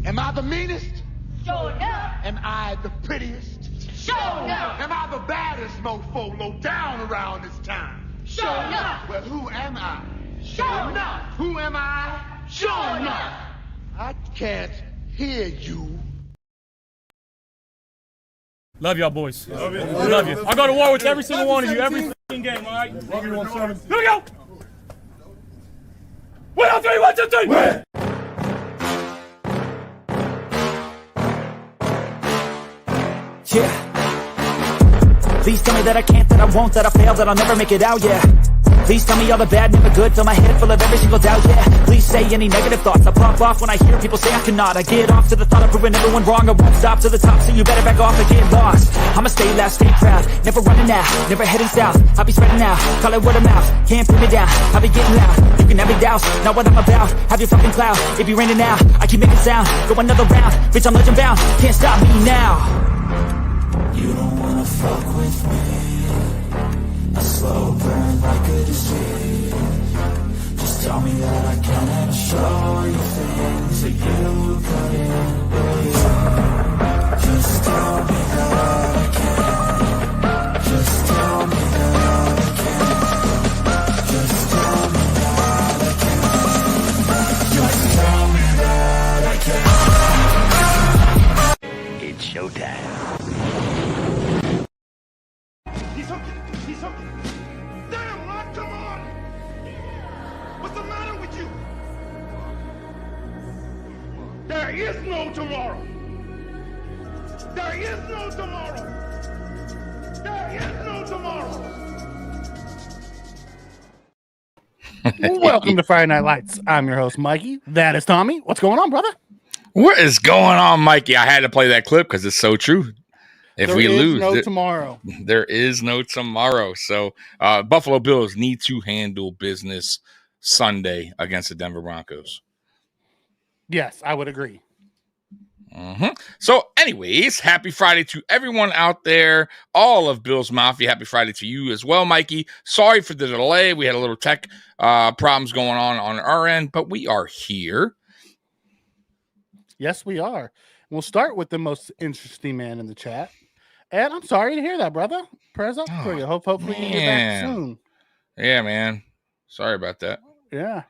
Am I the meanest? Sure enough. Am I the prettiest? Sure enough. Am I the baddest mofo low down around this town? Sure enough. Well, who am I? Sure enough. Who am I? Sure enough. I can't hear you. Love y'all, boys. Love you. Love you. I go to war with every single one of you every game, all right? Love you, 1-7. Here we go. 1, 2, 3, 1, 2, 3. Win. Yeah. Please tell me that I can't, that I won't, that I fail, that I'll never make it out, yeah. Please tell me all the bad, never good, fill my head full of every single doubt, yeah. Please say any negative thoughts, I pop off when I hear people say I cannot. I get off to the thought of proving everyone wrong, I won't stop to the top, so you better back off and get lost. I'ma stay loud, stay proud, never running out, never heading south. I'll be spreading out, call it word of mouth, can't put me down, I'll be getting loud. You can have me douse, not what I'm about, have your fucking cloud. It be raining now, I keep making sound, go another round, bitch I'm legend bound, can't stop me now. You don't wanna fuck with me, a slow burn like a disease. Just tell me that I can and I'll show you things that you couldn't believe. Just tell me that I can. Just tell me that I can. Just tell me that I can. Just tell me that I can. It's showtime. He's hooking. He's hooking. Damn, Rod, come on. What's the matter with you? There is no tomorrow. There is no tomorrow. There is no tomorrow. Welcome to Friday Night Lights. I'm your host, Mikey. That is Tommy. What's going on, brother? What is going on, Mikey? I had to play that clip because it's so true. If we lose, tomorrow. There is no tomorrow. So Buffalo Bills need to handle business Sunday against the Denver Broncos. Yes, I would agree. Mm-hmm. So anyways, happy Friday to everyone out there. All of Bills Mafia, happy Friday to you as well, Mikey. Sorry for the delay. We had a little tech problems going on our end, but we are here. Yes, we are. We'll start with the most interesting man in the chat. And I'm sorry to hear that, brother. Prayers up for you. Hopefully you get back soon. Yeah, man. Sorry about that. Yeah.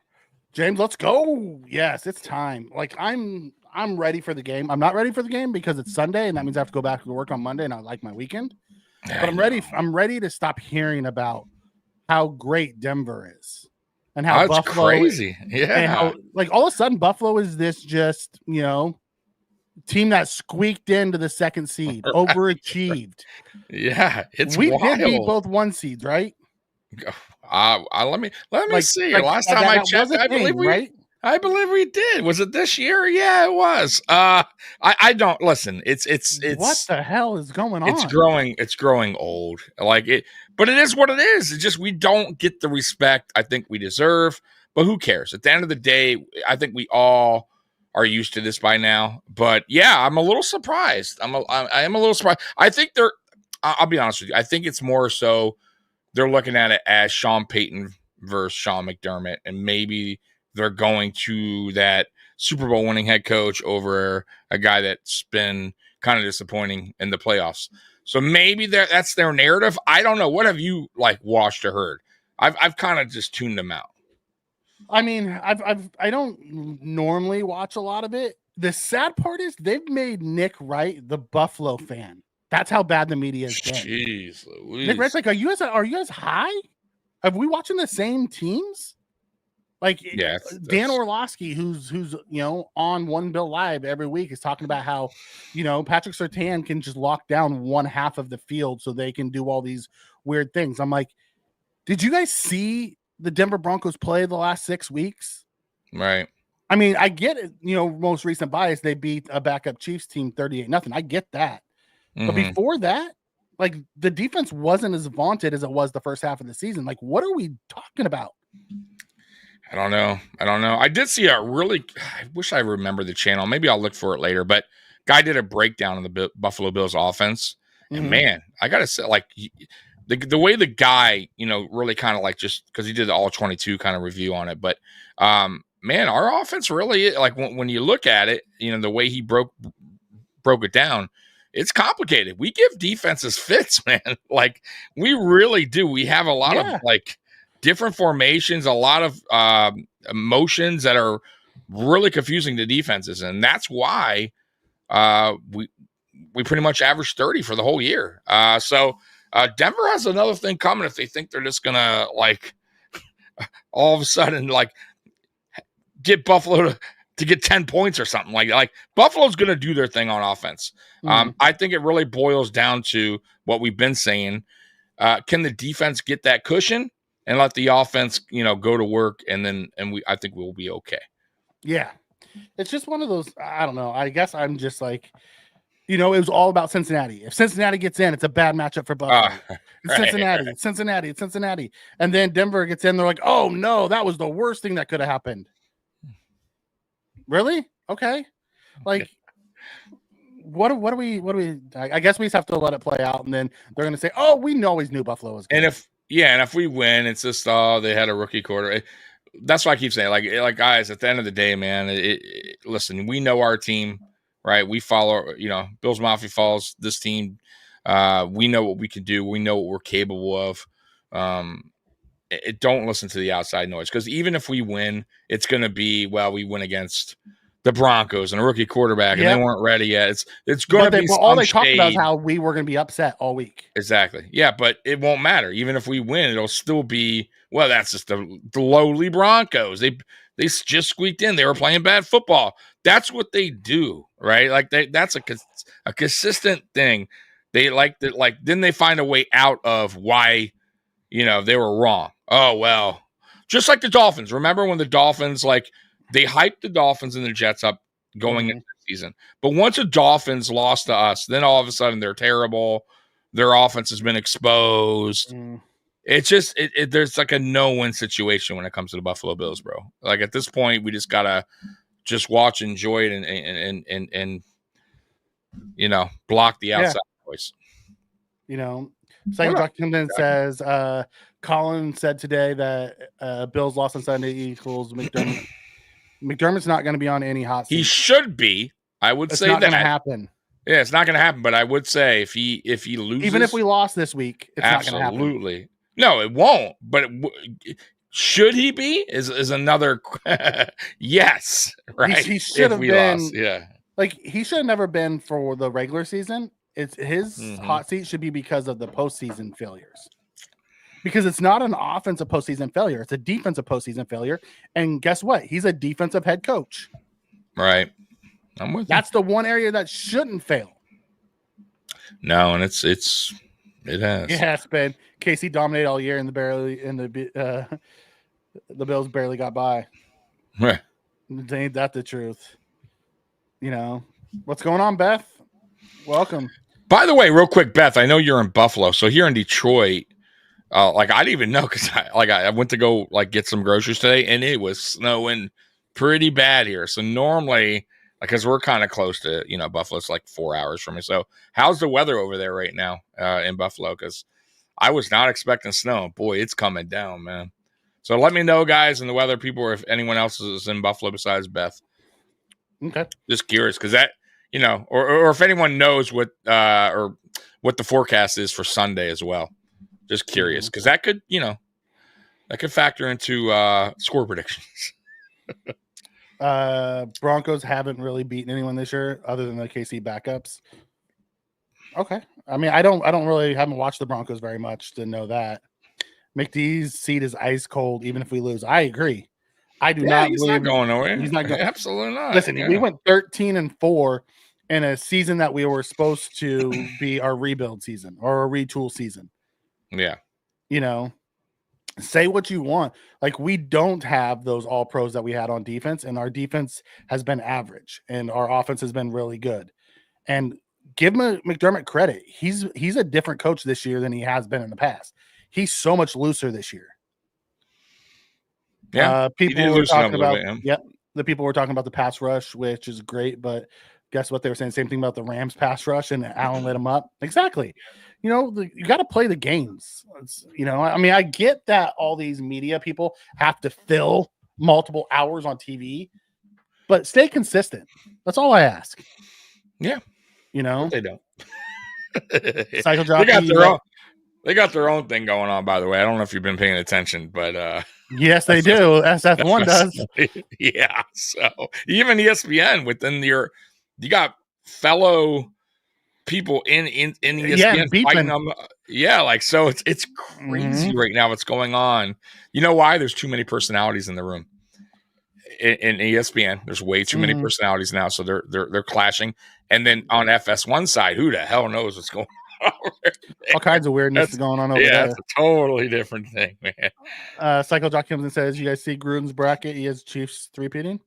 James, let's go. Yes, it's time. Like I'm ready for the game. I'm not ready for the game because it's Sunday and that means I have to go back to work on Monday and I like my weekend. But I'm ready. I'm ready to stop hearing about how great Denver is and how Buffalo crazy. Yeah. And how like all of a sudden Buffalo is this just, team that squeaked into the second seed, overachieved. Yeah, we wild. did beat both 1 seeds, right? Let me see. Last time I checked, I believe we did. Was it this year? Yeah, it was. I don't listen. It's what the hell is going on? It's growing old. Like it, but it is what it is. It's just we don't get the respect I think we deserve. But who cares? At the end of the day, I think we all are used to this by now. But yeah, I'm a little surprised. I am a little surprised. I think I'll be honest with you. I think it's more so they're looking at it as Sean Payton versus Sean McDermott, and maybe they're going to that Super Bowl winning head coach over a guy that's been kind of disappointing in the playoffs. So maybe that's their narrative. I don't know. What have you watched or heard? I've kind of just tuned them out. I mean, I don't normally watch a lot of it. The sad part is they've made Nick Wright the Buffalo fan. That's how bad the media has been. Jeez Louise. Nick Wright's like, are you guys high? Are we watching the same teams? Like, yeah, Dan Orlovsky, who's on One Bill Live every week, is talking about how Patrick Surtain can just lock down one half of the field so they can do all these weird things. I'm like, did you guys see the Denver Broncos play the last 6 weeks? Right. I mean, I get it. Most recent bias, they beat a backup Chiefs team 38-0. I get that. Mm-hmm. But before that, the defense wasn't as vaunted as it was the first half of the season. Like, what are we talking about? I don't know. I did see I wish I remember the channel. Maybe I'll look for it later. But guy did a breakdown of the Buffalo Bills offense. And mm-hmm. Man, I got to say, the way the guy, really kind of just because he did the all 22 kind of review on it. But man, our offense really, like when you look at it, the way he broke it down, it's complicated. We give defenses fits, man. Like we really do. We have a lot of like different formations, a lot of motions that are really confusing to defenses, and that's why we pretty much averaged 30 for the whole year. So Denver has another thing coming if they think they're just gonna like all of a sudden like get Buffalo to get 10 points or something. Like Buffalo's going to do their thing on offense. I think it really boils down to what we've been saying. Can the defense get that cushion and let the offense, go to work, and I think we'll be okay. Yeah. It's just one of those, I don't know. I guess I'm just like, it was all about Cincinnati. If Cincinnati gets in, it's a bad matchup for Buffalo. It's Cincinnati. And then Denver gets in, they're like, oh no, that was the worst thing that could have happened. Really? Okay. Like, what do we? I guess we just have to let it play out, and then they're going to say, "Oh, we always knew Buffalo was good." And if we win, it's just they had a rookie quarter. That's why I keep saying, like guys, at the end of the day, man, listen, we know our team, right? We follow, Bills Mafia follows this team. We know what we can do. We know what we're capable of. Don't listen to the outside noise, because even if we win, it's going to be, we win against the Broncos and a rookie quarterback, and they weren't ready yet. It's going to be all they talked about is how we were going to be upset all week. Exactly. Yeah, but it won't matter. Even if we win, it'll still be, that's just the lowly Broncos. They just squeaked in. They were playing bad football. That's what they do, right? Like that's a consistent thing. They then they find a way out of why they were wrong. Oh, well, just like the Dolphins. Remember when the Dolphins, they hyped the Dolphins and the Jets up going into the season. But once the Dolphins lost to us, then all of a sudden they're terrible. Their offense has been exposed. It's just, there's like a no-win situation when it comes to the Buffalo Bills, bro. Like at this point, we just got to just watch, enjoy it, and block the outside voice. Second Jock says, Colin said today that Bills lost on Sunday equals McDermott. McDermott's not going to be on any hot seat. He should be. I would say that. It's not going to happen. Yeah, it's not going to happen. But I would say if he loses, even if we lost this week, it's not going to happen. Absolutely. No, it won't. But should he be? Is another yes. Right. He should have been. Lost. Yeah. Like he should have never been for the regular season. It's his hot seat should be because of the postseason failures. Because it's not an offensive postseason failure. It's a defensive postseason failure. And guess what? He's a defensive head coach. Right. I'm with you. That's the one area that shouldn't fail. No, and it has. It has been. KC dominated all year, and the Bills barely got by. Right. Ain't that the truth? What's going on, Beth? Welcome. By the way, real quick, Beth, I know you're in Buffalo, so here in Detroit, I didn't even know because I went to go get some groceries today, and it was snowing pretty bad here. So normally, because we're kind of close to Buffalo, it's like 4 hours from me. So how's the weather over there right now in Buffalo? Because I was not expecting snow. Boy, it's coming down, man. So let me know, guys, in the weather people, or if anyone else is in Buffalo besides Beth. Okay, just curious because that or if anyone knows what the forecast is for Sunday as well. Just curious, because that could, factor into score predictions. Broncos haven't really beaten anyone this year other than the KC backups. Okay. I mean, I haven't watched the Broncos very much to know that. McD's seat is ice cold, even if we lose. I agree. I do not he's believe not going nowhere. He's not going. Absolutely not. Listen, we went 13-4 in a season that we were supposed to be our rebuild season or a retool season. Yeah. Say what you want. Like, we don't have those all pros that we had on defense, and our defense has been average and our offense has been really good. And give McDermott credit. He's a different coach this year than he has been in the past. He's so much looser this year. Yeah. People were talking about, the people were talking about the pass rush, which is great, but guess what they were saying? Same thing about the Rams pass rush, and Allen lit them up. Exactly. You got to play the games. I mean, I get that all these media people have to fill multiple hours on TV, but stay consistent. That's all I ask. Yeah. You know, they don't. Cycle jockey. They got their own thing going on, by the way. I don't know if you've been paying attention, but yes, they do. SF1 does. Yeah. So even ESPN you got fellow people in ESPN fighting them. Yeah, like so it's crazy right now what's going on. You know why? There's too many personalities in the room. In ESPN, there's way too many personalities now, so they're clashing. And then on FS1 side, who the hell knows what's going on over there? All kinds of weirdness is going on over there. Yeah, it's a totally different thing, man. Cycle Jock comes and says, "You guys see Gruden's bracket? He has Chiefs 3-peating.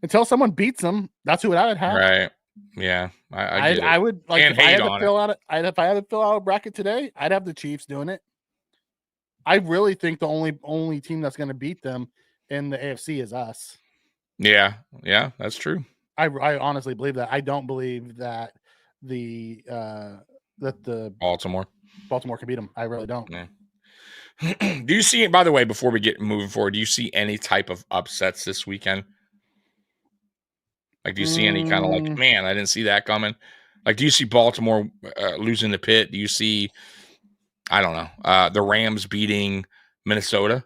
Until someone beats them, that's who I would have." Right. Yeah, I would like if I had to fill out a bracket today, I'd have the Chiefs doing it. I really think the only team that's going to beat them in the AFC is us. Yeah, that's true. I honestly believe that. I don't believe that the Baltimore can beat them. I really don't. Yeah. Do you see? By the way, before we get moving forward, do you see any type of upsets this weekend? Like, do you see any kind of like, man, I didn't see that coming? Like, do you see Baltimore losing the pit? Do you see, I don't know, the Rams beating Minnesota?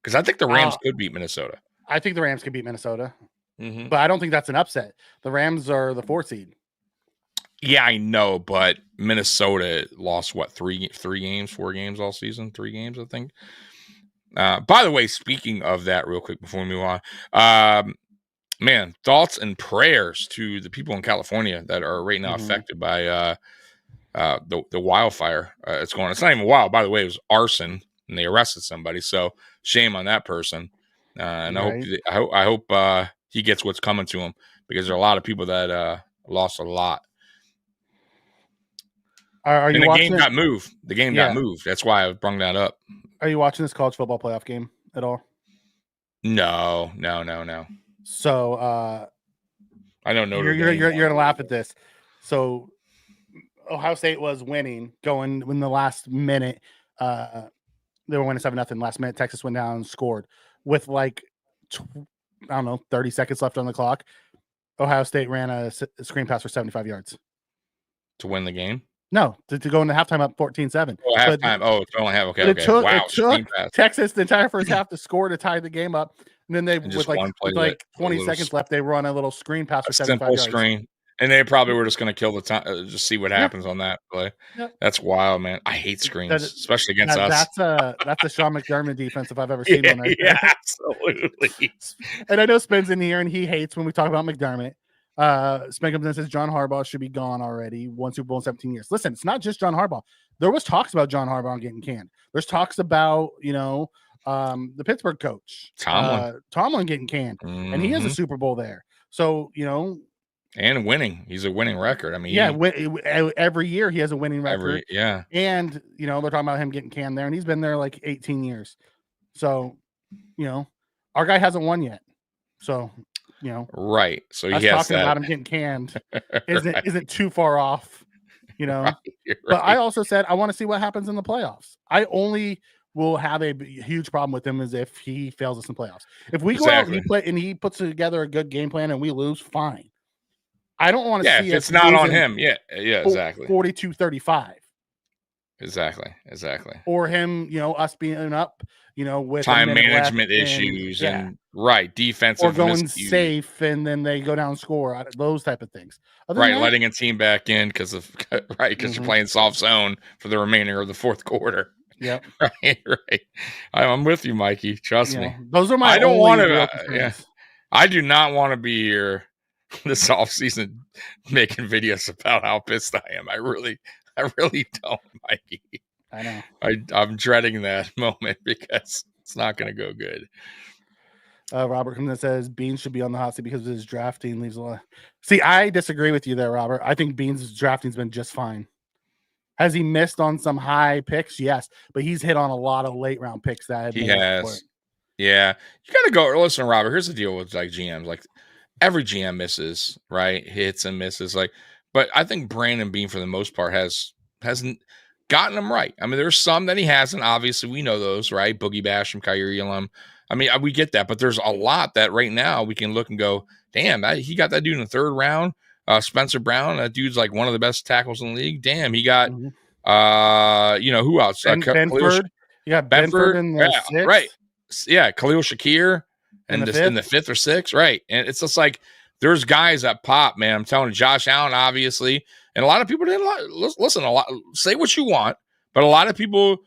Because I think the Rams could beat Minnesota. I think the Rams could beat Minnesota, but I don't think that's an upset. The Rams are the 4th seed. Yeah, I know, but Minnesota lost what 4 games all season, 3 games, I think. By the way, speaking of that, real quick before we move on, man, thoughts and prayers to the people in California that are right now affected by the wildfire. It's going. It's not even wild, by the way. It was arson, and they arrested somebody. So shame on that person. And right. I hope he gets what's coming to him, because there are a lot of people that lost a lot. Are you and the watching game got moved. The game got moved. That's why I brought that up. Are you watching this college football playoff game at all? No. So I don't know. You're gonna laugh at this. So Ohio State was winning, going in the last minute. They were winning 7-0. Last minute, Texas went down and scored with like 30 seconds left on the clock. Ohio State ran a screen pass for 75 yards to win the game. No, to go into halftime up 14-7. Oh, halftime. It's only half. Okay. It took Texas the entire first half to score to tie the game up. And then they, with like 20 seconds left, they run a little screen pass for 75 yards. Screen. And they probably were just going to kill the time, just see what happens on that play. Yeah. That's wild, man. I hate screens, especially against us. That's a Sean McDermott defense if I've ever seen one. Yeah, absolutely. And I know Spence in here, and he hates when we talk about McDermott. Spen comes in and says John Harbaugh should be gone already. 1 Super Bowl in 17 years. Listen, it's not just John Harbaugh. There was talks about John Harbaugh getting canned. There's talks about, the Pittsburgh coach, Tomlin getting canned, and he has a Super Bowl there. So, and winning. He's a winning record. I mean, every year he has a winning record. And, they're talking about him getting canned there, and he's been there like 18 years. So, our guy hasn't won yet. So, right. So us talking about him getting canned isn't too far off, Right. But I also said I want to see what happens in the playoffs. I only will have a huge problem with him is if he fails us in playoffs. If we go out and he puts together a good game plan and we lose, fine. I don't want to see if it's not on him. Yeah, exactly. 42-35. Exactly. Or him, us being up, with time management issues and defensive or going safe, and then they go down and score. Those type of things. Letting a team back in because you're playing soft zone for the remainder of the fourth quarter. Yeah. Right. I'm with you, Mikey. Trust me. Those are my. I don't want to. I do not want to be here this offseason making videos about how pissed I am. I really don't, Mikey. I know. I'm dreading that moment because it's not going to go good. Robert comes and says Beans should be on the hot seat because his drafting leaves a lot. See, I disagree with you there, Robert. I think Beans' drafting's been just fine. Has he missed on some high picks? Yes, but he's hit on a lot of late round picks that he has. Yeah, you got to go. Listen, Robert. Here's the deal with like GMs. Like every GM misses, right? Hits and misses. But I think Brandon Bean for the most part hasn't gotten them right. I mean, there's some that he hasn't. Obviously, we know those, right? Boogie Basham, Kyrie Elam, I mean, we get that, but there's a lot that right now we can look and go, damn, he got that dude in the 3rd round. Spencer Brown, that dude's like one of the best tackles in the league. Damn, he got, who else? Benford. You got Benford in the 6th. Right. Yeah, Khalil Shakir in the 5th or 6th. Right. And it's just like there's guys that pop, man. I'm telling you, Josh Allen, obviously. And a lot of people didn't listen, say what you want, but a lot of people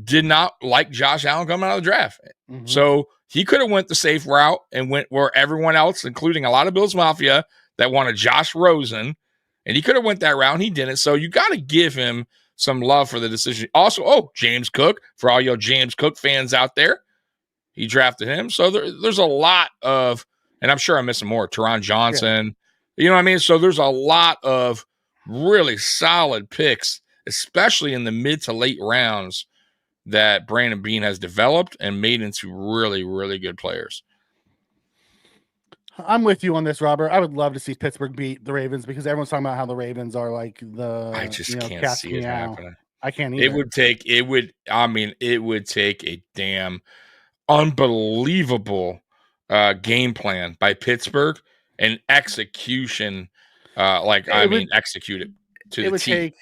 did not like Josh Allen coming out of the draft. Mm-hmm. So he could have went the safe route and went where everyone else, including a lot of Bills Mafia, that wanted Josh Rosen, and he could have went that route, and he didn't. So you got to give him some love for the decision. Also, James Cook, for all your James Cook fans out there, he drafted him. So there's a lot of, and I'm sure I'm missing more, Teron Johnson. Yeah. You know what I mean? So there's a lot of really solid picks, especially in the mid to late rounds, that Brandon Beane has developed and made into really, really good players. I'm with you on this, Robert. I would love to see Pittsburgh beat the Ravens because everyone's talking about how the Ravens are like the. I just can't see it happening. I can't either. It would take a damn unbelievable game plan by Pittsburgh and execution. Execute it to the T. It would take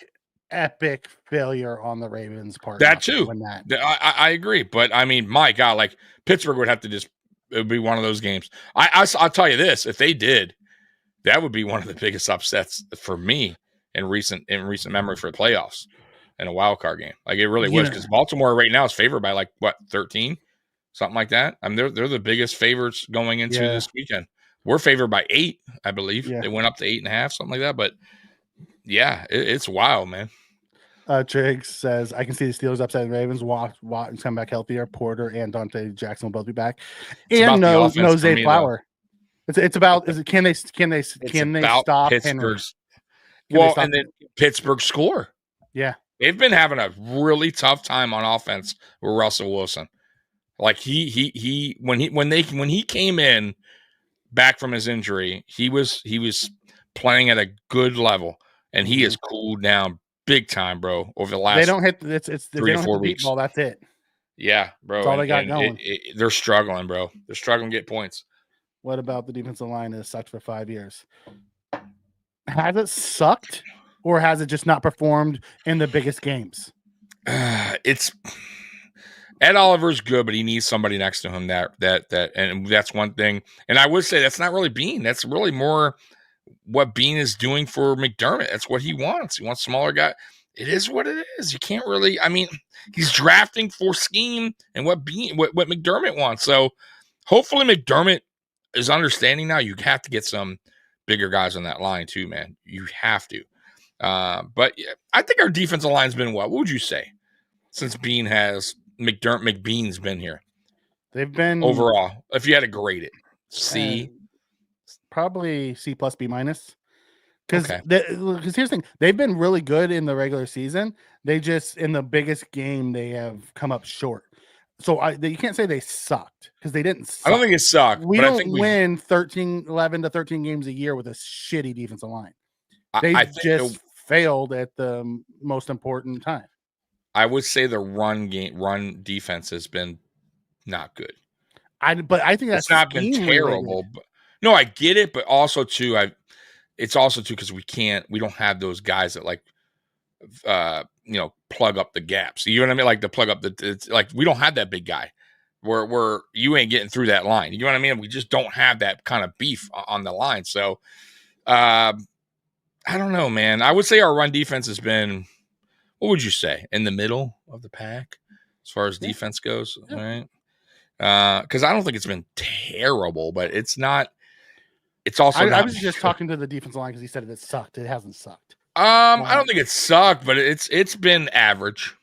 epic failure on the Ravens' part. That too. I agree, but I mean, my God, like Pittsburgh would have to just. It would be one of those games. I'll tell you this: if they did, that would be one of the biggest upsets for me in recent memory for the playoffs and a wild card game. Like it really was, because Baltimore right now is favored by 13, something like that. I mean, they're the biggest favorites going into this weekend. We're favored by 8, I believe. Yeah. They went up to 8.5, something like that. But yeah, it's wild, man. Triggs says, I can see the Steelers upsetting the Ravens. Watt's come back healthier. Porter and Dante Jackson will both be back. And no Zay Flower. It's about can they stop Pittsburgh's and then Pittsburgh score. Yeah. They've been having a really tough time on offense with Russell Wilson. Like when he came in back from his injury, he was playing at a good level, and he has cooled down big time, bro. Over the last they don't hit 3 to 4 weeks. Ball, that's it. Yeah, bro. That's all they got going. They're struggling, bro. They're struggling to get points. What about the defensive line that has sucked for 5 years? Has it sucked, or has it just not performed in the biggest games? It's Ed Oliver's good, but he needs somebody next to him that and that's one thing. And I would say that's not really Beane. That's really more what Beane is doing for McDermott. That's what he wants. He wants a smaller guy. It is what it is. You can't really. I mean, he's drafting for scheme and what McDermott wants. So hopefully McDermott is understanding now. You have to get some bigger guys on that line too, man. You have to. But yeah, I think our defensive line's been what? What would you say since Beane has McBean's been here? They've been overall. If you had to grade it, C. Probably C plus B minus. Because here's the thing, they've been really good in the regular season. They just in the biggest game they have come up short. So you can't say they sucked because they didn't suck. I don't think it sucked. We don't win 11 to 13 games a year with a shitty defensive line. They just failed at the most important time. I would say the run defense has been not good. But I think that's not been terrible. But, no, I get it, but also too, it's also too because we don't have those guys that plug up the gaps. You know what I mean? Like to plug up we don't have that big guy where you ain't getting through that line. You know what I mean? We just don't have that kind of beef on the line. So I don't know, man. I would say our run defense has been, what would you say, in the middle of the pack as far as defense goes, right? Because I don't think it's been terrible, but it's not. It's also. I was just talking to the defensive line because he said it sucked. It hasn't sucked. I don't think it sucked, but it's been average.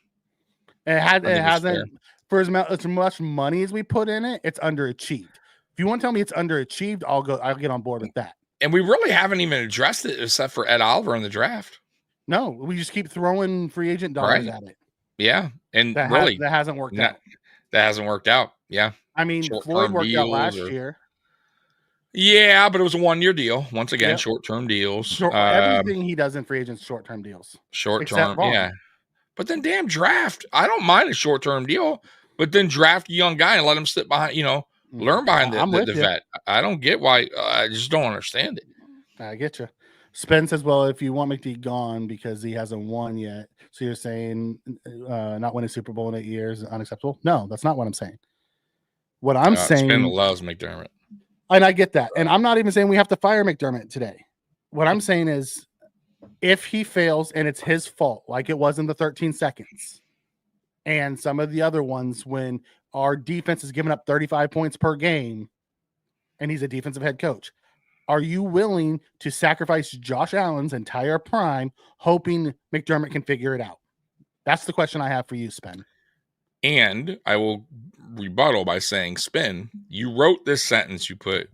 It hasn't for as much money as we put in it. It's underachieved. If you want to tell me it's underachieved, I'll get on board with that. And we really haven't even addressed it except for Ed Oliver in the draft. No, we just keep throwing free agent dollars at it. Yeah, and that hasn't worked out. That hasn't worked out. Yeah, I mean, Floyd worked out last year. Yeah, but it was a 1-year deal. Once again, short-term deals. Everything he does in free agents, short-term deals. Short-term, yeah. But then damn draft. I don't mind a short-term deal. but then draft a young guy and let him sit behind, learn behind the vet. I don't get why. I just don't understand it. I get you. Spen says, well, if you want McD gone because he hasn't won yet, so you're saying not winning Super Bowl in 8 years is unacceptable? No, that's not what I'm saying. What I'm saying, Spen loves McDermott. And I get that. And I'm not even saying we have to fire McDermott today. What I'm saying is if he fails and it's his fault, like it was in the 13 seconds, and some of the other ones when our defense is giving up 35 points per game and he's a defensive head coach, are you willing to sacrifice Josh Allen's entire prime hoping McDermott can figure it out? That's the question I have for you, Spen. And I will rebuttal by saying, Spen, you wrote this sentence you put,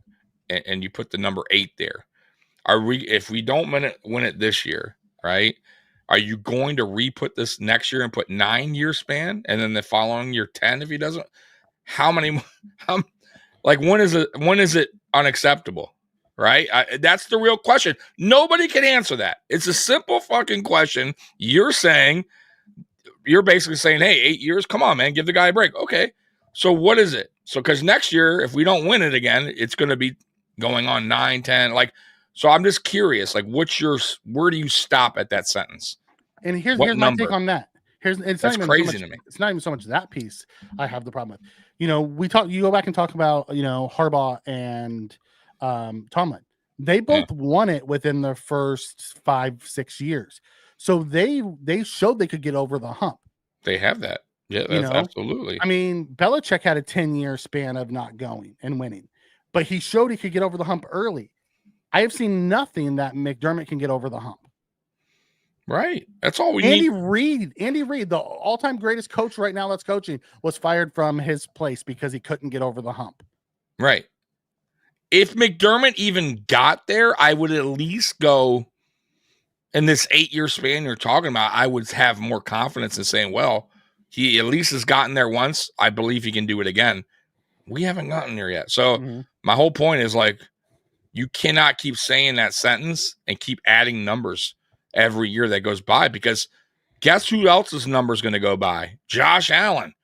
and you put the number 8 there. If we don't win it this year, right? Are you going to re-put this next year and put 9-year span, and then the following year 10 if he doesn't? How many? When is it unacceptable? Right? That's the real question. Nobody can answer that. It's a simple fucking question. You're basically saying, hey, 8 years, come on, man, give the guy a break. Okay. So what is it? So because next year, if we don't win it again, it's going to be going on 9, 10. So I'm just curious, where do you stop at that sentence? And here's my take on that. That's crazy to me. It's not even so much that piece I have the problem with. You go back and talk about, Harbaugh and Tomlin. They both won it within the first 5-6 years. So they showed they could get over the hump. They have that. Yeah, that's absolutely. I mean, Belichick had a 10-year span of not going and winning, but he showed he could get over the hump early. I have seen nothing that McDermott can get over the hump. Right. That's all we need. Andy Reid, the all-time greatest coach right now that's coaching, was fired from his place because he couldn't get over the hump. Right. If McDermott even got there, I would at least go in this 8-year span you're talking about. I would have more confidence in saying, well, he at least has gotten there once. I believe he can do it again. We haven't gotten there yet. So my whole point is you cannot keep saying that sentence and keep adding numbers every year that goes by, because guess who else's number is going to go by? Josh Allen,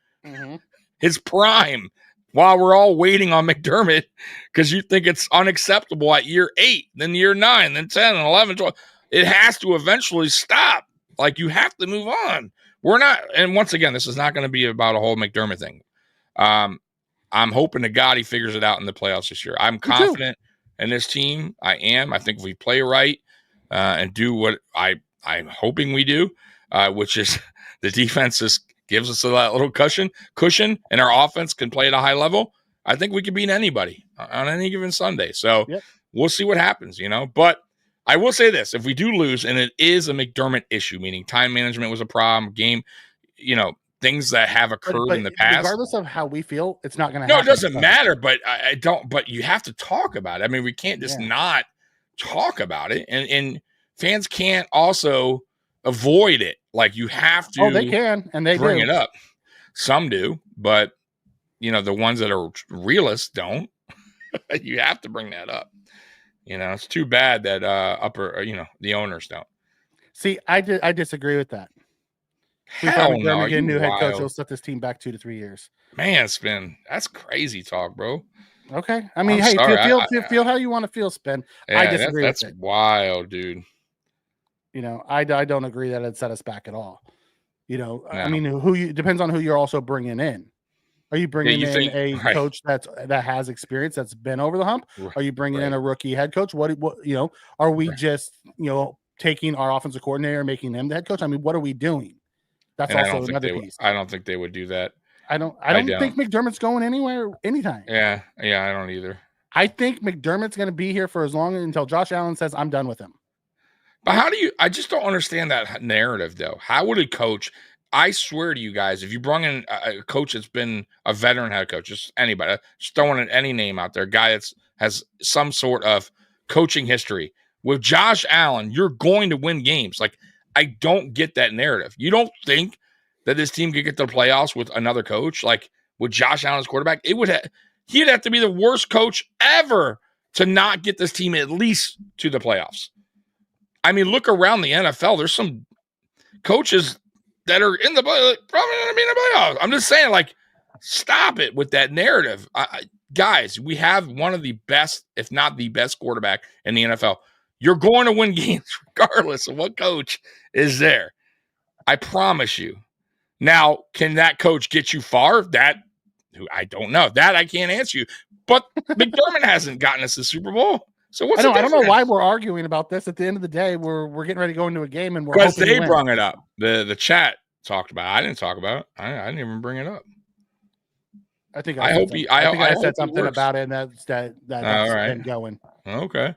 his prime, while we're all waiting on McDermott because you think it's unacceptable at year 8, then year 9, then 10, and 11, 12. It has to eventually stop. You have to move on. We're not, and once again, this is not going to be about a whole McDermott thing. I'm hoping to God he figures it out in the playoffs this year. I'm confident in this team. I am. I think if we play right and do what I'm hoping we do, which is the defense gives us that little cushion, and our offense can play at a high level, I think we can beat anybody on any given Sunday. So we'll see what happens, But I will say this: if we do lose, and it is a McDermott issue, meaning time management was a problem, game, things that have occurred in the past. Regardless of how we feel, it's not going to happen. No, it doesn't matter, but I don't. But you have to talk about it. I mean, we can't just not talk about it, and fans can't also avoid it. You have to. Oh, they can, and they bring it up. Some do, but the ones that are realists don't. You have to bring that up. It's too bad that the owners don't. See, I disagree with that. Hell no, get a new head coach. He'll set this team back 2 to 3 years. Man, Spen, that's crazy talk, bro. Okay, I mean, feel how you want to feel, Spen. Yeah, I disagree. That's wild, dude. I don't agree that it set us back at all. No. I mean, depends on who you're also bringing in. Are you bringing in a coach that has experience, that's been over the hump? Are you bringing in a rookie head coach? What are we just taking our offensive coordinator and making him the head coach? I mean, what are we doing? That's also another piece. I don't think they would do that. I don't think McDermott's going anywhere anytime. Yeah, I don't either. I think McDermott's going to be here for as long until Josh Allen says I'm done with him. But I just don't understand that narrative though. How would a coach? I swear to you guys, if you bring in a coach that's been a veteran head coach, just anybody, just throwing any name out there, a guy that has some sort of coaching history with Josh Allen, you're going to win games. I don't get that narrative. You don't think that this team could get to the playoffs with another coach, with Josh Allen as quarterback? He'd have to be the worst coach ever to not get this team at least to the playoffs. I mean, look around the NFL. There's some coaches that are in the probably going to be in the playoffs. I'm just saying, Stop it with that narrative. Guys, we have one of the best, if not the best quarterback in the NFL. You're going to win games regardless of what coach is there. I promise you. Now, can that coach get you far? I don't know. That I can't answer you. But McDermott hasn't gotten us the Super Bowl. So what's I don't know why we're arguing about this. At the end of the day, we're getting ready to go into a game, and because they brought it up. The chat talked about it. I didn't talk about it. I didn't even bring it up. I think I said something about it, and that's right. been going. Okay.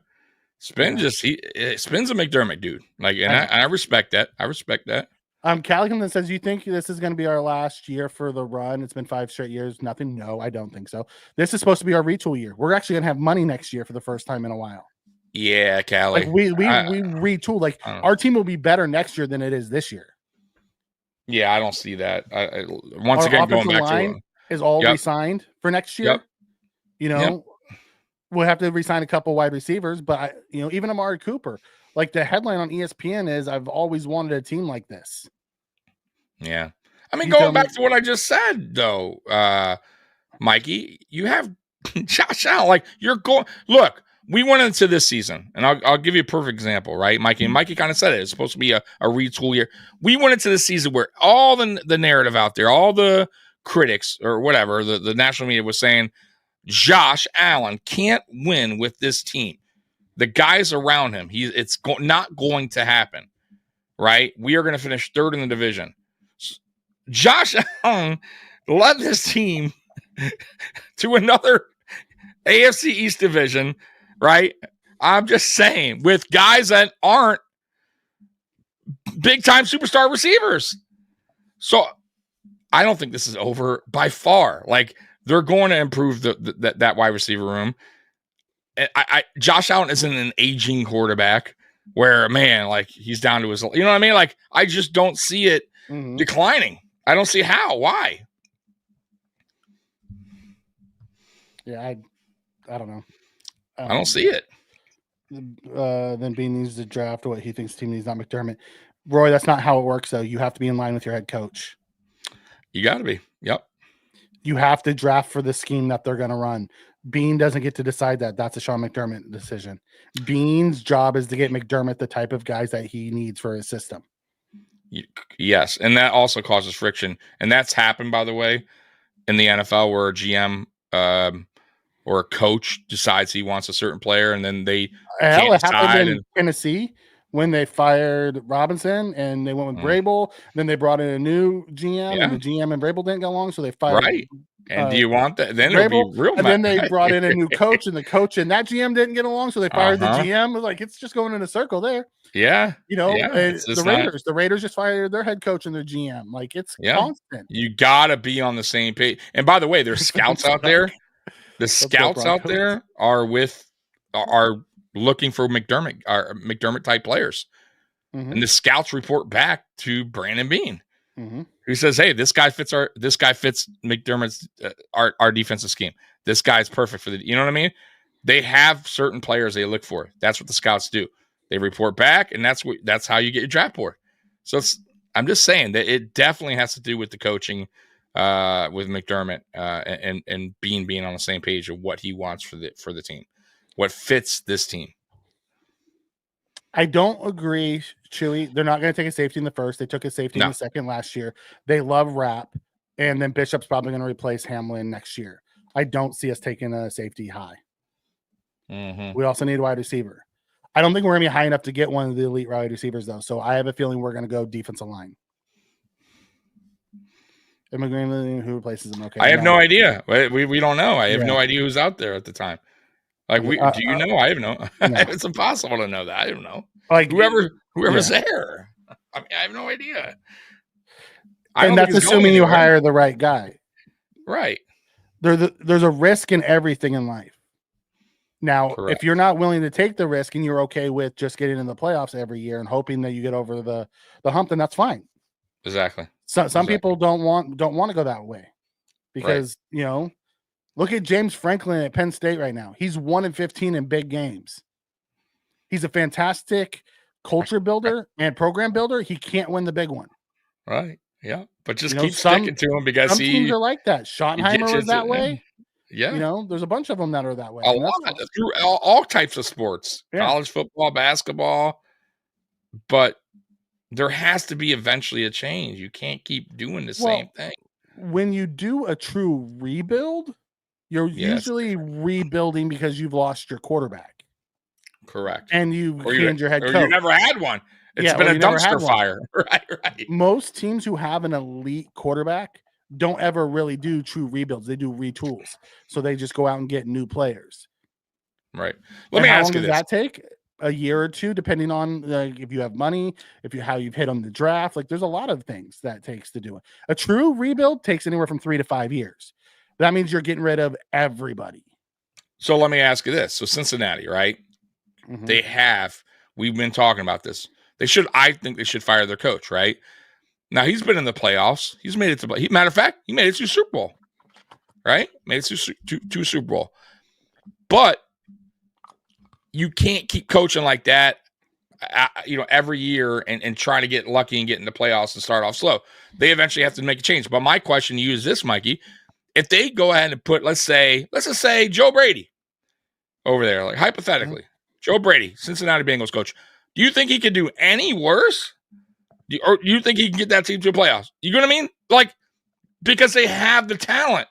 Spin's a McDermott dude. Like, and I respect that. I respect that. Calican that says, you think this is going to be our last year for the run? It's been 5 straight years. Nothing. No, I don't think so. This is supposed to be our retool year. We're actually going to have money next year for the first time in a while. Yeah, Cali. Like we retool. Like our team will be better next year than it is this year. Yeah, I don't see that. Once again, going back to is all re-signed for next year. Yep. You know, we'll have to re-sign a couple wide receivers, but even Amari Cooper. Like the headline on ESPN is, I've always wanted a team like this. Yeah. I mean, going back to what I just said, though, Mikey, you have Josh Allen. Like, look, we went into this season, and I'll give you a perfect example, right, Mikey? And Mikey kind of said it. It's supposed to be a retool year. We went into this season where all the narrative out there, all the critics or whatever, the national media was saying, Josh Allen can't win with this team. The guys around him, it's not going to happen, right? We are going to finish 3rd in the division. Josh Allen led this team to another AFC East division, right? I'm just saying, with guys that aren't big-time superstar receivers. So I don't think this is over by far. Like, they're going to improve that wide receiver room. Josh Allen isn't an aging quarterback where, man, like he's down to his, you know what I mean? Like, I just don't see it declining. I don't see how. Why? Yeah, I don't know. I don't see it. Then Bean needs to draft what he thinks the team needs, not McDermott. Roy, that's not how it works, though. You have to be in line with your head coach. You got to be. Yep. You have to draft for the scheme that they're going to run. Bean doesn't get to decide that. That's a Sean McDermott decision. Bean's job is to get McDermott the type of guys that he needs for his system. Yes, and that also causes friction. And that's happened, by the way, in the NFL where a GM or a coach decides he wants a certain player, and then they can't decide. It happened in Tennessee when they fired Robinson and they went with Vrabel. Then they brought in a new GM, and the GM and Vrabel didn't get along, so they fired. Right. And do you want that? Then it'll be real. And then they brought in a new coach, and the coach and that GM didn't get along, so they fired the GM. Like, it's just going in a circle there. Yeah. The Raiders just fired their head coach and their GM. Like, it's constant. You got to be on the same page. And by the way, there's scouts out there. The scouts out there are looking for McDermott type players. And the scouts report back to Brandon Bean. Who says, "Hey, this guy fits McDermott's our defensive scheme. This guy's perfect for you know what I mean?" They have certain players they look for. That's what the scouts do. They report back, and that's how you get your draft board. So I'm just saying that it definitely has to do with the coaching with McDermott and being on the same page of what he wants for the team, what fits this team. I don't agree, Chewy. They're not going to take a safety in the first. They took a safety in the second last year. They love Rapp, and then Bishop's probably going to replace Hamlin next year. I don't see us taking a safety high. We also need a wide receiver. I don't think we're going to be high enough to get one of the elite wide receivers, though. So I have a feeling we're going to go defensive line. Am I going who replaces him? Okay, I have no idea. We don't know. I have no idea who's out there at the time. Like, do you know? I have no. It's impossible to know that. I don't know. Like whoever's there. I mean, I have no idea. And that's assuming you hire the right guy. Right. There's a risk in everything in life. Now, if you're not willing to take the risk and you're okay with just getting in the playoffs every year and hoping that you get over the hump, then that's fine. Exactly. Some people don't want to go that way because look at James Franklin at Penn State right now. He's 1-15 in big games. He's a fantastic culture builder and program builder. He can't win the big one. Right. Yeah. but just keep sticking to him because some teams are like that. Schottenheimer was that way. Yeah. You know, there's a bunch of them that are that way. A lot, through all types of sports, college football, basketball, but there has to be eventually a change. You can't keep doing the same thing. When you do a true rebuild, you're usually rebuilding because you've lost your quarterback. Correct. And you hand your head coach. You never had one. It's been a dumpster fire. Right. Most teams who have an elite quarterback don't ever really do true rebuilds. They do retools. So they just go out and get new players. Right. Let me ask you this. How long does that take? A year or two, depending on if you have money, how you've hit on the draft. Like, there's a lot of things that takes to do it. A true rebuild takes anywhere from 3 to 5 years. That means you're getting rid of everybody. So let me ask you this. So Cincinnati, right? Mm-hmm. We've been talking about this. I think they should fire their coach, right? Now, he's been in the playoffs. He's made it to, matter of fact, he made it to Super Bowl, right? Made it to Super Bowl. But you can't keep coaching like that, every year and trying to get lucky and get in the playoffs and start off slow. They eventually have to make a change. But my question to you is this, Mikey. If they go ahead and put, let's just say Joe Brady over there, like hypothetically, Joe Brady, Cincinnati Bengals coach, do you think he could do any worse? Or do you think he can get that team to the playoffs? You know what I mean? Like, because they have the talent.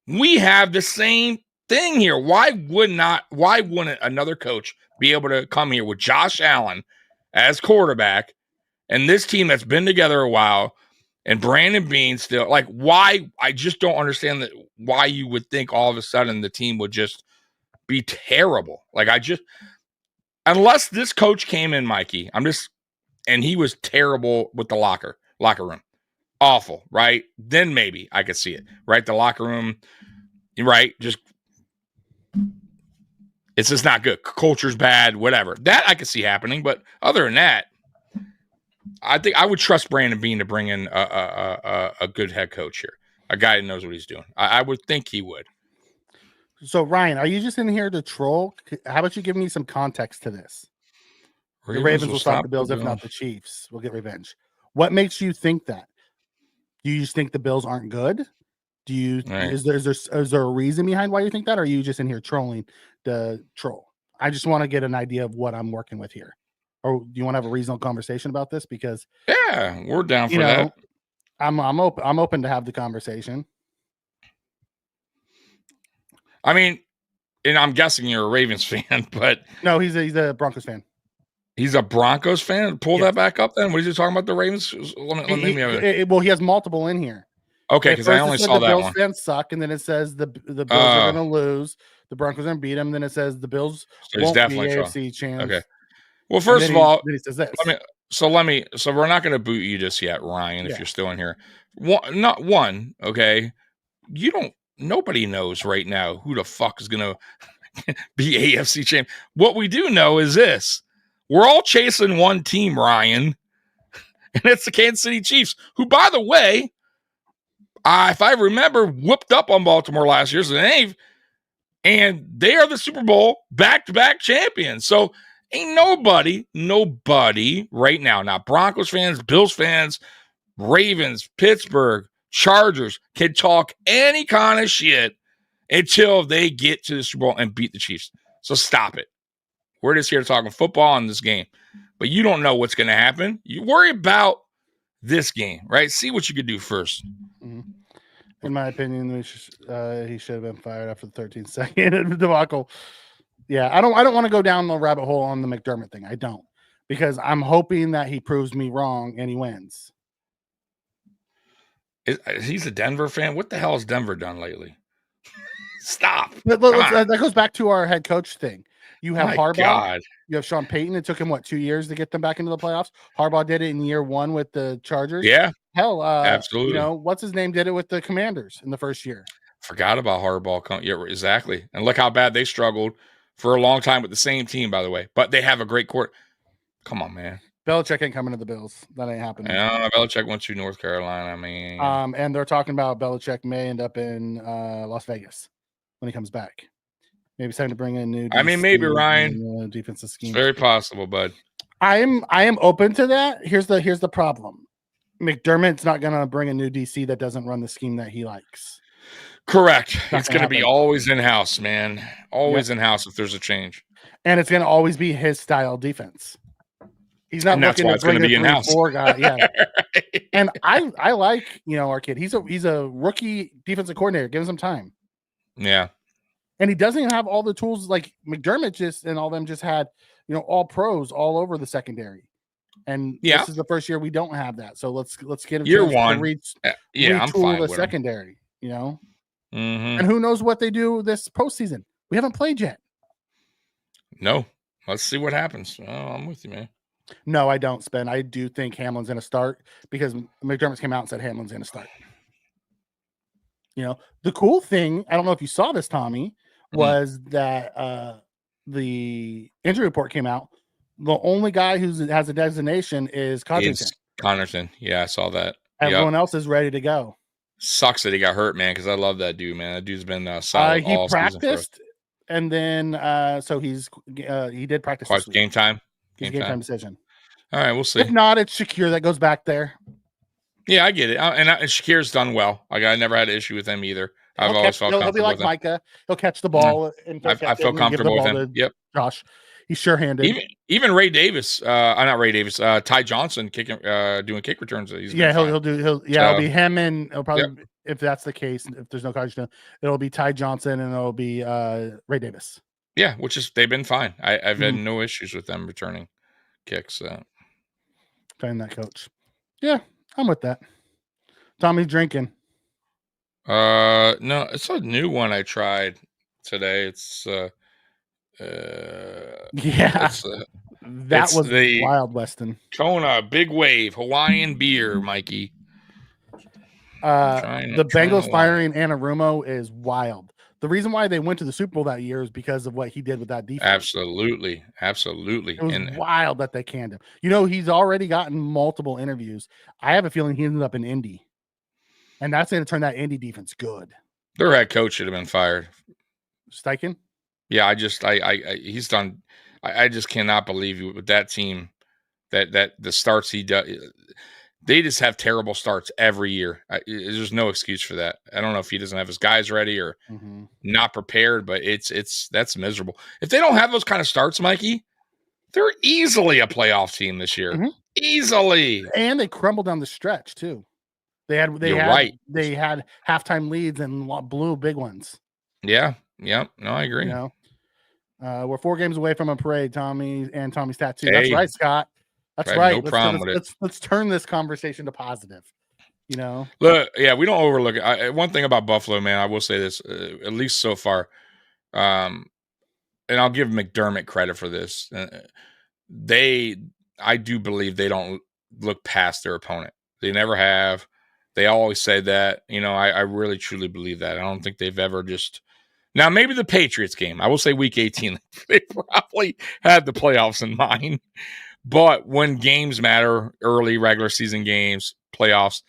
We have the same thing here. Why wouldn't another coach be able to come here with Josh Allen as quarterback and this team that's been together a while and Brandon Beane still, like, why? I just don't understand why you would think all of a sudden the team would just be terrible. Like, unless this coach came in, Mikey, and he was terrible with the locker room. Awful, right? Then maybe I could see it, right? The locker room, right? It's just not good. Culture's bad, whatever. That I could see happening, but other than that, I think I would trust Brandon Beane to bring in a good head coach here, a guy that knows what he's doing. I would think he would. So, Ryan, are you just in here to troll? How about you give me some context to this? The Ravens will stop the Bills, if not the Chiefs. Will get revenge. What makes you think that? Do you just think the Bills aren't good? Do you is there a reason behind why you think that, or are you just in here trolling the troll? I just want to get an idea of what I'm working with here. Or do you want to have a reasonable conversation about this? Because we're down for that. I'm open to have the conversation. I mean, and I'm guessing you're a Ravens fan, but no, he's a Broncos fan. He's a Broncos fan. Pull that back up then. What are you talking about? The Ravens? Well, he has multiple in here. Okay, because I only saw that Bills one. Fans suck, and then it says the Bills are going to lose. The Broncos are going to beat them. Then it says the Bills won't be AFC champs. Okay. Well, first of all, then he says this. So we're not going to boot you just yet, Ryan. If you're still in here, okay. Nobody knows right now who the fuck is going to be AFC champ. What we do know is this. We're all chasing one team, Ryan, and it's the Kansas City Chiefs, who, by the way, if I remember, whooped up on Baltimore last year, and they are the Super Bowl back-to-back champions. So ain't nobody right now, not Broncos fans, Bills fans, Ravens, Pittsburgh, Chargers, can talk any kind of shit until they get to the Super Bowl and beat the Chiefs. So stop it. We're just here to talk football in this game. But you don't know what's going to happen. You worry about this game, right? See what you could do first. Mm-hmm. In my opinion, he should have been fired after the 13-second debacle. Yeah, I don't want to go down the rabbit hole on the McDermott thing. I don't. Because I'm hoping that he proves me wrong and he wins. He's a Denver fan. What the hell has Denver done lately? Stop. That goes back to our head coach thing. You have Harbaugh. God. You have Sean Payton. It took him 2 years to get them back into the playoffs. Harbaugh did it in year 1 with the Chargers. Yeah. Hell, absolutely. What's his name did it with the Commanders in the first year. Forgot about Harbaugh. Yeah, exactly. And look how bad they struggled for a long time with the same team, by the way. But they have a great court. Come on, man. Belichick ain't coming to the Bills. That ain't happening. Yeah, Belichick went to North Carolina. I mean, and they're talking about Belichick may end up in Las Vegas when he comes back. Maybe it's time to bring in new. Maybe Ryan. Defensive scheme. It's very possible, bud. I am open to that. Here's the problem. McDermott's not going to bring a new DC that doesn't run the scheme that he likes. Correct. It's going to be always in-house, man. Always in-house if there's a change. And it's going to always be his style defense. He's not looking to bring a 3-4 guy. Yeah. Right. And I like, our kid. He's a rookie defensive coordinator. Give him some time. Yeah. And he doesn't even have all the tools like McDermott and all them just had, all pros all over the secondary. And this is the first year we don't have that. So let's get him year one. I'm fine with the secondary, Mm-hmm. And who knows what they do this postseason? We haven't played yet. No. Let's see what happens. Oh, I'm with you, man. No, I don't, Spen. I do think Hamlin's going to start because McDermott came out and said Hamlin's going to start. The cool thing, I don't know if you saw this, Tommy, was that the injury report came out. The only guy who has a designation is Connerton. Yeah, I saw that. Everyone else is ready to go. Sucks that he got hurt, man, because I love that dude, man. That dude's been solid all practiced, and then so he did practice. Game time. Game time decision. All right, we'll see. If not, it's Shakir that goes back there. Yeah, I get it. And Shakir's done well. Like I never had an issue with him either. I've always felt comfortable. He'll be like Micah. He'll catch the ball. And I feel comfortable with him. Yep. Josh, he's sure-handed. Even Ray Davis. Not Ray Davis. Ty Johnson kicking, doing kick returns. It'll be him and it'll probably if that's the case. If there's no coverage, it'll be Ty Johnson and it'll be Ray Davis. Yeah, they've been fine. I've had no issues with them returning kicks. Find that coach. Yeah, I'm with that. Tommy's drinking. No, it's a new one I tried today. It's that was the Wild Weston Kona Big Wave Hawaiian beer, Mikey. The Bengals firing Anarumo is wild. The reason why they went to the Super Bowl that year is because of what he did with that defense. Absolutely. It was wild that they canned him. He's already gotten multiple interviews. I have a feeling he ended up in Indy. And that's going to turn that Indy defense good. Their head coach should have been fired. Steichen? Yeah, he's done. I just cannot believe with that team that the starts he does. They just have terrible starts every year. There's no excuse for that. I don't know if he doesn't have his guys ready or not prepared, but that's miserable. If they don't have those kind of starts, Mikey, they're easily a playoff team this year. Mm-hmm. Easily. And they crumbled down the stretch too. They had halftime leads and blew big ones. Yeah. No, I agree. We're 4 games away from a parade, Tommy and Tommy's tattoo. Hey. That's right, Scott. That's right. No problem with it. Let's turn this conversation to positive. Look, yeah, we don't overlook it. One thing about Buffalo, man, I will say this, at least so far, and I'll give McDermott credit for this. I do believe they don't look past their opponent. They never have. They always say that. I really truly believe that. I don't think they've ever just. Now, maybe the Patriots game. I will say Week 18. They probably had the playoffs in mind. But when games matter, early regular season games, playoffs,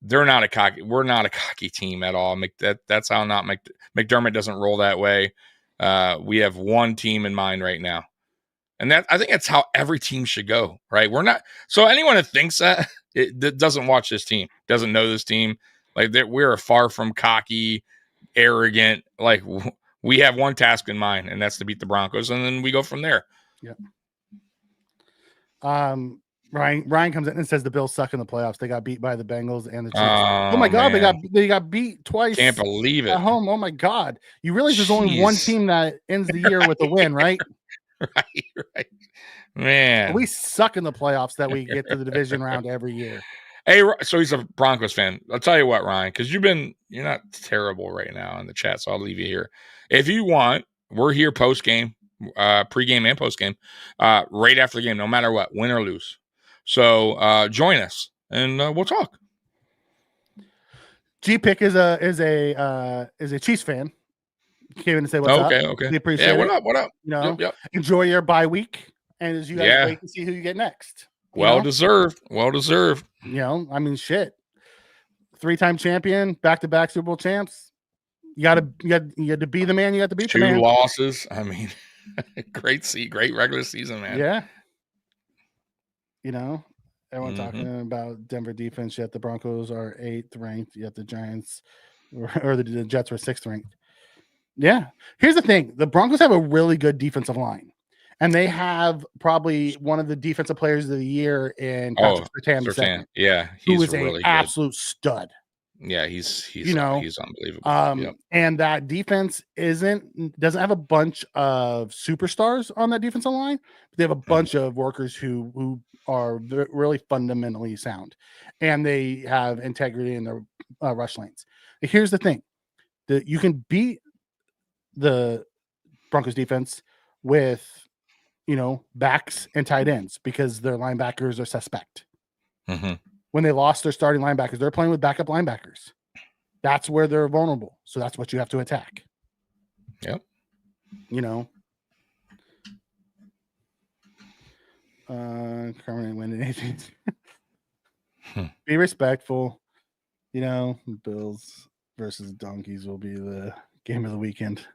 we're not a cocky team at all. That's how McDermott doesn't roll that way. We have one team in mind right now. And I think that's how every team should go, right? We're not. So anyone that thinks that doesn't watch this team, doesn't know this team, like we're far from cocky, arrogant. Like we have one task in mind, and that's to beat the Broncos, and then we go from there. Yeah. Ryan comes in and says the Bills suck in the playoffs. They got beat by the Bengals and the Chiefs. Oh my God, man. They got beat twice. Can't believe it at home. Oh my God, you realize there's only one team that ends the year with a win, right? Right, man. We suck in the playoffs that we get to the division round every year. Hey, so he's a Broncos fan. I'll tell you what, Ryan, because you're not terrible right now in the chat, so I'll leave you here. If you want, we're here post game, pre-game and post game, right after the game, no matter what, win or lose. So join us and we'll talk. G-Pick is a Chiefs fan. Came in and say what's up. Okay. We appreciate it. What up? Yep. Enjoy your bye week, and as you guys wait to see who you get next. Well deserved. I mean, shit. 3-time champion, back-to-back Super Bowl champs. You got to be the man. You got to beat the man. 2 losses. I mean, great regular season, man. Yeah. Everyone talking about Denver defense, yet the Broncos are 8th ranked, yet the Giants or the Jets were 6th ranked. Yeah. Here's the thing. The Broncos have a really good defensive line. And they have probably one of the defensive players of the year in Patrick Surtain. Yeah, who is really an absolute stud. Yeah, he's unbelievable. And that defense doesn't have a bunch of superstars on that defensive line, but they have a bunch of workers who are really fundamentally sound, and they have integrity in their rush lanes. But here's the thing: that you can beat the Broncos defense with backs and tight ends because their linebackers are suspect. When they lost their starting linebackers, they're playing with backup linebackers. That's where they're vulnerable. So that's what you have to attack. Yep. Currently winning anything. Be respectful. Bills versus Donkeys will be the game of the weekend.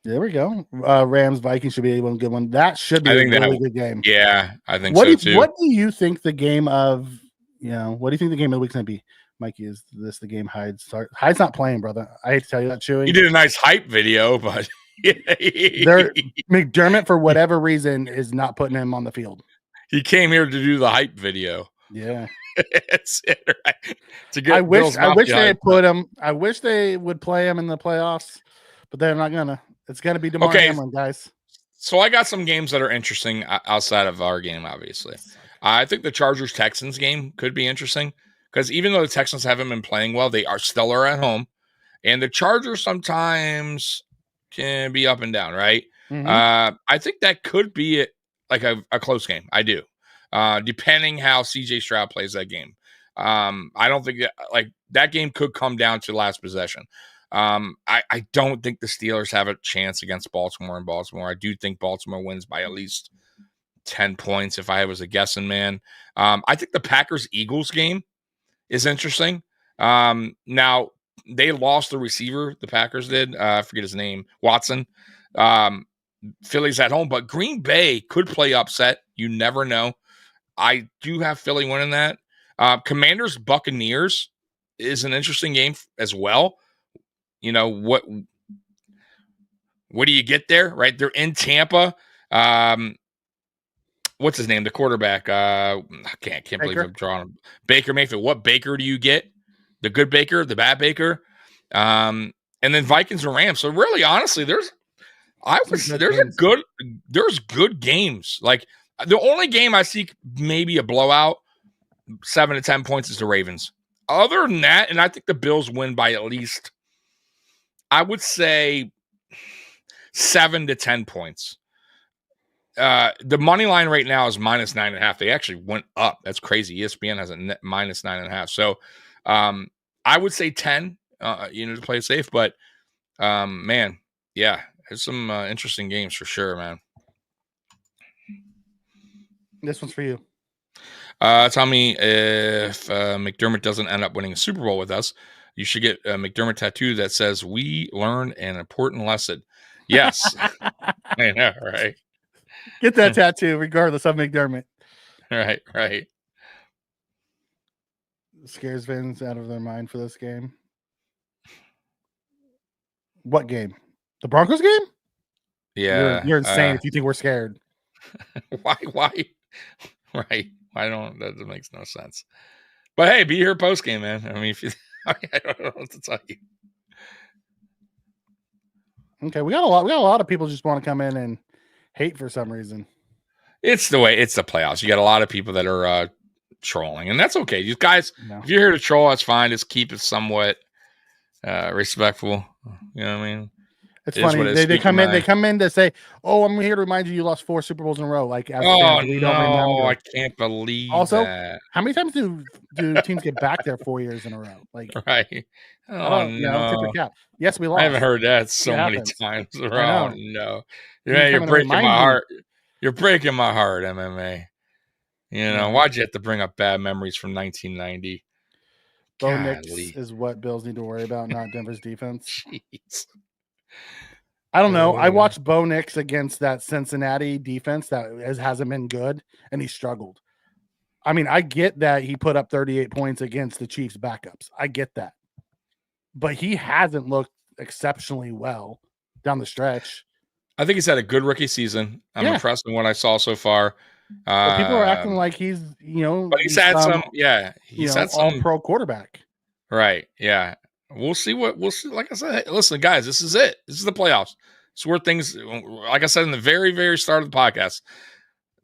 There we go. Rams Vikings should be a good one. That should be a really good game. Yeah, I think so too. What do you think the game of what do you think the game of the week's gonna be? Mikey, is this the game Hyde's not playing, brother? I hate to tell you that, Chewy. He did a nice hype video, but McDermott, for whatever reason, is not putting him on the field. He came here to do the hype video. Yeah. It's right. I wish they put him. I wish they would play him in the playoffs, but they're not gonna. It's gonna be DeMar Hamlin, guys. So I got some games that are interesting outside of our game, obviously. I think the Chargers-Texans game could be interesting because even though the Texans haven't been playing well, they are still at home. And the Chargers sometimes can be up and down, right? I think that could be like a close game. I do. Depending how CJ Stroud plays that game. I don't think that game could come down to last possession. I don't think the Steelers have a chance against Baltimore in Baltimore. I do think Baltimore wins by at least 10 points if I was a guessing man. I think the Packers-Eagles game is interesting. Now, they lost the receiver, the Packers did. I forget his name, Watson. Philly's at home, but Green Bay could play upset. You never know. I do have Philly winning that. Commanders-Buccaneers is an interesting game as well. What do you get there, right? They're in Tampa. What's his name? The quarterback. I can't believe I'm drawing him. Baker Mayfield. What Baker do you get? The good Baker, the bad Baker, and then Vikings and Rams. So really, honestly, there's good games. Like the only game I see maybe a blowout, 7 to 10 points, is the Ravens. Other than that, and I think the Bills win by at least, I would say, 7 to 10 points. The money line right now is minus 9.5. They actually went up. That's crazy. ESPN has a net minus 9.5. So I would say 10, to play it safe. But man, yeah, there's some interesting games for sure, man. This one's for you. Tell me if McDermott doesn't end up winning a Super Bowl with us, you should get a McDermott tattoo that says, "We learned an important lesson." Yes. I know, right? Get that tattoo regardless of McDermott. Right. Scares fans out of their mind for this game. What game? The Broncos game? Yeah. You're insane if you think we're scared. Why? Right. That makes no sense. But hey, be here post game, man. I mean, I don't know what to tell you. Okay, we got a lot of people just want to come in and hate for some reason. It's the playoffs. You got a lot of people that are trolling, and that's okay. You guys, if you're here to troll, that's fine. Just keep it somewhat respectful. You know what I mean? It's funny. They come in. They come in to say, "Oh, I'm here to remind you lost 4 Super Bowls in a row." Like, we don't remember. I can't believe. Also, that. How many times do teams get back there 4 years in a row? Like, right? Oh no! Tip your cap. Yes, we lost. I haven't heard that so many times. Oh no! Yeah, you're breaking my heart. You're breaking my heart, MMA. Why'd you have to bring up bad memories from 1990? Bo Nix is what Bills need to worry about, not Denver's defense. Jeez. I don't know. I watched Bo Nix against that Cincinnati defense that hasn't been good, and he struggled. I mean, I get that he put up 38 points against the Chiefs backups. I get that. But he hasn't looked exceptionally well down the stretch. I think he's had a good rookie season. I'm impressed with what I saw so far. But people are acting like he's, but he's had some, he's had some all-pro quarterback. Right. Yeah. We'll see. Like I said, listen, guys, this is it. This is the playoffs. It's where things, like I said in the very, very start of the podcast,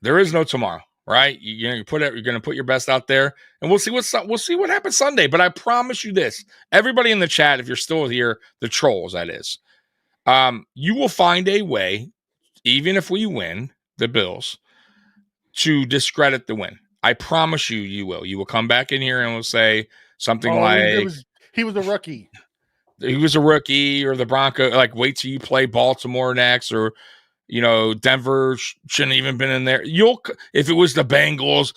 there is no tomorrow, right? You're going to put your best out there, and we'll see what happens Sunday. But I promise you this, everybody in the chat, if you're still here, the trolls, that is, you will find a way, even if we win the Bills, to discredit the win. I promise you, you will. You will come back in here and will say something like, he was a rookie. He was a rookie, or the Broncos, like, wait till you play Baltimore next, or, Denver shouldn't even been in there. If it was the Bengals,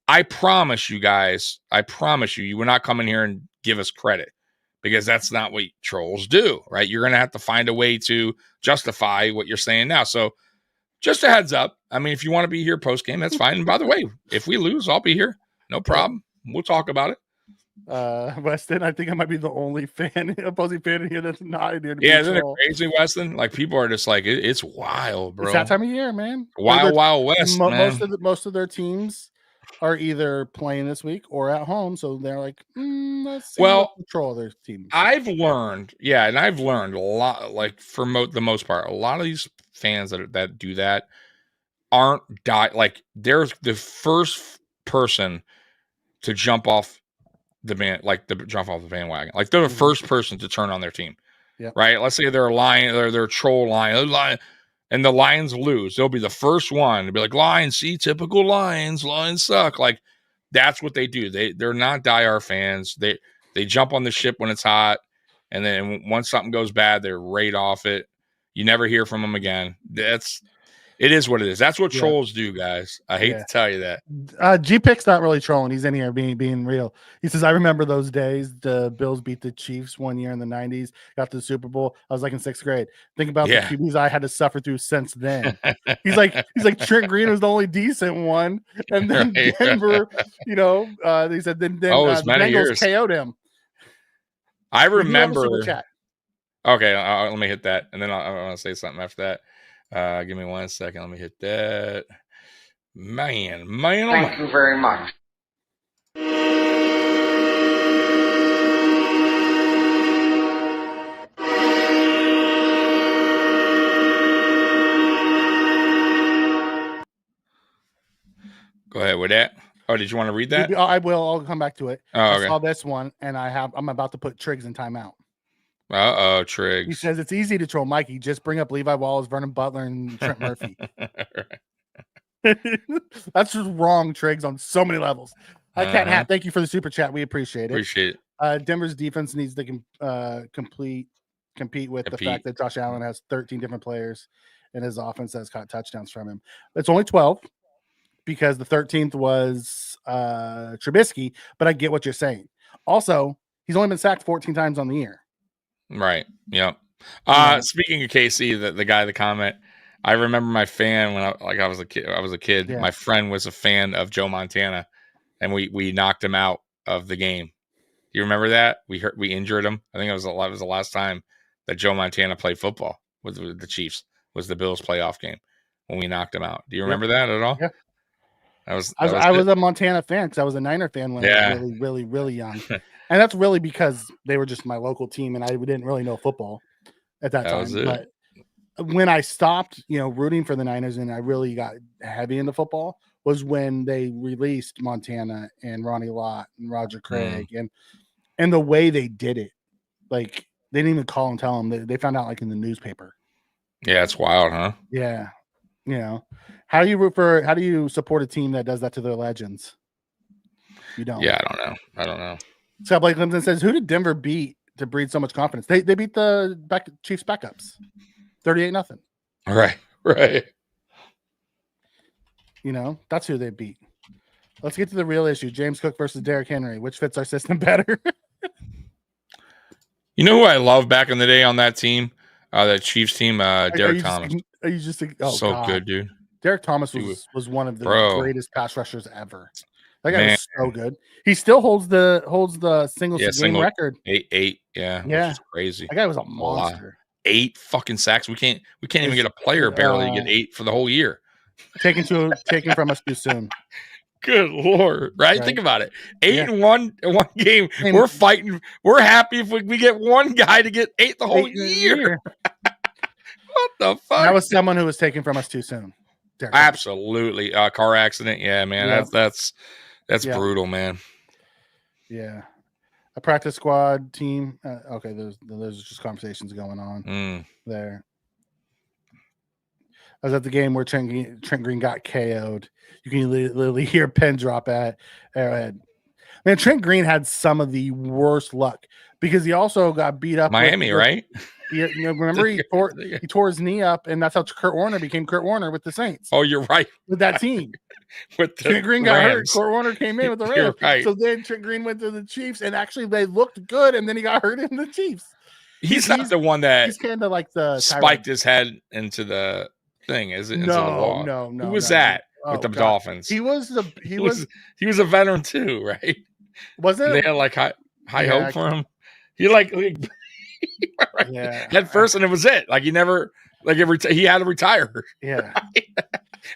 I promise you guys, you will not come in here and give us credit, because that's not what trolls do, right? You're going to have to find a way to justify what you're saying now. So just a heads up. I mean, if you want to be here post game, that's fine. And by the way, if we lose, I'll be here. No problem. We'll talk about it. Weston, I think I might be the only opposing fan in here that's not in here. Isn't it crazy, Weston? Like, people are just like, it's wild, bro. It's that time of year, man. Wild West, man. Most of their teams are either playing this week or at home, so they're like, let's see control their teams. I've learned a lot, like, for the most part, a lot of these fans that do that aren't like, they're the first person to jump off the bandwagon. Like, they're the first person to turn on their team. Yep. Right? Let's say they're a lion, they're a troll lion, and the Lions lose. They'll be the first one to be like, Lions, see, typical Lions suck. Like, that's what they do. They're not diehard fans. They jump on the ship when it's hot, and then once something goes bad, they're right off it. You never hear from them again. It is what it is. That's what trolls do, guys. I hate to tell you that. G-Pick's not really trolling. He's in here being real. He says, I remember those days. The Bills beat the Chiefs one year in the 90s, got to the Super Bowl. I was like in 6th grade. Think about the QBs I had to suffer through since then. He's like Trent Green was the only decent one. And then Denver, he said, then the Bengals KO'd him. I remember. Okay, let me hit that. And then I want to say something after that. Give me 1 second. Let me hit that. Man. Thank you very much. Go ahead with that. Oh, did you want to read that? I will. I'll come back to it. Oh, okay. I saw this one, and I'm about to put Triggs in timeout. Uh-oh, Triggs. He says it's easy to troll Mikey. Just bring up Levi Wallace, Vernon Butler, and Trent Murphy. That's just wrong, Triggs, on so many levels. Thank you for the super chat. We appreciate it. Denver's defense needs to compete with the fact that Josh Allen has 13 different players in his offense that's caught touchdowns from him. It's only 12 because the 13th was Trubisky, but I get what you're saying. Also, he's only been sacked 14 times on the year. Right. Yep. Speaking of KC, the guy, the comment, I remember my fan when I was a kid. Yeah. My friend was a fan of Joe Montana, and we knocked him out of the game. You remember that? We injured him. I think it was the last time that Joe Montana played football with the Chiefs. Was the Bills playoff game when we knocked him out. Do you remember that at all? Yeah. I was a Montana fan because I was a Niner fan when I was really, really, really young. And that's really because they were just my local team and I didn't really know football at that time. But when I stopped, rooting for the Niners and I really got heavy into football was when they released Montana and Ronnie Lott and Roger Craig and the way they did it. Like, they didn't even call and tell them. They found out, like, in the newspaper. Yeah, it's wild, huh? Yeah. How do you support a team that does that to their legends? You don't. Yeah, I don't know. Scott Blake Clemson says, who did Denver beat to breed so much confidence? They beat the Chiefs backups. 38-0. Right. That's who they beat. Let's get to the real issue. James Cook versus Derrick Henry. Which fits our system better? You know who I love back in the day on that team? The Chiefs team, Derek Thomas. Are you just good, dude. Derek Thomas was one of the greatest pass rushers ever. That guy was so good. He still holds the single game record. 8. Yeah. Which is crazy. That guy was a monster. 8 fucking sacks. We can't even get a player barely get 8 for the whole year. Taken from us too soon. Good Lord. Right? Think about it. 8 in one game. We're fighting. We're happy if we get one guy to get 8 the whole year. What the fuck? That was someone who was taken from us too soon. Absolutely. Car accident. Yeah, man. Yeah. That's brutal, man. Yeah. A practice squad team. Okay, there's just conversations going on there. I was at the game where Trent Green got KO'd. You can literally hear a pin drop at Arrowhead. Man, Trent Green had some of the worst luck because he also got beat up. Miami, right? Remember he tore his knee up, and that's how Kurt Warner became Kurt Warner with the Saints. Oh, you're right. With that team. Trent Green got hurt. Kurt Warner came in with the Rams. Right. So then Trent Green went to the Chiefs, and actually they looked good, and then he got hurt in the Chiefs. He's not the one that he's kind of like the spiked his head into the thing. Is it? No. Who was that with the Dolphins? He was a veteran too, right? Wasn't they had like high hope for him? He at first, and it was it. Like he never he had to retire. Yeah.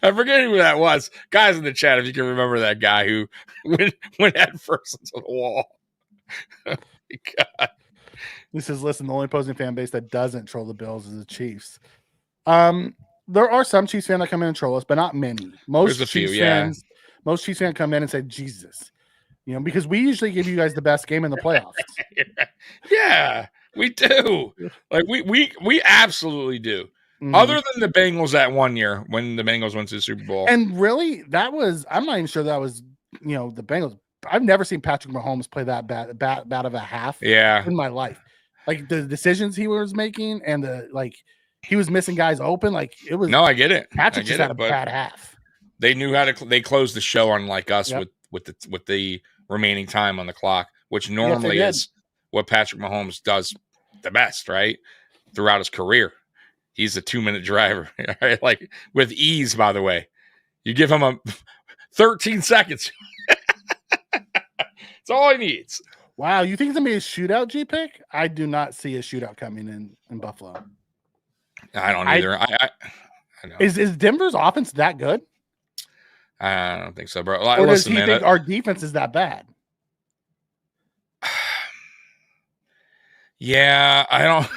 I forget who that was. Guys in the chat, if you can remember that guy who went head first into the wall. Oh my God. This is the only opposing fan base that doesn't troll the Bills is the Chiefs. There are some Chiefs fans that come in and troll us, but not many. Most Chiefs fans come in and say, Jesus. Because we usually give you guys the best game in the playoffs. Yeah, we do. Like we absolutely do. Other than the Bengals that one year when the Bengals went to the Super Bowl. And really, I'm not even sure that was, the Bengals. I've never seen Patrick Mahomes play that bad of a half in my life. Like the decisions he was making and he was missing guys open. Like it was. No, I get it. Patrick just had a bad half. They knew how to. They closed the show unlike us with the remaining time on the clock, which normally is what Patrick Mahomes does the best, right? Throughout his career. He's a 2-minute driver, right? Like with ease, by the way. You give him 13 seconds. That's all he needs. Wow. You think it's going to be a shootout, G-Pick? I do not see a shootout coming in Buffalo. I don't either. I know. Is Denver's offense that good? I don't think so, bro. Or does he think our defense is that bad? Yeah, I don't.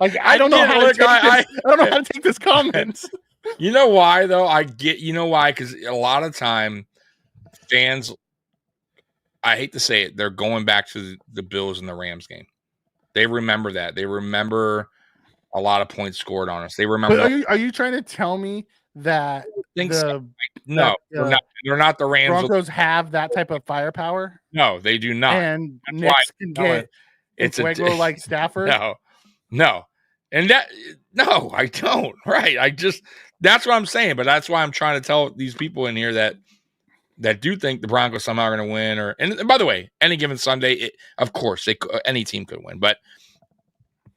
I don't know how to take this comment. You know why though? You know why? Because a lot of time fans, I hate to say it, they're going back to the Bills and the Rams game. They remember that. They remember a lot of points scored on us. They remember. But are you trying to tell me that no, they're not the Rams. Broncos have that type of firepower? No, they do not. And Knicks can get Fuego like Stafford? No. And I don't. Right. That's what I'm saying. But that's why I'm trying to tell these people in here that do think the Broncos somehow are going to win. And by the way, any given Sunday, of course, any team could win. But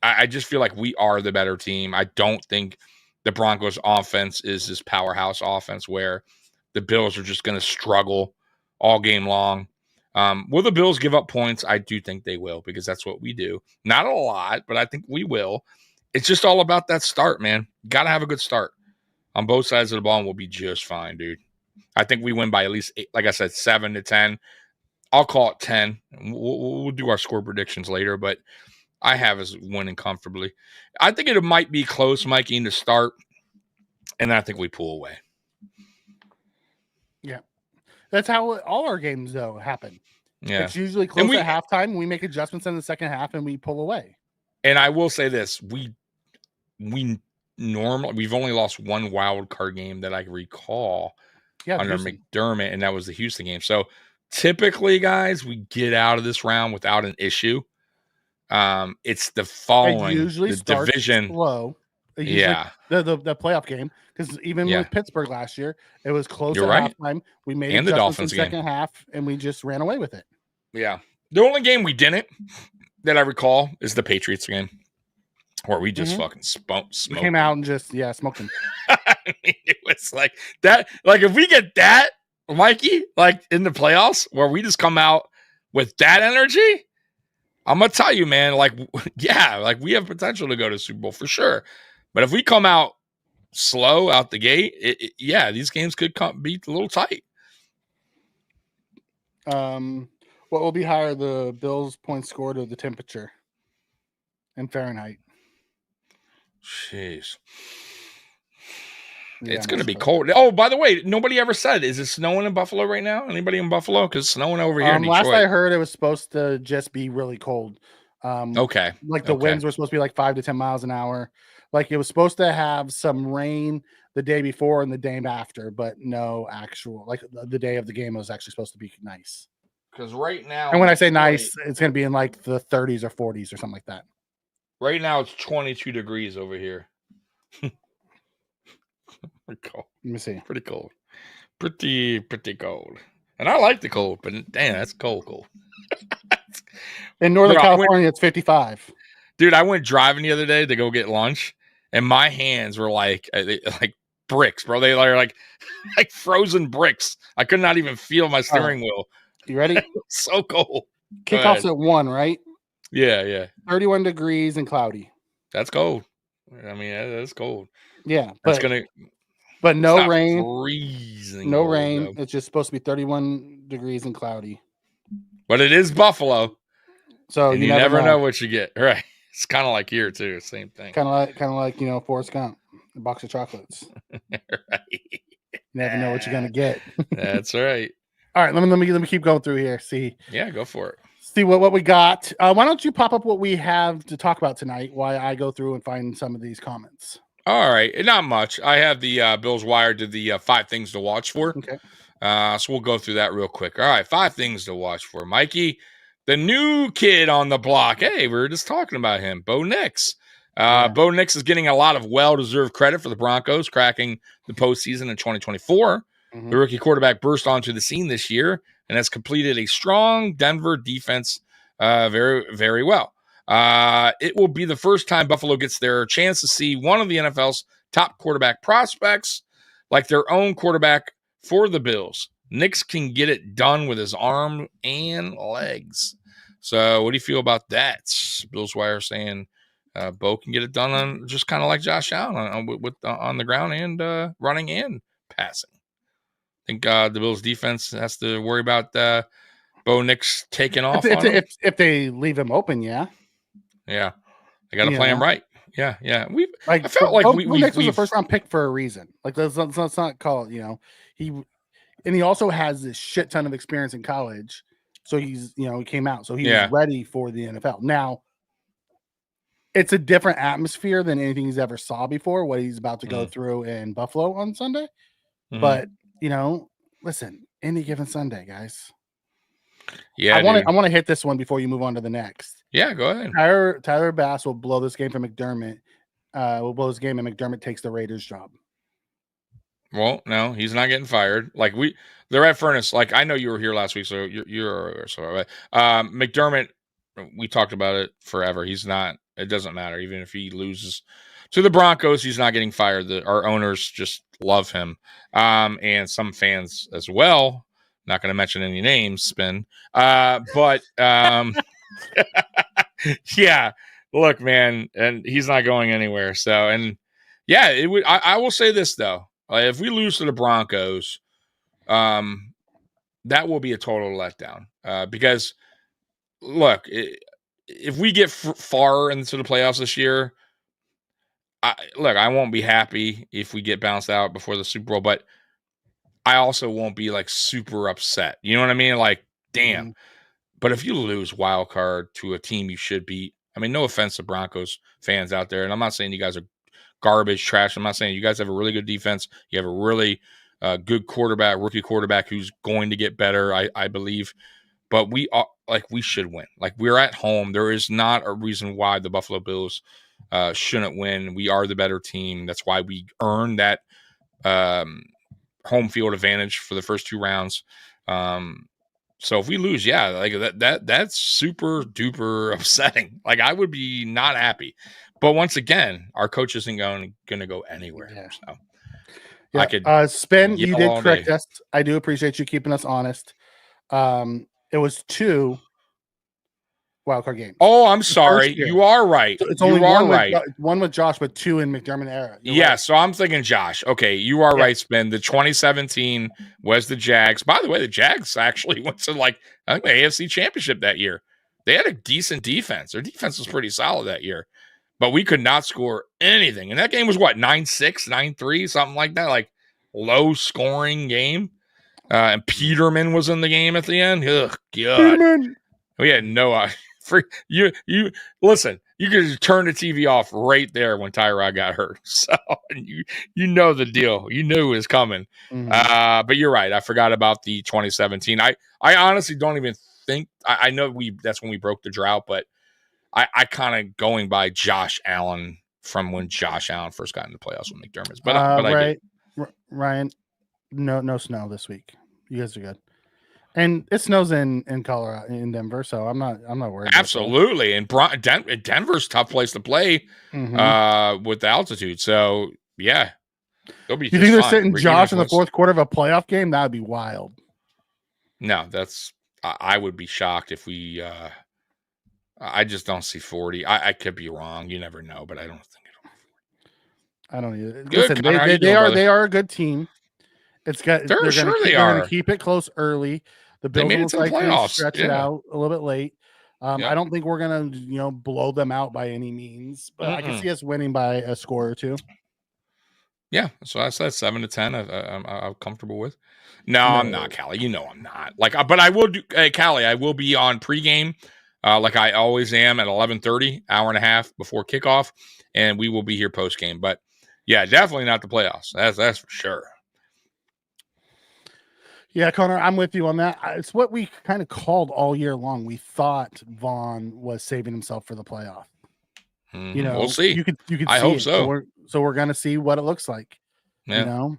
I just feel like we are the better team. I don't think the Broncos offense is this powerhouse offense where the Bills are just going to struggle all game long. Will the Bills give up points? I do think they will because that's what we do. Not a lot, but I think we will. It's just all about that start, man. Got to have a good start on both sides of the ball and we'll be just fine, dude. I think we win by at least 8, like I said, 7-10. I'll call it 10. We'll do our score predictions later, but I have us winning comfortably. I think it might be close, Mikey, to start, and I think we pull away. Yeah. That's how all our games, though, happen. Yeah. It's usually close at halftime. We make adjustments in the second half, and we pull away. And I will say this. We've only lost one wild card game that I recall under McDermott, and that was the Houston game. So typically, guys, we get out of this round without an issue. It's the following. It usually starts division slow. The playoff game, because even with Pittsburgh last year, it was close at halftime. We made and the Dolphins in the second half, and we just ran away with it. Yeah. The only game we didn't that I recall is the Patriots game, where we just fucking smoked. We came out and just smoked them. I mean, it was like that. Like if we get that, Mikey, like in the playoffs where we just come out with that energy, I'm going to tell you, man, like, yeah, like we have potential to go to Super Bowl for sure. But if we come out slow out the gate, yeah, these games could be a little tight. What will be higher, the Bills' points scored or the temperature in Fahrenheit? Jeez. Yeah, it's going to be cold. Oh, by the way, nobody ever said, is it snowing in Buffalo right now? Anybody in Buffalo? Because it's snowing over here in Detroit. Last I heard, it was supposed to just be really cold. Okay. Like the winds were supposed to be like 5 to 10 miles an hour. Like it was supposed to have some rain the day before and the day after, but no actual, like the day of the game was actually supposed to be nice. Because right now, and when I say nice, it's going to be in like the 30s or 40s or something like that. Right now, it's 22 degrees over here. Pretty cold. Let me see. Pretty cold. Pretty cold. And I like the cold, but damn, that's cold. In Northern California, it's 55. Dude, I went driving the other day to go get lunch, and my hands were like bricks, bro. They are like frozen bricks. I could not even feel my steering wheel. You ready? So cold. Kickoff's at 1, right? Yeah. 31 degrees and cloudy. That's cold. I mean, that's cold. Yeah, but no rain. Freezing. No cold, rain. though. It's just supposed to be 31 degrees and cloudy. But it is Buffalo, so you never know what you get. Right? It's kind of like here too. Same thing. Kind of like Forrest Gump, a box of chocolates. Right. You never know what you're gonna get. That's right. All right, let me keep going through here. See. Yeah, go for it. See what we got. Why don't you pop up what we have to talk about tonight while I go through and find some of these comments? All right. Not much. I have the Bills Wire did the 5 things to watch for. Okay. So we'll go through that real quick. All right. 5 things to watch for. Mikey, the new kid on the block. Hey, we were just talking about him. Bo Nix. Bo Nix is getting a lot of well-deserved credit for the Broncos cracking the postseason in 2024. Mm-hmm. The rookie quarterback burst onto the scene this year and has completed a strong Denver defense very, very well. It will be the first time Buffalo gets their chance to see one of the NFL's top quarterback prospects like their own quarterback for the Bills. Nix can get it done with his arm and legs. So what do you feel about that? Bills Wire saying Bo can get it done on just kind of like Josh Allen on the ground and running and passing. I think the Bills defense has to worry about Bo Nix taking off. If they leave him open, yeah. Yeah, they got to play him right. Yeah. I felt like we was a first round pick for a reason. Like let's not call it. He also has this shit ton of experience in college, so he's he came out, so he's ready for the NFL. Now, it's a different atmosphere than anything he's ever saw before. What he's about to go through in Buffalo on Sunday, but listen, any given Sunday, guys. Yeah, I want to hit this one before you move on to the next. Yeah, go ahead. Tyler Bass will blow this game for McDermott. Will blow this game, and McDermott takes the Raiders' job. Well, no, he's not getting fired. Like they're at Furnace. Like I know you were here last week, so you're sorry. McDermott, we talked about it forever. He's not. It doesn't matter. Even if he loses to the Broncos, he's not getting fired. Our owners just love him, and some fans as well. Not going to mention any names, Spin. But yeah, look, man, and he's not going anywhere. So, and yeah, it would. I will say this though: if we lose to the Broncos, that will be a total letdown. Because look, if we get far into the playoffs this year, I won't be happy if we get bounced out before the Super Bowl, but I also won't be like super upset. You know what I mean? Like, damn. Mm-hmm. But if you lose wild card to a team you should beat, I mean, no offense to Broncos fans out there. And I'm not saying you guys are garbage, trash. I'm not saying you guys have a really good defense. You have a really good rookie quarterback who's going to get better, I believe. But we should win. Like, we're at home. There is not a reason why the Buffalo Bills shouldn't win. We are the better team. That's why we earned that home field advantage for the first 2 rounds. So if we lose, like that's super duper upsetting. Like I would be not happy. But once again, our coach isn't going to go anywhere. Yeah. So. Yeah. I could Spin, you yell did all correct day. us. I do appreciate you keeping us honest. It was 2 wildcard games. Oh, I'm The sorry. first year. You are right. So it's You only are one right. with one with Josh, but 2 in McDermott era. You're Yeah, right. so I'm thinking Josh. Okay, you are right, Spin. The 2017 was the Jags. By the way, the Jags actually went to I think the AFC Championship that year. They had a decent defense. Their defense was pretty solid that year. But we could not score anything. And that game was what, 9-6, 9-3, something like that, like low scoring game. And Peterman was in the game at the end. Ugh, God. Peterman. We had no you listen, you could turn the TV off right there when Tyrod got hurt. So you know the deal. You knew it was coming. Mm-hmm. But you're right. I forgot about the 2017. I honestly don't even think I know that's when we broke the drought, but I kind of going by Josh Allen from when Josh Allen first got in the playoffs with McDermott. But I did. Ryan, no snow this week. You guys are good. And it snows in Colorado, in Denver, so I'm not worried. Absolutely, and Denver's a tough place to play with the altitude. So yeah, they'll be. You think they're sitting Josh in the fourth quarter of a playoff game? That would be wild. No, I would be shocked if we. I just don't see 40. I could be wrong. You never know, but I don't think it'll be 40. I don't either. Good, listen, Connor, they are a good team. They're going to keep it close early. The Bills made it look to the like playoffs. They stretch it out a little bit late. I don't think we're going to blow them out by any means, but I can see us winning by a score or 2. Yeah, so I said 7-10. I'm comfortable with. No, I'm not, Callie. You know I'm not. But I will do, Callie. I will be on pregame, like I always am at 11:30, hour and a half before kickoff, and we will be here postgame. But yeah, definitely not the playoffs. That's for sure. Yeah, Connor, I'm with you on that. It's what we kind of called all year long. We thought Vaughn was saving himself for the playoff. We'll see. You could. I hope so. So we're gonna see what it looks like. Yeah.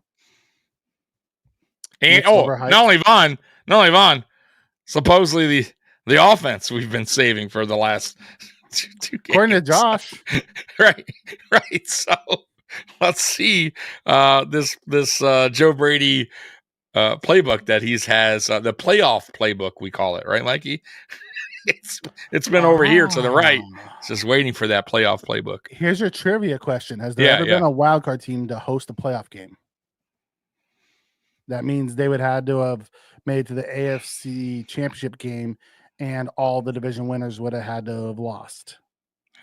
And not only Vaughn. Supposedly the offense we've been saving for the last 2 games. According to Josh. right. So let's see this Joe Brady playbook that he has, the playoff playbook we call it, right, Mikey? It's been over here to the right. It's just waiting for that playoff playbook. Here's your trivia question: has there ever been a wild card team to host a playoff game? That means they would have to have made it to the AFC Championship game, and all the division winners would have had to have lost.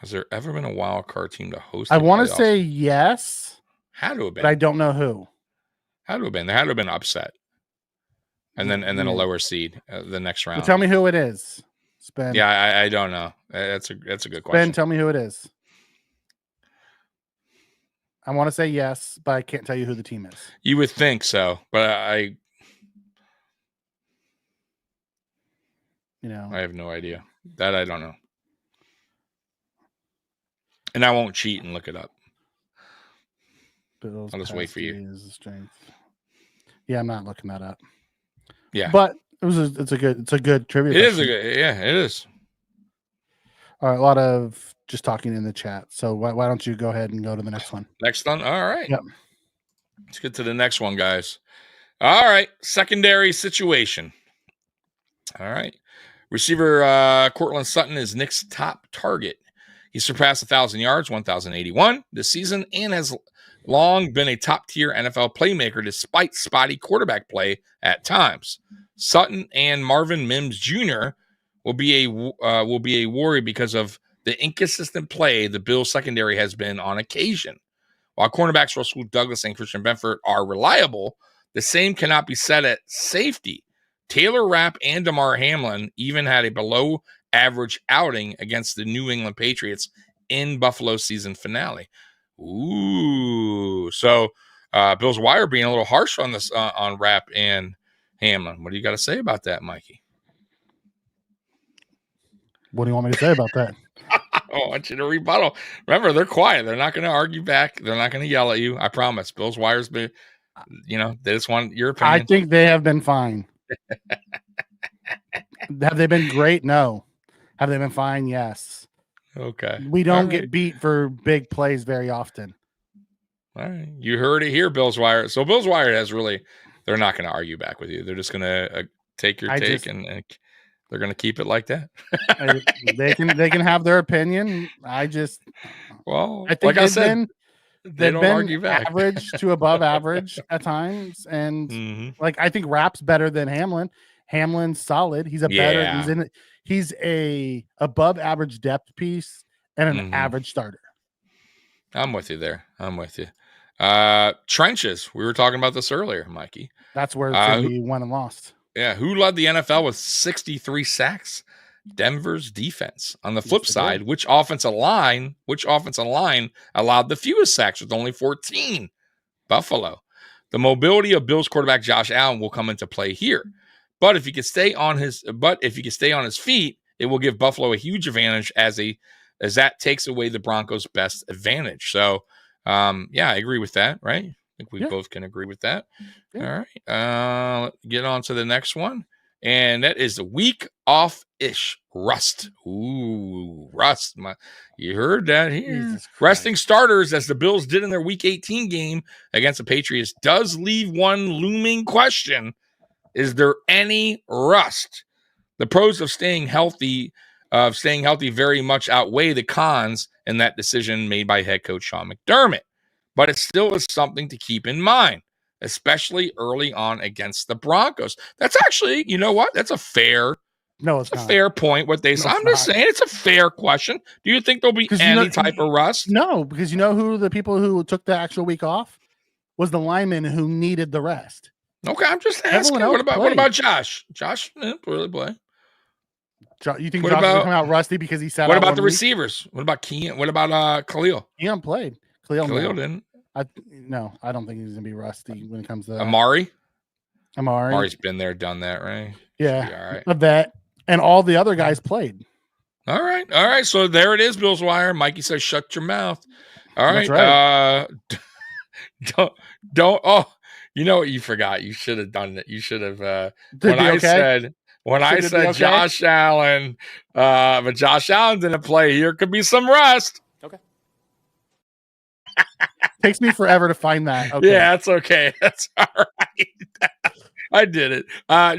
Has there ever been a wild card team to host? I want to say yes. Had to have been, but I don't know who. Had to have been. There had to have been upset, and then a lower seed the next round. Well, tell me who it is. Ben. Yeah, I don't know. That's a good question. Ben, tell me who it is. I want to say yes, but I can't tell you who the team is. You would think so, but I have no idea. That I don't know. And I won't cheat and look it up. Bills, I'll just wait for you. Yeah, I'm not looking that up. Yeah, but it's a good trivia. It is. All right, a lot of just talking in the chat. So why don't you go ahead and go to the next one? Next one. All right. Yep. Let's get to the next one, guys. All right, secondary situation. All right, receiver Cortland Sutton is Nick's top target. He surpassed 1,000 yards, 1,081 this season, and has long been a top-tier NFL playmaker despite spotty quarterback play at times. Sutton and Marvin Mims Jr. will be a worry because of the inconsistent play the Bills secondary has been on occasion. While cornerbacks Russell Douglas and Christian Benford are reliable, the same cannot be said at safety. Taylor Rapp and Damar Hamlin even had a below-average outing against the New England Patriots in Buffalo's season finale. Ooh, so Bills Wire being a little harsh on this on Rapp and Hamlin. What do you got to say about that, Mikey? What do you want me to say about that? I want you to rebuttal. Remember, they're quiet. They're not going to argue back. They're not going to yell at you. I promise. Bills Wire's been, they just want your opinion. I think they have been fine. Have they been great? No. Have they been fine? Yes. Okay. We don't get beat for big plays very often. All right. You heard it here, Bills Wire. So Bills Wire they're not going to argue back with you. They're just going to take your take and they're going to keep it like that. They can have their opinion. I think like I said, they don't argue back. Average to above average at times, and I think Rapp's better than Hamlin. Hamlin's solid. He's he's a above average depth piece and an average starter. I'm with you there. I'm with you. Trenches. We were talking about this earlier, Mikey. That's where it's going to be won and lost. Yeah. Who led the NFL with 63 sacks? Denver's defense. On the flip side, which offensive line allowed the fewest sacks with only 14? Buffalo. The mobility of Bills quarterback Josh Allen will come into play here. But if he could stay on his feet, it will give Buffalo a huge advantage as that takes away the Broncos' best advantage. So, I agree with that, right? I think we both can agree with that. Yeah. All right. Get on to the next one. And that is the week off-ish rust. Ooh, rust. You heard that here. Resting starters, as the Bills did in their Week 18 game against the Patriots, does leave one looming question. Is there any rust? The pros of staying healthy very much outweigh the cons in that decision made by head coach Sean McDermott. But it still is something to keep in mind, especially early on against the Broncos. That's actually, you know what? That's a fair fair point what they say. I'm just saying it's a fair question. Do you think there'll be any type of rust? No, because you know who the people who took the actual week off was the lineman who needed the rest. Okay, I'm just asking. What about Josh? Josh didn't really play. You think Josh is going to come out rusty because he sat out? What about the receivers? What about Kean? What about Khalil? Kean played. Khalil didn't. I don't think he's going to be rusty when it comes to Amari. Amari's been there, done that, right? Yeah, all right. A vet, and all the other guys played. All right. So there it is, Bills Wire. Mikey says, "Shut your mouth." All right. That's right. Don't. Oh, you know what? You forgot. You should have done it. You should have. When I said Josh Allen, but Josh Allen didn't play. Here could be some rust. Okay. Takes me forever to find that. Okay. Yeah, that's okay. That's all right. I did it.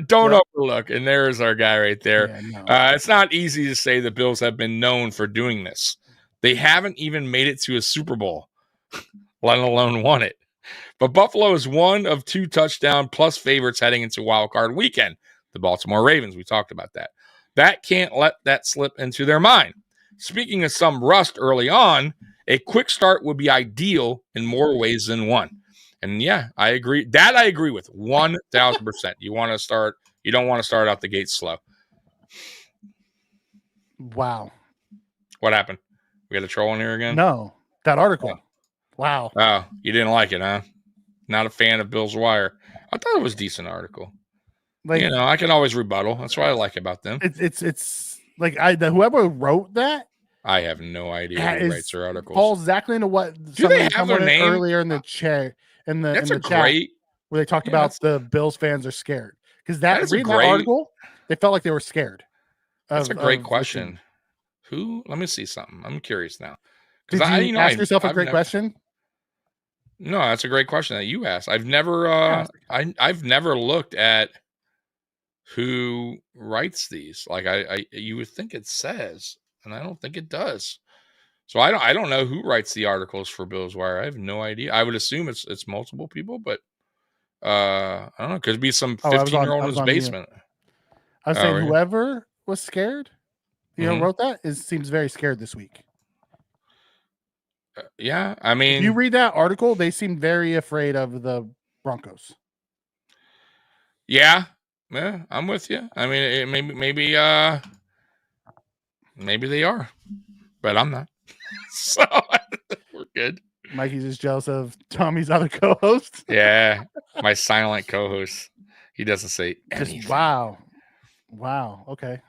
Don't overlook. And there's our guy right there. Yeah, no. It's not easy to say the Bills have been known for doing this. They haven't even made it to a Super Bowl, let alone won it. But Buffalo is one of 2 touchdown plus favorites heading into Wild Card Weekend. The Baltimore Ravens. We talked about that. That can't let that slip into their mind. Speaking of some rust early on, a quick start would be ideal in more ways than one. And yeah, I agree. That I agree with 1,000%. You don't want to start out the gate slow. Wow. What happened? We got a troll in here again? No, that article. Oh. Wow. Oh, you didn't like it, huh? Not a fan of Bills Wire. I thought it was a decent article. I can always rebuttal. That's what I like about them. It's like whoever wrote that. I have no idea who writes their articles. Falls exactly into what someone earlier in the chat where they talked about the Bills fans are scared because that article they felt like they were scared. That's a great question. Who? Let me see something. I'm curious now. Did you ask yourself a great question? No, that's a great question that you asked. I've never I've never looked at who writes these. Like you would think it says, and I don't think it does. So I don't know who writes the articles for Bills Wire. I have no idea. I would assume it's multiple people, but I don't know. Could be some 15-year-old in his basement. I was saying whoever was scared, wrote that seems very scared this week. Yeah, I mean, if you read that article, they seem very afraid of the Broncos. Yeah, I'm with you. I mean, maybe they are, but I'm not. So we're good. Mikey's just jealous of Tommy's other co-host. Yeah, my silent co-host. He doesn't say anything. Wow. Okay,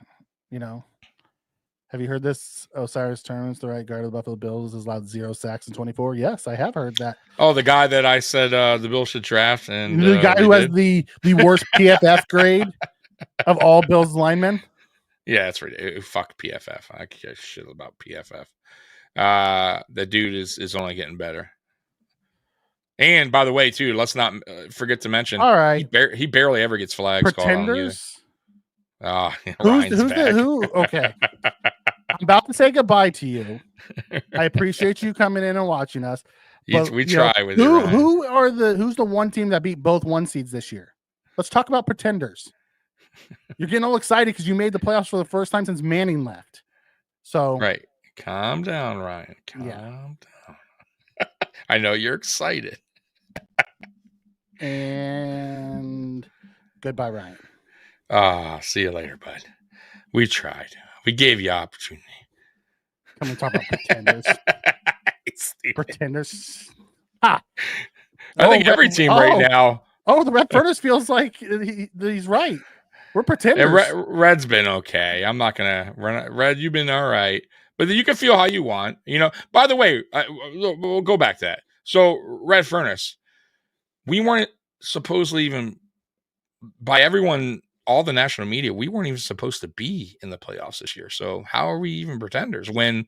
have you heard this? Osiris Termins, the right guard of the Buffalo Bills, has allowed 0 sacks in 24. Yes, I have heard that. Oh, the guy that I said the Bills should draft, and the guy who has the worst PFF grade of all Bills linemen. Yeah, that's right. Fuck PFF. I care shit about PFF. The dude is only getting better. And by the way, too, let's not forget to mention. All right, he barely ever gets flags called on either. Who? Okay, I'm about to say goodbye to you. I appreciate you coming in and watching us. But, we try with you. Who's the one team that beat both 1 seeds this year? Let's talk about pretenders. You're getting all excited because you made the playoffs for the first time since Manning left. So right, calm down, Ryan. Calm down. I know you're excited. And goodbye, Ryan. See you later, bud. We tried. We gave you opportunity. Come and talk about pretenders. Pretenders. I think every team right now. Oh, the Red Furnace feels like he's right. We're pretenders. Red's been okay. I'm not gonna run. Red, you've been all right, but you can feel how you want. By the way, we'll go back to that. So, Red Furnace, we weren't supposedly even by everyone, all the national media, we weren't even supposed to be in the playoffs this year. So, how are we even pretenders when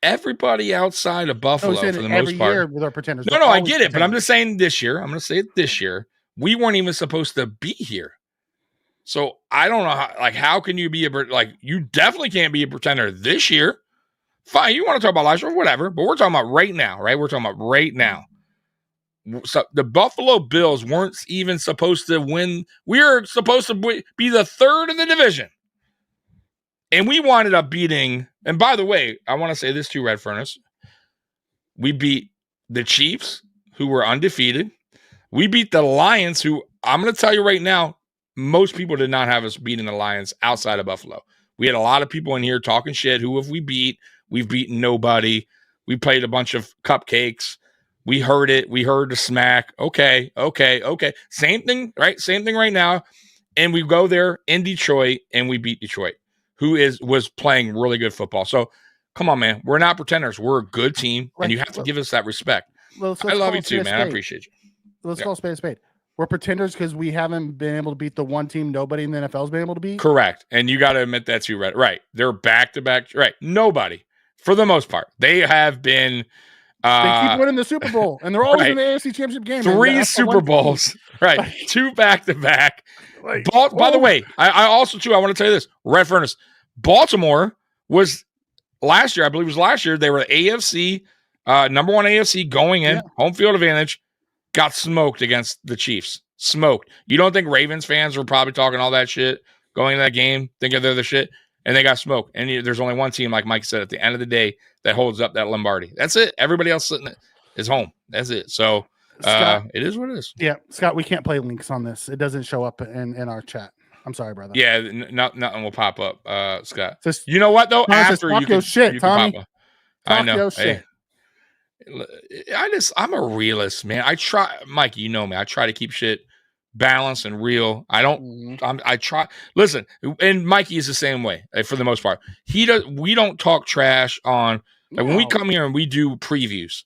everybody outside of Buffalo, for the most part, year with our pretenders? No, I get it, but I'm just saying this year. I'm going to say it this year. We weren't even supposed to be here. So I don't know how can you be you definitely can't be a pretender this year. Fine, you want to talk about last year, whatever, but we're talking about right now, right? We're talking about right now. So the Buffalo Bills weren't even supposed to win. We were supposed to be the 3rd in the division. And we wound up beating, and by the way, I want to say this too, Red Furnace. We beat the Chiefs, who were undefeated. We beat the Lions, who I'm going to tell you right now, most people did not have us beating the Lions outside of Buffalo. We had a lot of people in here talking shit. Who have we beat? We've beaten nobody. We played a bunch of cupcakes. We heard it. We heard the smack. Okay. Same thing, right? Same thing right now. And we go there in Detroit, and we beat Detroit, who was playing really good football. So, come on, man. We're not pretenders. We're a good team, and you have to give us that respect. I love you too, man. I appreciate you. Let's call a spade a spade. We're pretenders because we haven't been able to beat the one team nobody in the NFL's been able to beat. Correct. And you got to admit that too, right? They're back-to-back. Right. Nobody, for the most part. They have been... they keep winning the Super Bowl, and they're always in the AFC Championship game. 3 Super Bowls. Right. 2 back-to-back. By the way, I also, too, I want to tell you this. Red Furnace. Baltimore was last year, I believe it was last year, they were AFC, number 1 AFC going in, home field advantage, got smoked against the Chiefs. Smoked. You don't think Ravens fans were probably talking all that shit going into that game, thinking they're the shit, and they got smoked. And there's only one team, like Mike said, at the end of the day that holds up that Lombardi. That's it. Everybody else sitting is home. That's it. So Scott, it is what it is. Yeah, Scott, we can't play links on this. It doesn't show up in our chat. I'm sorry, brother. Yeah, nothing will pop up, Scott. You know what though? After you can, shit, you Tommy. can pop up. I know. Hey, I'm a realist, man. I try, Mike. You know me. I try to keep shit balanced and real. I don't. I try. Listen, and Mikey is the same way for the most part. We don't talk trash on when we come here and we do previews.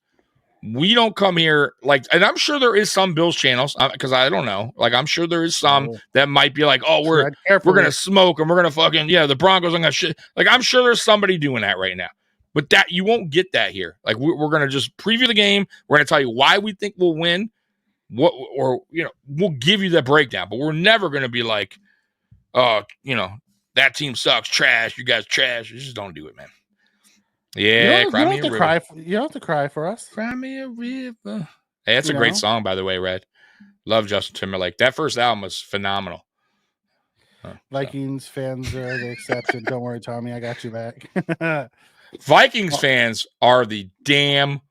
We don't come here and I'm sure there is some Bills channels because I don't know. I'm sure there is some that might be like, oh, we're gonna smoke and we're gonna fucking the Broncos are gonna shit. I'm sure there's somebody doing that right now, but that you won't get that here. We're gonna just preview the game. We're gonna tell you why we think we'll win. We'll give you the breakdown, but we're never gonna be like, that team sucks, trash. You guys trash. You just don't do it, man. Yeah, you don't have to cry for us. Cry me a river. Hey, that's a great song, by the way, Red. Love Justin Timberlake. That first album was phenomenal. Vikings fans are the exception. Don't worry, Tommy. I got you back. Vikings fans are the damn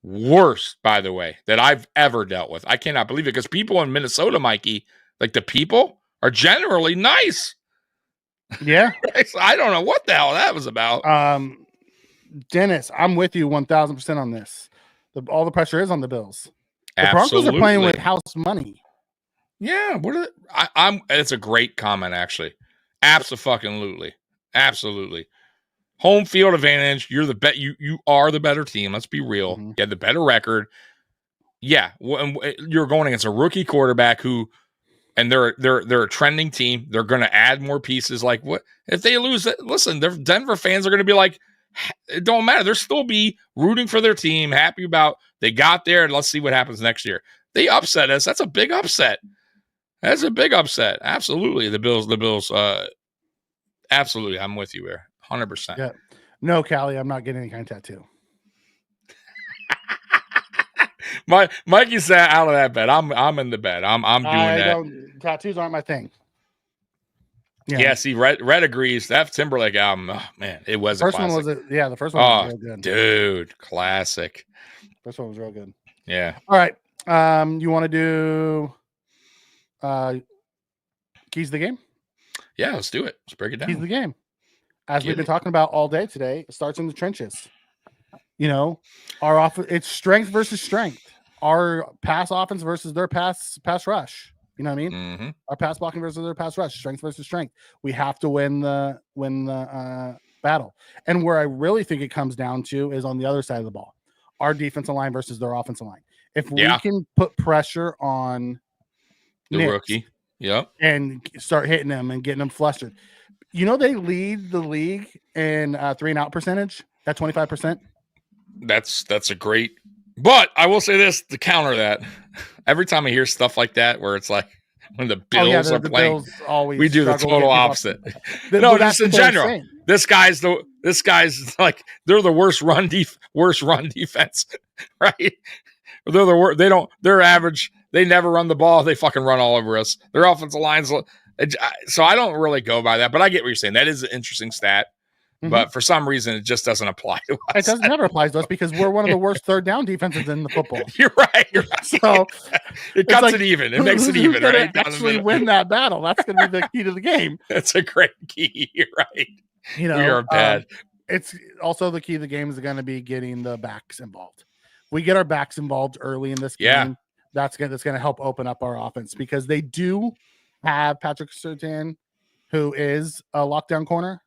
worst, by the way, that I've ever dealt with. I cannot believe it because people in Minnesota, Mikey, the people are generally nice. Yeah. I don't know what the hell that was about. Dennis, I'm with you 1,000% on this. All the pressure is on the Bills. The Broncos are playing with house money. Yeah, it's a great comment, actually. Absolutely. Home field advantage. You're the you are the better team. Let's be real. You have the better record. Yeah, you're going against a rookie quarterback and they're a trending team. They're going to add more pieces. What if they lose? Listen, Denver fans are going to be like, it don't matter. They'll still be rooting for their team, happy about they got there, and let's see what happens next year. They upset us. That's a big upset. That's a big upset. Absolutely. The Bills, absolutely. I'm with you here. 100%. Yeah. No, Callie, I'm not getting any kind of tattoo. Mikey said out of that bed. I'm in the bed. I'm doing that. Tattoos aren't my thing. Yeah, see, Red agrees. That Timberlake album, oh, man, it was the first one was the first one was real good. Dude, classic. First one was real good. Yeah. All right. You want to do keys to the game? Yeah, let's do it. Let's break it down. Keys to the game. As we've been talking about all day today, it starts in the trenches. You know, it's strength versus strength. Our pass offense versus their pass rush. You know what I mean? Mm-hmm. Our pass blocking versus their pass rush. Strength versus strength. We have to win the battle. And where I really think it comes down to is on the other side of the ball. Our defensive line versus their offensive line. If we can put pressure on the rookie, and start hitting them and getting them flustered. You know, they lead the league in 3-and-out percentage at 25%. That's a great, but I will say this to counter that. Every time I hear stuff like that, where it's like when the Bills are playing, we do the total opposite. No, just in general. This guy's like they're the worst run defense, right? They're average. They never run the ball. They fucking run all over us. Their offensive lines. So I don't really go by that, but I get what you're saying. That is an interesting stat. Mm-hmm. But for some reason, it just doesn't apply to us. It never applies to us because we're one of the worst third down defenses in the football. You're right. So it cuts it even. It makes it even, right? Actually win that battle. That's going to be the key to the game. That's a great key. You're right. You know, we are bad. It's also the key to the game is going to be getting the backs involved. We get our backs involved early in this game. That's going to help open up our offense because they do have Patrick Surtain, who is a lockdown corner.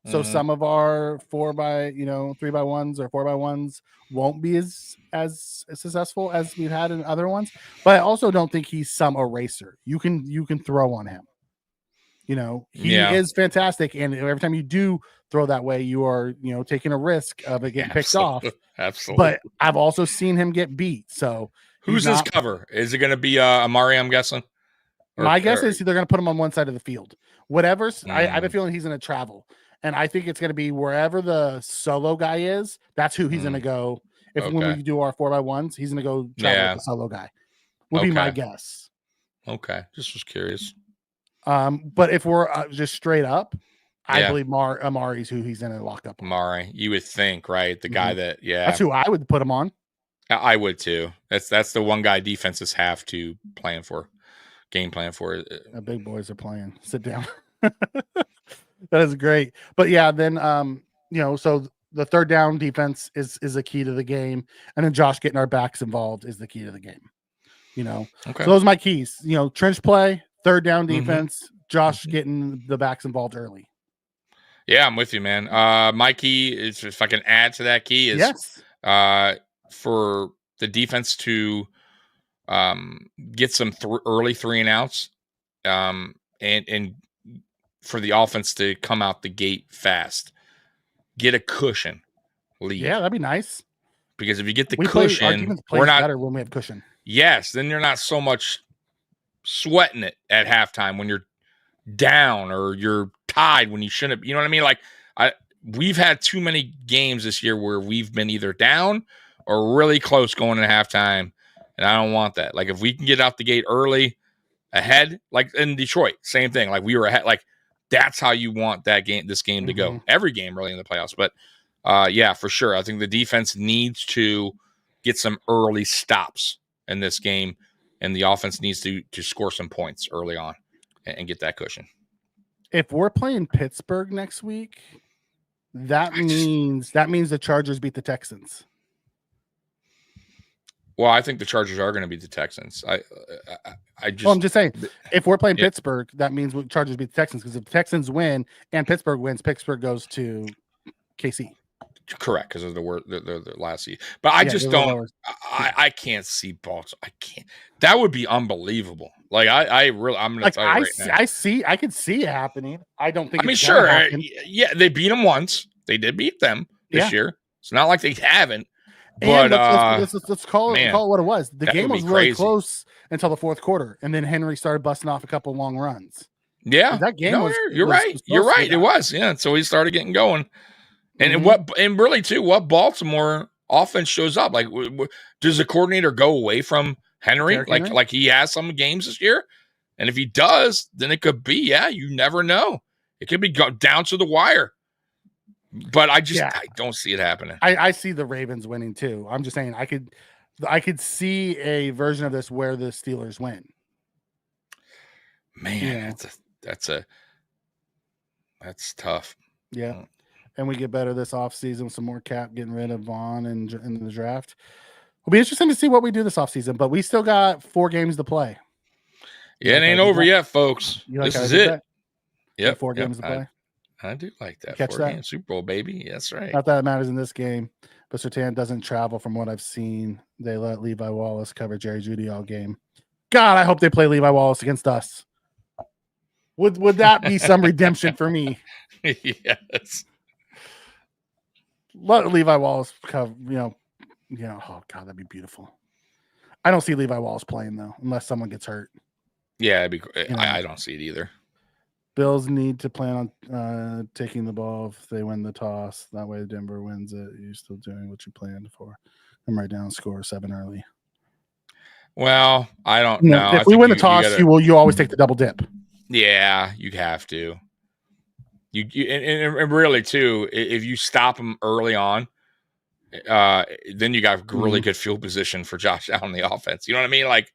So some of our 3x1s or 4x1s won't be as successful as we've had in other ones. But I also don't think he's some eraser. You can throw on him. You know, he is fantastic, and every time you do throw that way, you are taking a risk of it getting picked off. Absolutely. But I've also seen him get beat. So who's his cover? Is it going to be Amari? I'm guessing. My guess is they're going to put him on one side of the field. Whatever's, I have a feeling he's going to travel. And I think it's going to be wherever the solo guy is, that's who he's going to go. When we do our 4x1s, he's going to go travel with the solo guy. Would be my guess. Okay. Just was curious. But if we're just straight up, I believe Amari's who he's going to lock up on. Amari, you would think, right? The guy that, That's who I would put him on. I would too. That's the one guy defenses have to game plan for. The big boys are playing. Sit down. That is great. But then so the third down defense is a key to the game, and then Josh getting our backs involved is the key to the game. So those are my keys. Trench play, third down defense, Josh getting the backs involved early. Yeah, I'm with you, man. My key is, if I can add to that key, is for the defense to get some early 3-and-outs, and for the offense to come out the gate fast, get a cushion lead. Yeah, that'd be nice. Because if you get the cushion, we're not better when we have cushion. Yes, then you're not so much sweating it at halftime when you're down or you're tied when you shouldn't. You know what I mean? Like we've had too many games this year where we've been either down or really close going into halftime, and I don't want that. Like if we can get out the gate early, ahead, like in Detroit, same thing. Like we were ahead, like. That's how you want this game to go. Every game really in the playoffs. But for sure. I think the defense needs to get some early stops in this game, and the offense needs to score some points early on and get that cushion. If we're playing Pittsburgh next week, that means the Chargers beat the Texans. Well, I think the Chargers are going to beat the Texans. I'm just saying, if we're playing Pittsburgh, that means Chargers beat the Texans, because if the Texans win and Pittsburgh wins, Pittsburgh goes to KC. Correct, because of the last seed. But I just don't. I can't see Baltimore. I can't. That would be unbelievable. Like I'm going to tell you right now. I can see it happening. I don't think. I mean, sure, yeah, they beat them once. They did beat them, this year. It's not like they haven't. And But let's call it what it was. The game was really close until the fourth quarter, and then Henry started busting off a couple long runs. Yeah, that game you're right. You're right. It was, yeah. So he started getting going, and really too, what Baltimore offense shows up like? Does the coordinator go away from Henry like he has some games this year? And if he does, then it could be, you never know. It could be down to the wire. But I don't see it happening. I see the Ravens winning too. I'm just saying I could see a version of this where the Steelers win. Man, that's tough. Yeah. And we get better this offseason with some more cap, getting rid of Vaughn and in the draft. It'll be interesting to see what we do this offseason, but we still got 4 games to play. Yeah, it ain't over yet, folks. This is it. Yeah, 4 games to play. I do like that. Catch 4-game Super Bowl, baby. That's right. Not that it matters in this game, but Surtain doesn't travel from what I've seen. They let Levi Wallace cover Jerry Jeudy all game. God, I hope they play Levi Wallace against us. Would that be some redemption for me? Yes. Let Levi Wallace cover, oh God, that'd be beautiful. I don't see Levi Wallace playing though, unless someone gets hurt. Yeah, I don't see it either. Bills need to plan on taking the ball if they win the toss. That way Denver wins it. You're still doing what you planned for. I'm right down, score 7 early. Well, I don't know. If we win the toss, you always take the double dip. Yeah, you have to. And really too, if you stop them early on, then you got really good field position for Josh Allen in the offense. You know what I mean? Like,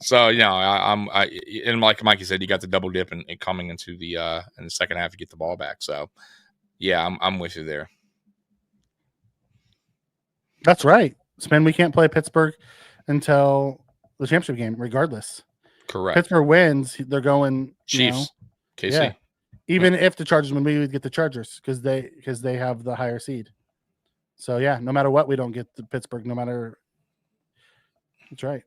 so and like Mikey said, you got the double dip and coming into the in the second half, you get the ball back. So yeah, I'm with you there. That's right. Spin. We can't play Pittsburgh until the championship game, regardless. Correct. Pittsburgh wins, they're going Chiefs. KC. Yeah. Even if the Chargers win, we would get the Chargers because they have the higher seed. So yeah, no matter what, we don't get the Pittsburgh. No matter. That's right.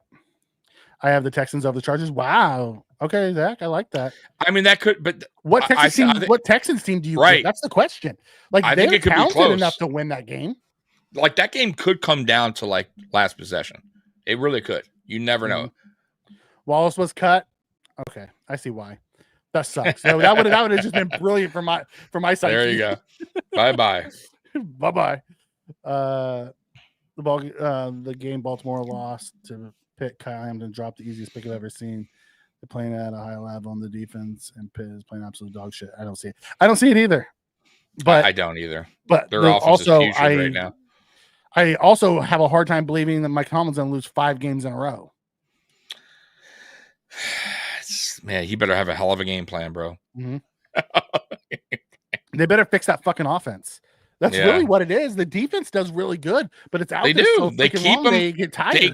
I have the Texans over the Chargers. Wow. Okay, Zach, I like that. I mean, that could, but what Texans team do you? Right. Get? That's the question. Like, I think it could be close enough to win that game. Like that game could come down to like last possession. It really could. You never know. Wallace was cut. Okay, I see why. That sucks. So that would have just been brilliant for my side. There you go. Bye. The game Baltimore lost to Pitt. Kyle Hamilton dropped the easiest pick I've ever seen. They're playing at a high level on the defense, and Pitt is playing absolute dog shit. I don't see it. I don't see it either. But I don't either. But their offense is huge right now. I also have a hard time believing that Mike Tomlin's going to lose 5 games in a row. Man, he better have a hell of a game plan, bro. Mm-hmm. They better fix that fucking offense. That's really what it is. The defense does really good, but it's out there so they keep long, them. They get tired. They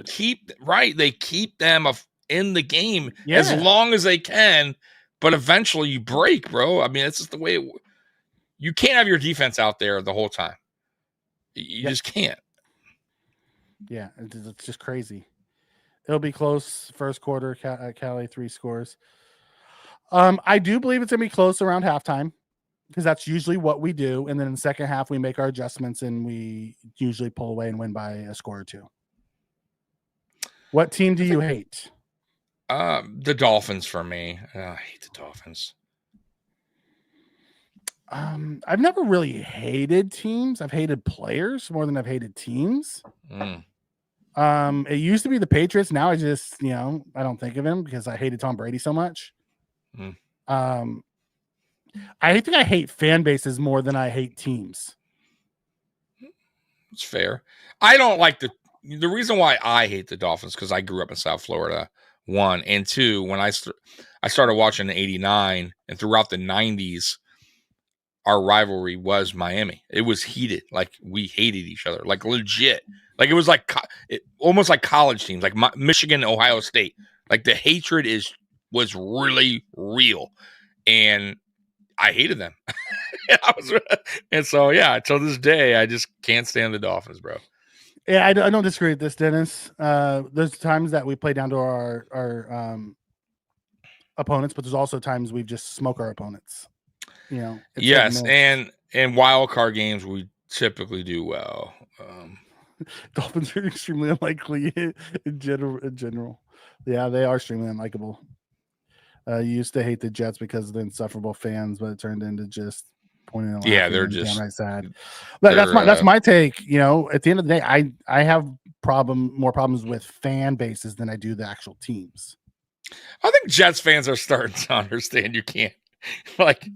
keep them in the game as long as they can, but eventually you break, bro. I mean, it's just the way you can't have your defense out there the whole time. You just can't. Yeah, it's just crazy. It'll be close first quarter. Cali 3 scores. I do believe it's going to be close around halftime because that's usually what we do. And then in the second half, we make our adjustments and we usually pull away and win by a score or 2. What team do you hate? The Dolphins for me. I hate the Dolphins. I've never really hated teams. I've hated players more than I've hated teams. It used to be the Patriots. Now I just, I don't think of him because I hated Tom Brady so much. I think I hate fan bases more than I hate teams. It's fair. I don't like the reason why I hate the Dolphins because I grew up in South Florida. 1 and 2. When I started watching in '89 and throughout the '90s, our rivalry was Miami. It was heated. Like we hated each other. Like legit. Like it was like almost like college teams, like Michigan, Ohio State. Like the hatred was really real, and I hated them. And so to this day, I just can't stand the Dolphins, bro. Yeah, I don't disagree with this, Dennis. There's times that we play down to our opponents, but there's also times we just smoke our opponents. Yes, and wild card games we typically do well. Dolphins are extremely unlikely in general. Yeah, they are extremely unlikable. You used to hate the Jets because of the insufferable fans, but it turned into just pointing and laughing. They're just damn right sad. But that's my take. You know, at the end of the day, I have more problems with fan bases than I do the actual teams. I think Jets fans are starting to understand you can't like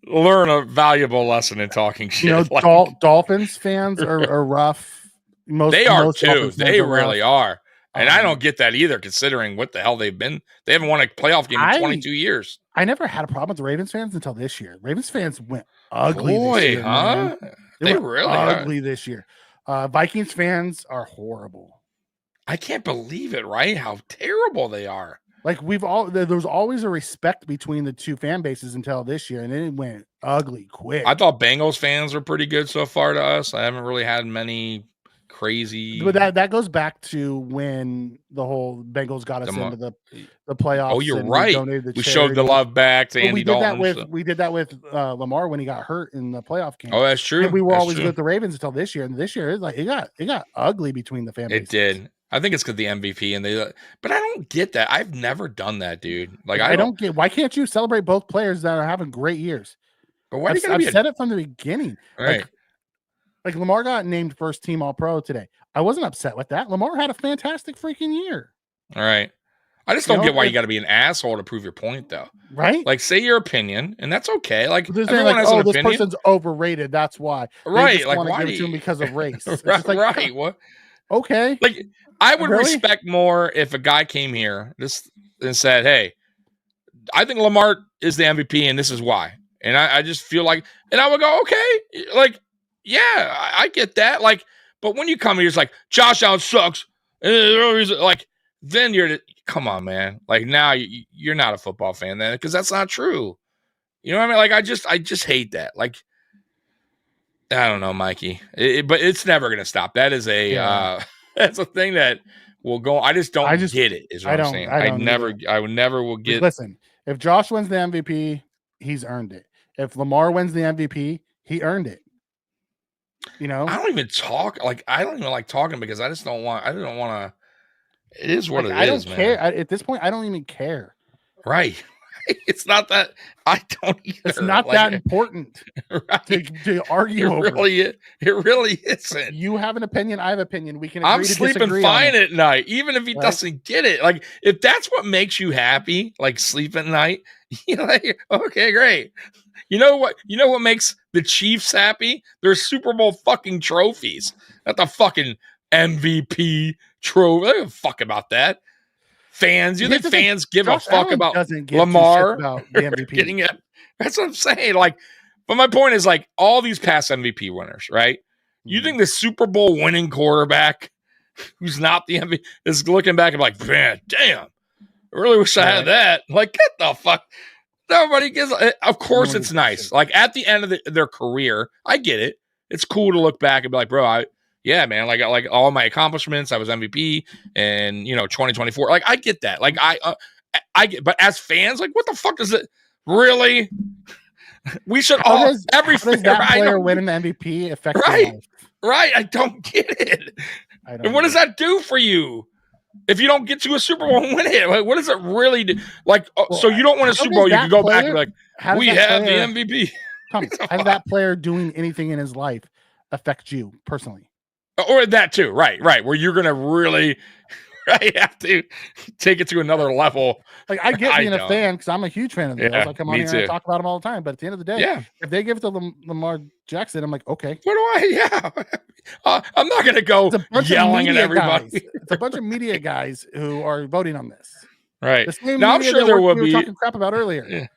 learn a valuable lesson in talking shit. You know, like, Dolphins fans are rough. They are too. They really are. And I don't get that either, considering what the hell they've been. They haven't won a playoff game in 22 years. I never had a problem with the Ravens fans until this year. Ravens fans went ugly this year. Huh? They really ugly are. this year. Vikings fans are horrible. I can't believe it, right? How terrible they are. Like there was always a respect between the two fan bases until this year, and then it went ugly quick. I thought Bengals fans were pretty good so far to us. I haven't really had many crazy. But that goes back to when the whole Bengals got us into the playoffs. Oh, you're right. We showed the love back to Andy Dalton. We did that with Lamar when he got hurt in the playoff game. Oh, that's true. And we were always good with the Ravens until this year. And this year, it got ugly between the fan bases. It did. I think it's because the MVP but I don't get that. I've never done that, dude. Like I don't get. Why can't you celebrate both players that are having great years? But why? I've said it from the beginning. Right. Like Lamar got named first team All-Pro today. I wasn't upset with that. Lamar had a fantastic freaking year. All right. I just don't get why you got to be an asshole to prove your point, though. Right? Like, say your opinion, and that's okay. Like, everyone has an opinion. This person's overrated. That's why. Right? Like, why give it to him because of race? Right? What? Okay. Like, I would respect more if a guy came here and said, "Hey, I think Lamar is the MVP, and this is why." And I just feel like, and I would go, "Okay, like, yeah, I get that." Like, but when you come here, it's like Josh Allen sucks, like, then come on, man. Like, now you're not a football fan then, because that's not true. You know what I mean? Like, I just hate that. Like, I don't know, Mikey, but it's never gonna stop. That is that's a thing that will go. I just don't get it. Is what I'm saying. I would never will get. Listen, if Josh wins the MVP, he's earned it. If Lamar wins the MVP, he earned it. You know, I don't even talk. Like, I don't even like talking because I don't want to. It is what it is. I don't care at this point. I don't even care. Right. It's not that I don't either. It's not that important to argue over. It really isn't. You have an opinion. I have an opinion. We can agree I'm sleeping fine at night, even if he doesn't get it. Like, if that's what makes you happy, like sleep at night, you're like, okay, great. You know what? You know what makes the Chiefs happy? Their Super Bowl fucking trophies. Not the fucking MVP trophy. They don't fuck about that. Fans, you think fans give a fuck about Lamar about the MVP? Getting it? That's what I'm saying. Like, but my point is, like, all these past MVP winners, right? You think the Super Bowl winning quarterback who's not the MVP is looking back and like, man, damn, I really wish I had that. Like, get the fuck. Nobody gives. Of course, it's nice. Like, at the end of their career, I get it. It's cool to look back and be like, bro, yeah, man, like all my accomplishments, I was MVP, and 2024. Like, I get that. Like, I get, but as fans, like, what the fuck does it really? We should every player winning the MVP affect right, your life? Right. I don't get it. And what does that do for you? If you don't get to a Super Bowl and win it, like, what does it really do? Like, so you don't win a Super Bowl, you can go back and be like, we have the MVP. How does that player doing anything in his life affect you personally? Or that too, right? Where you're gonna really have to take it to another level. Like, I get being a fan because I'm a huge fan of the Bills. I come on here and talk about them all the time. But at the end of the day, if they give it to Lamar Jackson, I'm like, okay. What do I'm not gonna go yelling at everybody. It's a bunch of media guys who are voting on this. Right. The same now, I'm sure there will be talking crap about earlier.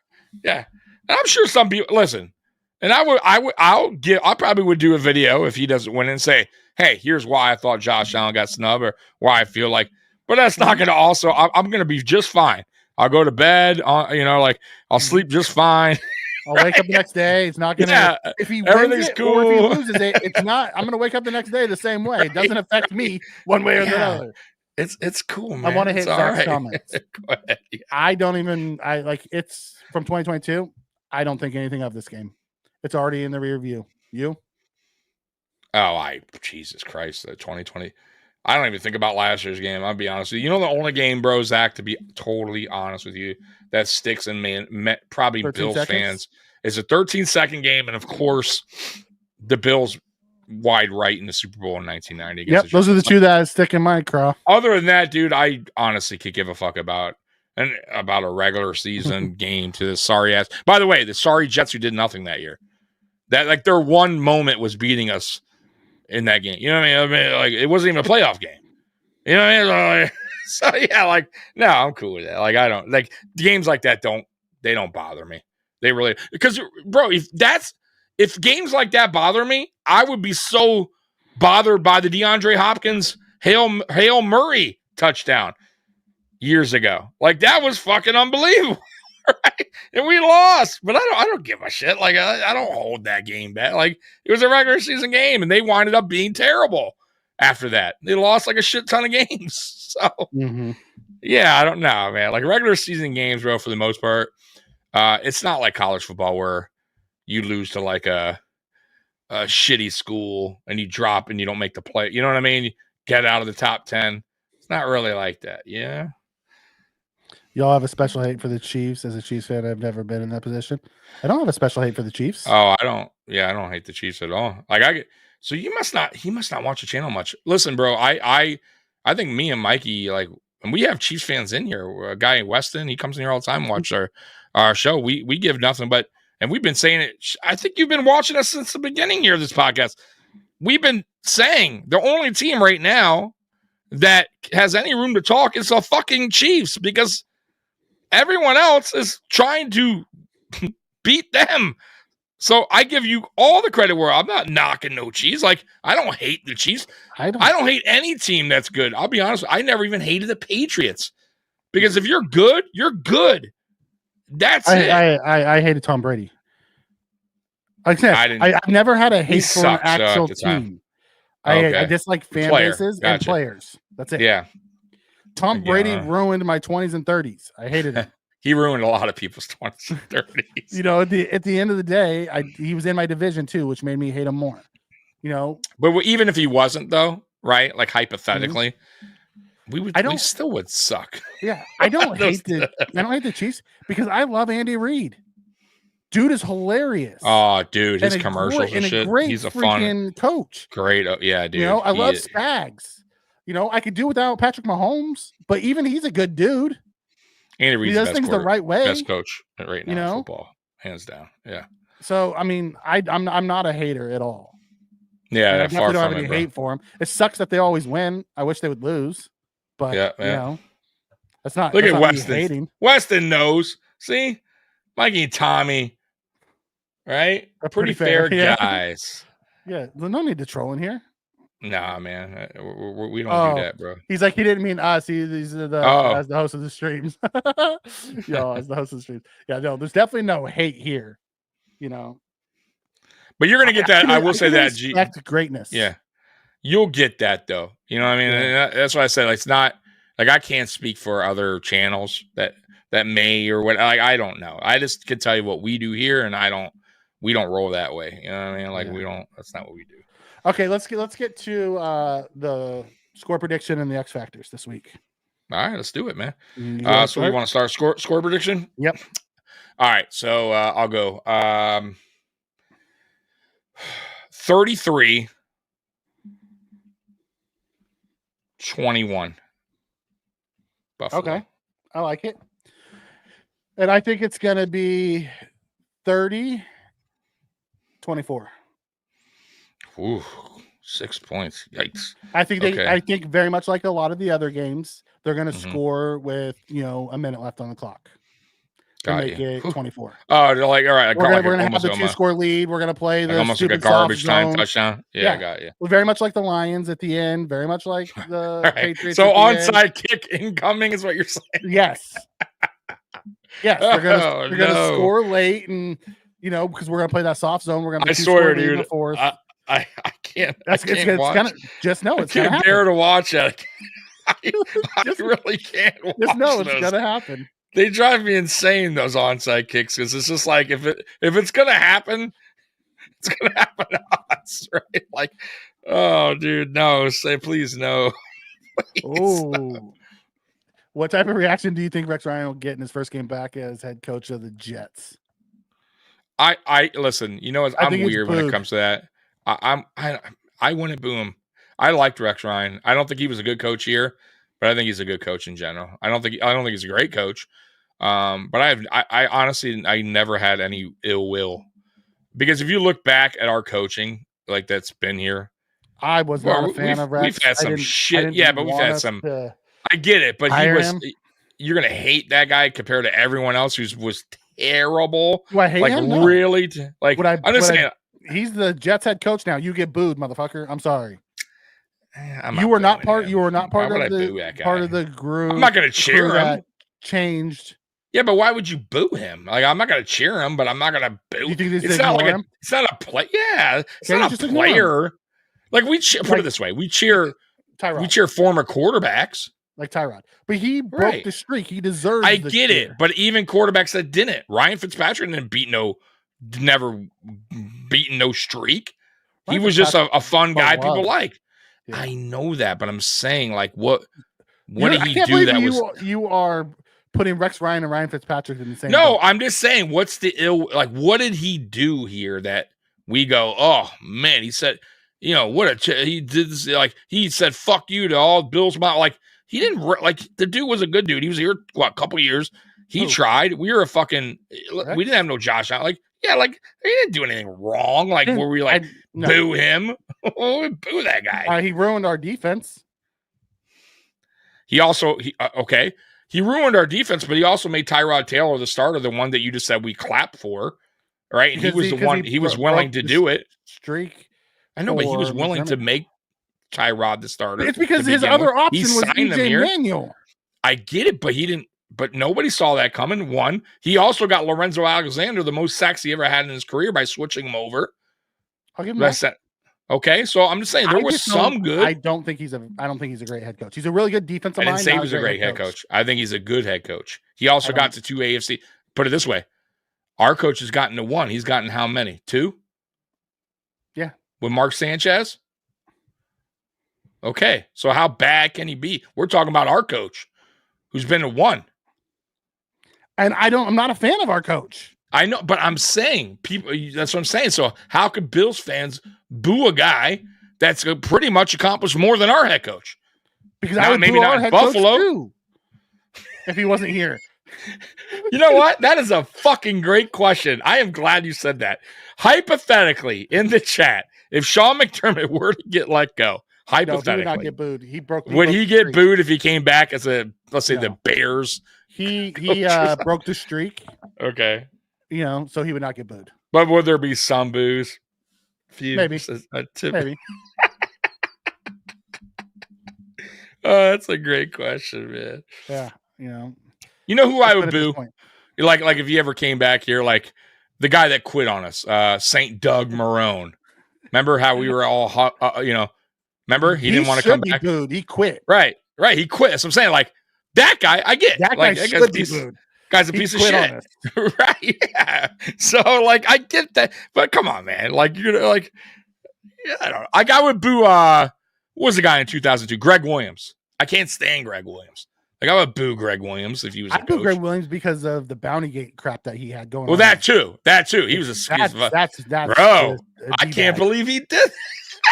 Yeah. And I'm sure some people listen. And I probably would do a video if he doesn't win and say, hey, here's why I thought Josh Allen got snubbed or why I feel like, but that's not going to also, I'm going to be just fine. I'll go to bed, I'll sleep just fine. I'll wake up the next day. It's not going to, if he wins it cool. or if he loses it, it's not, I'm going to wake up the next day the same way. It doesn't affect me one way or the other. It's cool, man. I want to hit Zach's comments. Go ahead. Yeah. It's from 2022. I don't think anything of this game. It's already in the rear view. You? Jesus Christ, 2020. I don't even think about last year's game. I'll be honest with you. You know, the only game, bro, Zach, to be totally honest with you, that sticks in probably Bills fans is a 13-second game. And of course, the Bills wide right in the Super Bowl in 1990. Yep, those are the two that stick in my craw. Other than that, dude, I honestly could give a fuck about a regular season game to this sorry ass. By the way, the sorry Jets who did nothing that year. That like their one moment was beating us in that game. You know what I mean? Like it wasn't even a playoff game. You know what I mean? So yeah, like no, I'm cool with that. Like I don't like games like that. Don't bother me. They really because bro, if games like that bother me, I would be so bothered by the DeAndre Hopkins Hail Murray touchdown years ago. Like that was fucking unbelievable. Right? And we lost, but I don't give a shit. Like I don't hold that game back. Like it was a regular season game, and they winded up being terrible after that. They lost like a shit ton of games. So yeah, I don't know, man. Like regular season games, bro, for the most part, it's not like college football where you lose to like a shitty school and you drop and you don't make the play. You know what I mean? You get out of the top 10. It's not really like that. Yeah. Y'all have a special hate for the Chiefs. As a Chiefs fan, I've never been in that position. I don't have a special hate for the Chiefs. Oh, I don't. Yeah, I don't hate the Chiefs at all. Like so he must not watch the channel much. Listen, bro, I think me and Mikey, like, and we have Chiefs fans in here. A guy in Weston, he comes in here all the time and watch our show. We give nothing but, and we've been saying it. I think you've been watching us since the beginning here of this podcast. We've been saying the only team right now that has any room to talk is the fucking Chiefs because everyone else is trying to beat them. So I give you all the credit where I'm not knocking no Chiefs. Like, I don't hate the Chiefs. I don't hate any team that's good. I'll be honest. I never even hated the Patriots because if you're good, you're good. That's it. I hated Tom Brady. Like I said, I've never had a hate for an actual team. I dislike fan bases and players. That's it. Yeah. Tom Brady ruined my 20s and 30s. I hated him. He ruined a lot of people's 20s and 30s. You know, at the end of the day, he was in my division too, which made me hate him more. You know, but even if he wasn't, though, right? Like hypothetically, we still would suck. Yeah, I don't hate the Chiefs because I love Andy Reid. Dude is hilarious. Oh, dude, his commercials and shit. He's a fun coach. Great, yeah, dude. You know, I love Spags. You know, I could do without Patrick Mahomes, but even he's a good dude. Andy Reid's he does things the right way. Best coach right now in football, hands down. Yeah. So I mean, I'm not a hater at all. Yeah, I definitely don't have any hate for him. It sucks that they always win. I wish they would lose, but you know, that's not. Look that's at not Weston. Hating. Weston knows. See, Mikey and Tommy, right? They're pretty fair guys. Yeah, there's no need to troll in here. Nah, man, we don't do that, bro. He's like, he didn't mean us. He's as the host of the streams. Yo, as the host of the streams. Yeah, no, there's definitely no hate here. You know, but you're gonna get that. I will say that. Respect greatness. Yeah, you'll get that though. You know what I mean? Yeah. That's why I said like, it's not like I can't speak for other channels that may or what. Like I don't know. I just can tell you what we do here, and we don't roll that way. You know what I mean? Like we don't. That's not what we do. Okay, let's get to the score prediction and the X Factors this week. All right, let's do it, man. So we want to start score prediction? Yep. All right, so I'll go 33-21. Buffalo. Okay, I like it. And I think it's going to be 30-24. Ooh, 6 points. Yikes. I think very much like a lot of the other games, they're going to score with, a minute left on the clock. To make it 24. Oh, they're like, all right. We're going to have the 2-score lead. We're going to play the almost like a garbage time touchdown. Yeah, I got you. Well, very much like the Lions at the end. Very much like the Patriots. So onside kick incoming is what you're saying. Yes. Yes, they're going to score late, and because we're going to play that soft zone. We're going to. I swear, dude. I can't. It's gonna just know it's gonna happen. Dare to watch it. I really can't. Just know it's gonna happen. They drive me insane, those onside kicks, because it's just like if it's gonna happen, it's going to happen to us, right? Like, oh, dude, no, say please no. Oh, what type of reaction do you think Rex Ryan will get in his first game back as head coach of the Jets? I listen. You know, I'm weird when it comes to that. I wouldn't boo him. I liked Rex Ryan. I don't think he was a good coach here, but I think he's a good coach in general. I don't think he's a great coach. But I honestly never had any ill will, because if you look back at our coaching, like that's been here, I was not a fan of Rex. We've had some shit, yeah, but we've had some. I get it, but you're gonna hate that guy compared to everyone else who was terrible. Do I hate him? No. Really? Like, I'm just saying. He's the Jets head coach now. You get booed, motherfucker. I'm sorry. You were not part of the group. I'm not going to cheer him. Changed. Yeah, but why would you boo him? Like, I'm not going to cheer him, but I'm not going to boo. You think it's not like it's not a play. Yeah, it's not a player. Like put it this way: we cheer Tyrod. We cheer former quarterbacks like Tyrod, but he broke the streak. He deserves. I get it, but even quarterbacks that didn't. Ryan Fitzpatrick didn't never beaten no streak. He was just a fun guy people like. Yeah. I know that, but I'm saying, like, what did he do that was... You are putting Rex Ryan and Ryan Fitzpatrick in the same... No, I'm just saying, what's the what did he do here that we go, oh, man, he said, he did this, like, he said, fuck you to all Bills. Like, he didn't, like, the dude was a good dude. He was here, a couple years. He tried. We were we didn't have no Josh Allen. Like, yeah, like, he didn't do anything wrong. Like, were we like, boo him? Boo that guy. He ruined our defense. He ruined our defense, but he also made Tyrod Taylor the starter, the one that you just said we clap for, right? And he was the one, he was willing to do it. Streak. I know, but he was willing to make Tyrod the starter. It's because his other option was EJ Manuel. I get it, but he didn't. But nobody saw that coming. One, he also got Lorenzo Alexander, the most sacks he ever had in his career, by switching him over. I'll give him that. Okay, so I'm just saying there was some good. I don't think he's a great head coach. He's a really good defensive mind. I didn't say he was a great head coach. I think he's a good head coach. He also got to 2 AFC. Put it this way, our coach has gotten to 1. He's gotten how many? 2? Yeah, with Mark Sanchez. Okay, so how bad can he be? We're talking about our coach, who's been to 1. And I'm not a fan of our coach. I know, but I'm saying that's what I'm saying. So how could Bills fans boo a guy that's pretty much accomplished more than our head coach? Because I would boo our head Buffalo coach too, if he wasn't here. You know what? That is a fucking great question. I am glad you said that. Hypothetically, in the chat, if Sean McDermott were to get let go, hypothetically, he would not get booed. Would he get booed if he came back as let's say the Bears? He broke the streak. Okay. So he would not get booed. But would there be some boos? Maybe. Maybe. Oh, that's a great question, man. Yeah. You know who I would boo? Like if you ever came back here, like the guy that quit on us, St. Doug Marone. Remember how we were all, remember? He didn't want to come back. Booed. He quit. Right. He quit. So I'm saying, like, that guy, I get. That guy should be booed. Guy's a piece of shit. Right. Yeah. So, like, I get that. But come on, man. Like, you're like, I don't know. Like, I would boo, what was the guy in 2002? Greg Williams. I can't stand Greg Williams. Like, I would boo Greg Williams if he was a coach. I'd boo Greg Williams because of the Bountygate crap that he had going on. Well, that too. He was a that's bro. I can't believe he did.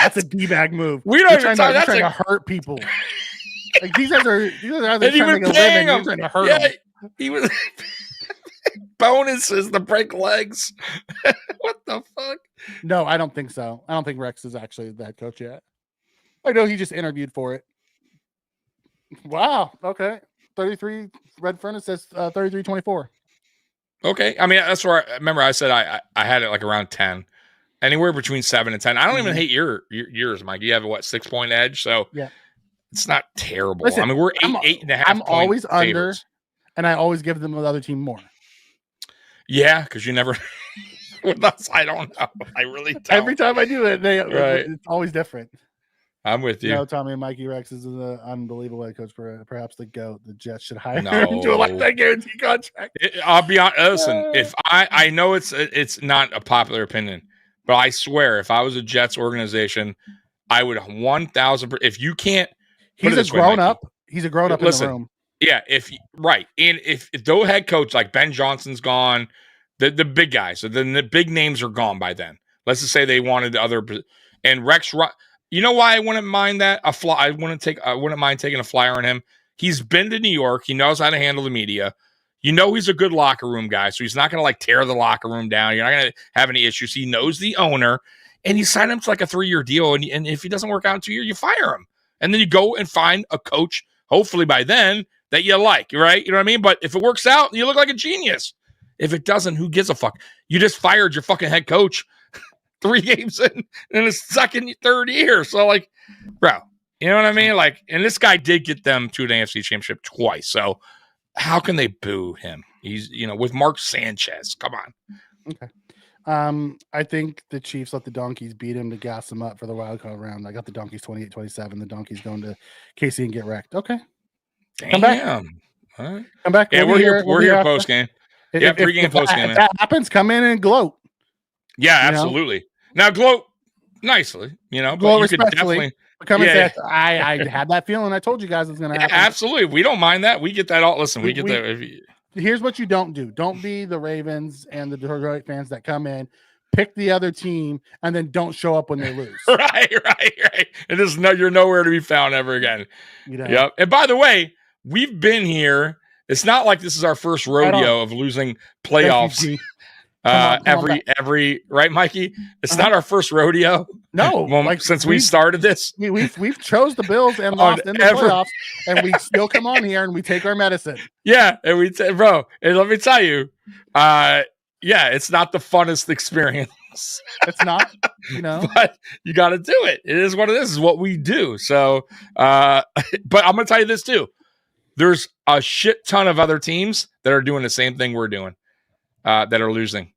That's a D-bag move. We don't even talk. That's trying to hurt people. Like these guys are trying to make a living. You're trying to hurt them. He was bonuses to break legs. What the fuck? No, I don't think so. I don't think Rex is actually the head coach yet. I know he just interviewed for it. Wow. Okay. 33 Red Furnace says 33-24. Okay. I mean, that's where I said I had it like around 10. Anywhere between 7 and 10. I don't even hate yours, Mike. You have a 6-point edge, so yeah. It's not terrible. Listen, I mean, we're 8.5. I'm always under, and I always give them the other team more. Yeah, because you never with us. I don't know. I really don't. Every time I do it, it's always different. I'm with you. Tommy and Mikey Rex is an unbelievable head coach. Perhaps the GOAT. The Jets should hire him to a lifetime guarantee contract. I'll be honest. Listen, if I know it's not a popular opinion, But I swear, if I was a Jets organization, I would 1,000%. If you can't, he's a grown up. He's a grown up in the room. Yeah, if the head coach like Ben Johnson's gone, the big guys, so then the big names are gone by then. Let's just say they wanted other, and Rex. You know why I wouldn't mind that I wouldn't mind taking a flyer on him. He's been to New York. He knows how to handle the media. You know he's a good locker room guy, so he's not going to like tear the locker room down. You're not going to have any issues. He knows the owner, and you sign him to like a 3-year deal, and if he doesn't work out in 2 years, you fire him, and then you go and find a coach. Hopefully by then that you like, right? You know what I mean? But if it works out, you look like a genius. If it doesn't, who gives a fuck? You just fired your fucking head coach 3 games in his third year. So like, bro, you know what I mean? Like, and this guy did get them to an AFC championship twice. So how can they boo him? He's, with Mark Sanchez. Come on. Okay. I think the Chiefs let the Donkeys beat him to gas them up for the wild card round. I got the Donkeys 28-27. The Donkeys going to KC and get wrecked. Okay. Damn. Come back. All right. Come back. Yeah, we're here post game. Yeah, pregame, post game. If that happens, come in and gloat. Yeah, absolutely. Now gloat nicely, gloat but you respectfully. Come and say, I had that feeling. I told you guys it was going to happen. Absolutely. We don't mind that. We get that all. Listen, we get that. Here's what you don't do. Don't be the Ravens and the Detroit fans that come in, pick the other team, and then don't show up when they lose. Right. And you're nowhere to be found ever again. Yep. And by the way, we've been here. It's not like this is our first rodeo of losing playoffs. Every right, Mikey. It's not our first rodeo. No, since we started this, we've chose the Bills and lost in the playoffs, and we still come on here and we take our medicine. Yeah, and bro. And let me tell you, it's not the funnest experience. It's not, but you got to do it. It is what it is. It's what we do. So, but I'm gonna tell you this too. There's a shit ton of other teams that are doing the same thing we're doing, that are losing,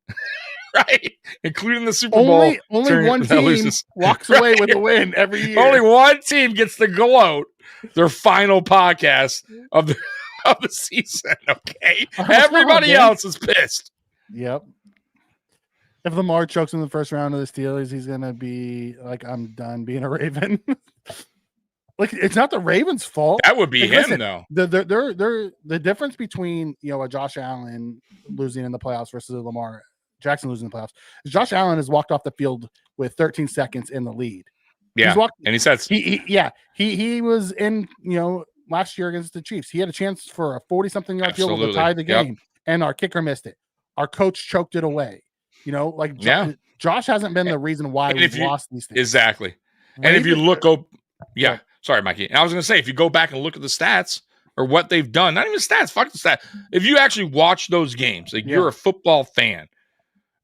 right? Including the Super Bowl. Only one team walks away with a win every year. Only one team gets to gloat their final podcast of the season. Okay, everybody else is pissed. Yep. If Lamar chokes in the first round of the Steelers, he's gonna be like, "I'm done being a Raven." Like, it's not the Ravens' fault. That would be him, though. The difference between a Josh Allen losing in the playoffs versus a Lamar Jackson losing in the playoffs is Josh Allen has walked off the field with 13 seconds in the lead. Yeah, and he says he was in last year against the Chiefs. He had a chance for a 40-something yard field goal to tie the game, and our kicker missed it. Our coach choked it away. Josh hasn't been the reason why we've lost these things. Exactly. And if you look up, sorry, Mikey. And I was going to say, if you go back and look at the stats or what they've done, not even stats, fuck the stats. If you actually watch those games, you're a football fan,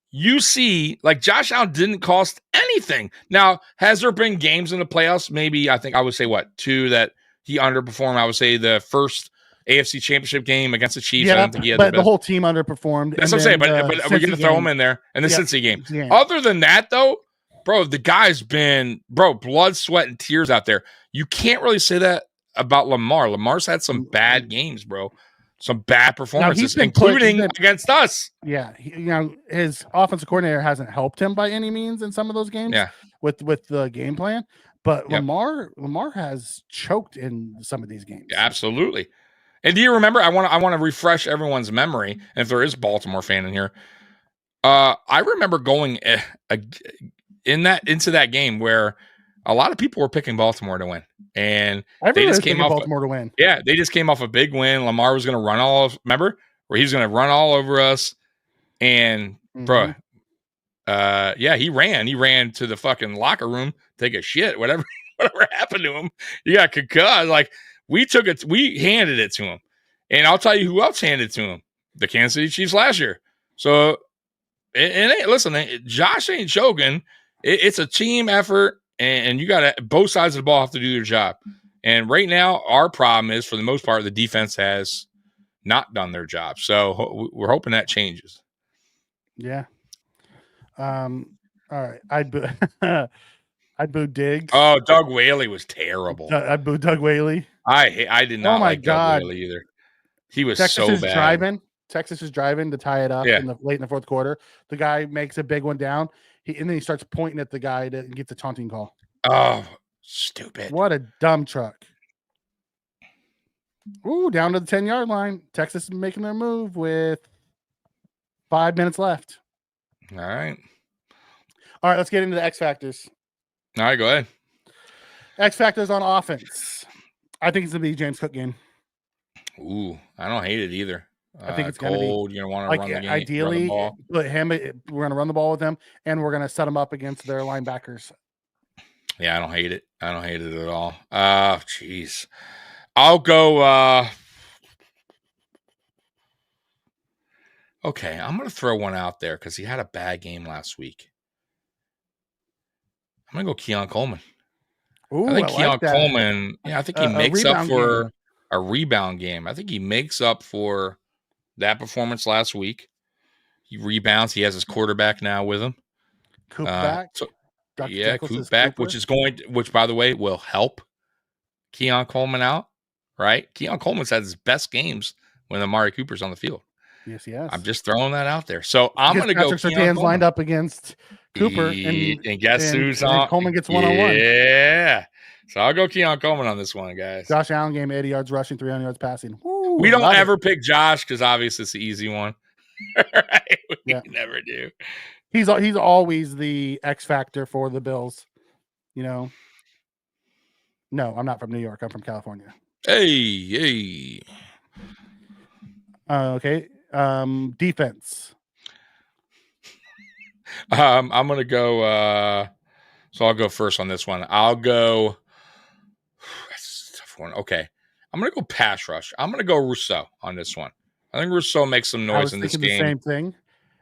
you see, Josh Allen didn't cost anything. Now, has there been games in the playoffs? Maybe, I think I would say, 2 that he underperformed. I would say the first AFC Championship game against the Chiefs. I don't think he had the whole team underperformed. That's what I'm saying, but we're going to throw him in there. And the Cincy game. Yeah. Other than that, though, bro, the guy's been, blood, sweat, and tears out there. You can't really say that about Lamar. Lamar's had some bad games, bro. Some bad performances, including against us. Yeah. His offensive coordinator hasn't helped him by any means in some of those games with the game plan. But Lamar has choked in some of these games. Yeah, absolutely. And do you remember, I want to refresh everyone's memory, and if there is a Baltimore fan in here, I remember going into that game where a lot of people were picking Baltimore to win, and they just came off Baltimore to win. Yeah, they just came off a big win. Lamar was going to run remember where he was going to run all over us, and bro, he ran to the fucking locker room, take a shit, whatever happened to him. He got concussed. We handed it to him, and I'll tell you who else handed it to him: the Kansas City Chiefs last year. So, listen, Josh ain't choking. It's a team effort, and you got both sides of the ball have to do their job. And right now, our problem is, for the most part, the defense has not done their job. So we're hoping that changes. Yeah. All right. I'd boo Diggs. Oh, Doug Whaley was terrible. I booed Doug Whaley. I did not like Doug Whaley either. He was Texas so is bad. Driving. Texas is driving to tie it up Yeah. late in the fourth quarter. The guy makes a big one down. And then he starts pointing at the guy to get the taunting call. Oh, stupid. What a dumb truck. Ooh, down to the 10-yard line. Texas is making their move with 5 minutes left. All right. All right, let's get into the X Factors. All right, go ahead. X Factors on offense. I think it's going to be James Cook game. Ooh, I don't hate it either. I think it's going to be. You're going to want to run the game. Ideally, run the ball. We're going to run the ball with him, and we're going to set him up against their linebackers. Yeah, I don't hate it. I don't hate it at all. Jeez. I'll go. Okay, I'm going to throw one out there because he had a bad game last week. I'm going to go Keon Coleman. Ooh, I think Keon like Coleman, I think he makes up for a rebound game. I think he makes up for that performance last week. He rebounds. He has his quarterback now with him. Coop back. Coop back, which by the way will help Keon Coleman out. Right? Keon Coleman's had his best games when Amari Cooper's on the field. Yes, he has. I'm just throwing that out there. So I'm going to go. Patrick Surtain's lined up against Cooper, and guess who's on? Coleman gets one-on-one. Yeah. So I'll go Keon Coleman on this one, guys. Josh Allen game, 80 yards rushing, 300 yards passing. Woo, we don't ever pick Josh because obviously it's the easy one. Right? We never do. He's always the X factor for the Bills. You know. No, I'm not from New York. I'm from California. Hey. Okay. Defense. I'm gonna go. So I'll go first on this one. I'll go. That's a tough one. Okay, I'm gonna go pass rush. I'm gonna go Rousseau on this one. I think Rousseau makes some noise in this game. The same thing.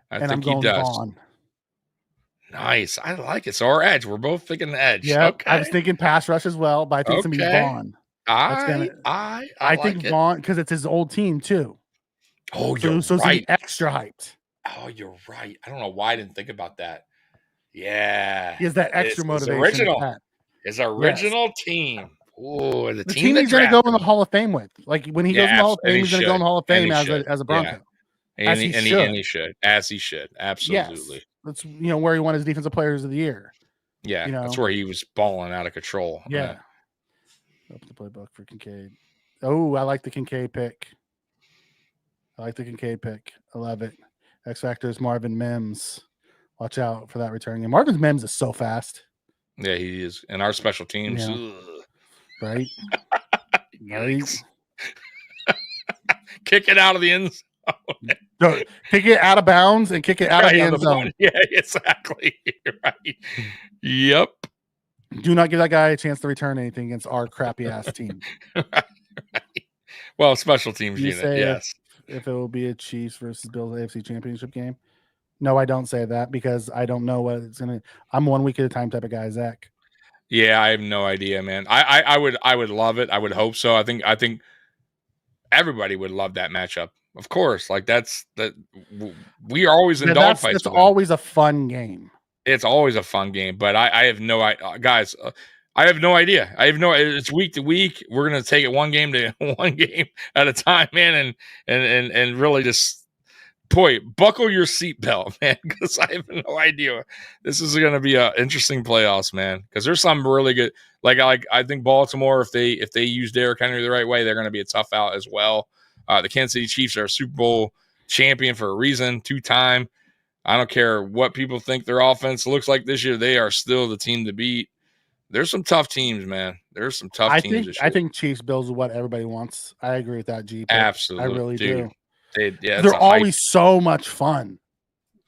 I think he does. Vaughn. Nice. I like it. So our edge. We're both thinking the edge. Yeah. Okay. I was thinking pass rush as well, but I think it's gonna be Vaughn. I think it. Vaughn, because it's his old team too. Oh, you're right. Extra hyped. Oh, you're right. I don't know why I didn't think about that. Yeah. He has that extra motivation. His original team. Oh, the team he's going to go in the Hall of Fame with. Like when he goes in the Hall of Fame, he's going to go in the Hall of Fame as a Bronco. Yeah. And he should. As he should. Absolutely. Yes. That's where he won his defensive players of the year. Yeah. That's where he was balling out of control. Yeah. Open the playbook for Kincaid. Oh, I like the Kincaid pick. I love it. X Factor is Marvin Mims. Watch out for that return game. Marvin Mims is so fast. Yeah, he is. And our special teams. Yeah. Right? Right. Kick it out of the end zone. No, kick it out of bounds and kick it out of the end zone. Yeah, exactly. Right. Yep. Do not give that guy a chance to return anything against our crappy ass team. Right. Well, special teams unit, yes. If it will be a Chiefs versus Bills AFC Championship game. No, I don't say that because I don't know what it's gonna. I'm 1 week at a time type of guy, Zach. Yeah, I have no idea, man. I would love it. I would hope so. I think everybody would love that matchup. Of course, like that's that. We are always in dogfights. It's always a fun game. It's always a fun game, but I have no idea, guys. I have no idea. It's week to week. We're gonna take it one game at a time, man, and really just. Boy, buckle your seatbelt, man, because I have no idea. This is going to be an interesting playoffs, man. Because there's some really good, like I think Baltimore, if they use Derrick Henry the right way, they're going to be a tough out as well. The Kansas City Chiefs are a Super Bowl champion for a reason, 2-time. I don't care what people think their offense looks like this year; they are still the team to beat. There's some tough teams, man. There's some tough teams this year. I think Chiefs Bills is what everybody wants. I agree with that, G. Absolutely, I really do. They're always so much fun.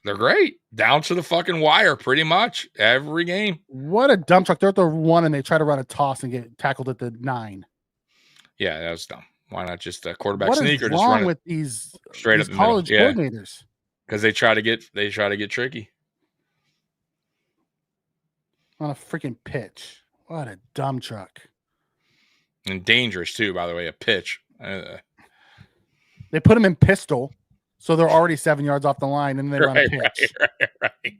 They're great. Down to the fucking wire, pretty much every game. What a dump truck. They're at the 1 and they try to run a toss and get tackled at the 9. Yeah, that was dumb. Why not just a quarterback what sneak or just run with these straight these up college coordinators? Because they try to get tricky. On a freaking pitch. What a dumb truck. And dangerous too, by the way, a pitch. They put him in pistol, so they're already 7 yards off the line, and then they run a pitch. Right.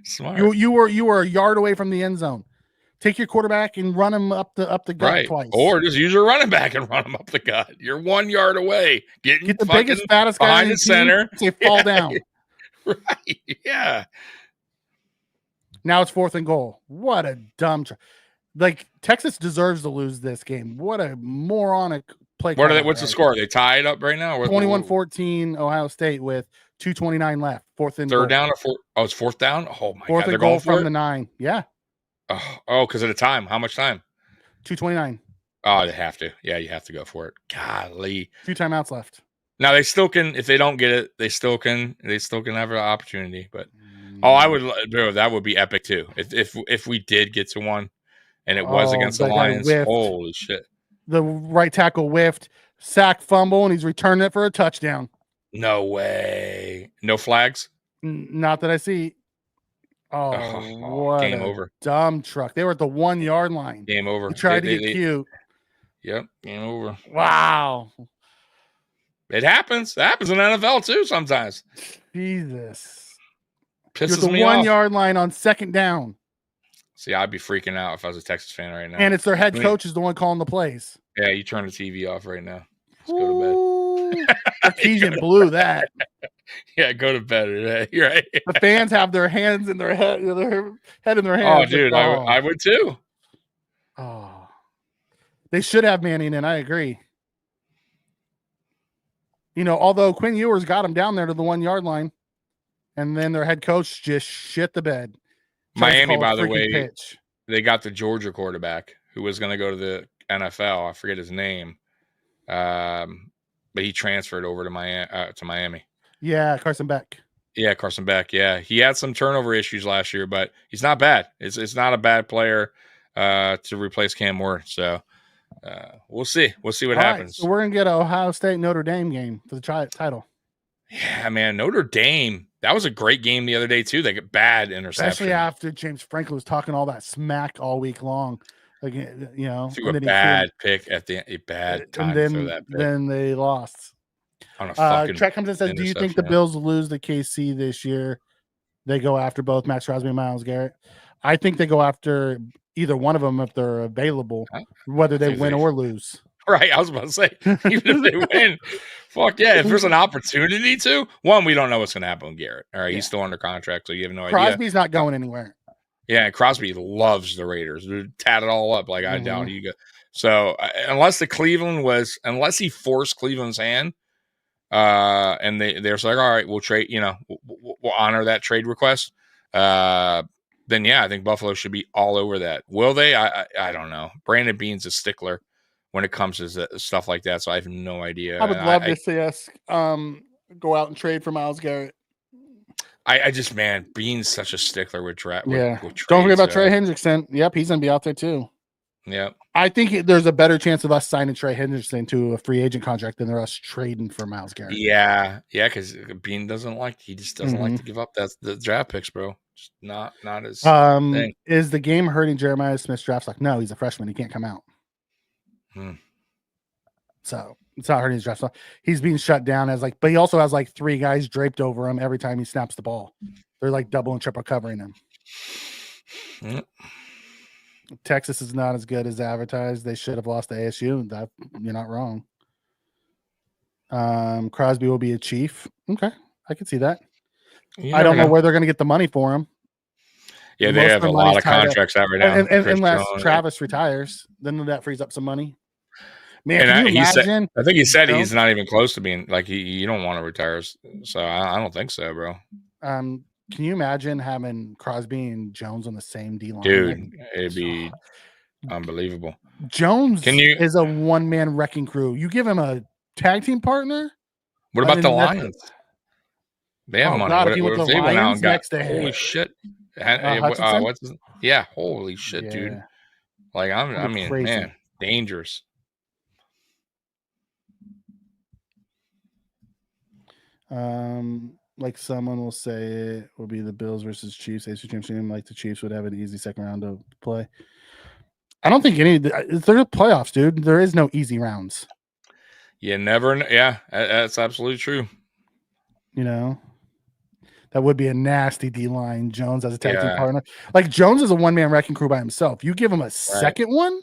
Smart. You were a yard away from the end zone. Take your quarterback and run him up the gut twice. Or just use your running back and run him up the gut. You're 1 yard away. Get the biggest, fattest guy behind the center. Say fall down. Right. Yeah. Now it's 4th and goal. What a dumb Texas deserves to lose this game. What a moronic play. What's the score? Are they tied up right now? 21-14 Ohio State with 2:29 left. 4th and third down or 4? Oh, it's 4th down. Oh my 4th God. and goal from the 9. Yeah. Oh, because of the time. How much time? 2:29. Oh, they have to. Yeah, you have to go for it. Golly. 2 timeouts left. Now they still can. If they don't get it, they still can have an opportunity. But that would be epic too. If we did get to one, and it was against the Lions. Holy shit! The right tackle whiffed, sack, fumble, and he's returning it for a touchdown. No way. No flags. Not that I see. What game over. Dumb truck. They were at the 1 yard line. Game over. They tried to get cute. Yep. Game over. Wow. It happens. It happens in NFL too sometimes. Jesus. Pisses You're the me 1 off. yard line on 2nd down. See, I'd be freaking out if I was a Texas fan right now. And it's their head coach is the one calling the plays. Yeah, you turn the TV off right now. Let's go to bed. Artesian blew that. Yeah, go to bed. You're right. The fans have their hands in their head, their head in their hands. Oh, dude, I would too. Oh, they should have Manning in. I agree. Although Quinn Ewers got him down there to the 1 yard line, and then their head coach just shit the bed. Miami, by the way, they got the Georgia quarterback who was going to go to the NFL. I forget his name, but he transferred over to Miami. Yeah, Carson Beck. Yeah, Carson Beck. Yeah, he had some turnover issues last year, but he's not bad. It's not a bad player to replace Cam Ward. So we'll see. We'll see what happens. So we're gonna get an Ohio State Notre Dame game for the title. Yeah, man, Notre Dame. That was a great game the other day too. They get bad interception, especially after James Franklin was talking all that smack all week long. Like threw a bad pick at a bad time. Then they lost. On a fucking Trek comes and says, "Do you think the Bills lose the KC this year? They go after both Max Crosby and Myles Garrett. I think they go after either one of them if they're available, whether they win or lose." Right, I was about to say, even if they win, fuck yeah. If there's an opportunity to, we don't know what's going to happen with Garrett. All right, he's still under contract, so you have no idea. Crosby's not going anywhere. Yeah, and Crosby loves the Raiders. They tat it all up. Like I doubt he go. So unless he forced Cleveland's hand, and they're like, all right, we'll trade. We'll honor that trade request. Then yeah, I think Buffalo should be all over that. Will they? I don't know. Brandon Beane's a stickler when it comes to stuff like that, so I have no idea. I would love to see us go out and trade for Myles Garrett. I just, man, Beane's such a stickler with trade. Yeah. Don't forget about Trey Hendrickson. Yep, he's going to be out there too. Yep. I think there's a better chance of us signing Trey Hendrickson to a free agent contract than there us trading for Myles Garrett. Yeah, because Beane doesn't like to give up the draft picks, bro. Just not his thing. Is the game hurting Jeremiah Smith's draft stock? No, he's a freshman. He can't come out. So it's not hurting his draft stock. He's being shut down but he also has 3 guys draped over him every time he snaps the ball. They're double and triple covering him. Yep. Texas is not as good as advertised. They should have lost to ASU. You're not wrong. Crosby will be a Chief. Okay, I can see that. I don't know where they're going to get the money for him. Yeah, they have a lot of contracts out right now. Unless Travis retires, then that frees up some money. Man, and can you imagine? I think he said he's not even close to being you don't want to retire. So I don't think so, bro. Can you imagine having Crosby and Jones on the same D line? Dude, it'd be unbelievable. Jones is a one-man wrecking crew. You give him a tag team partner? What about the Lions? They have money. God, what if they went out and got holy shit. Holy shit, dude. Man, dangerous. Someone will say it will be the Bills versus Chiefs. AFC Championship, the Chiefs would have an easy second round to play. I don't think they're playoffs, dude. There is no easy rounds. You never know. Yeah, that's absolutely true. That would be a nasty D line. Jones as a tag team partner. Like Jones is a one-man wrecking crew by himself. You give him a second one,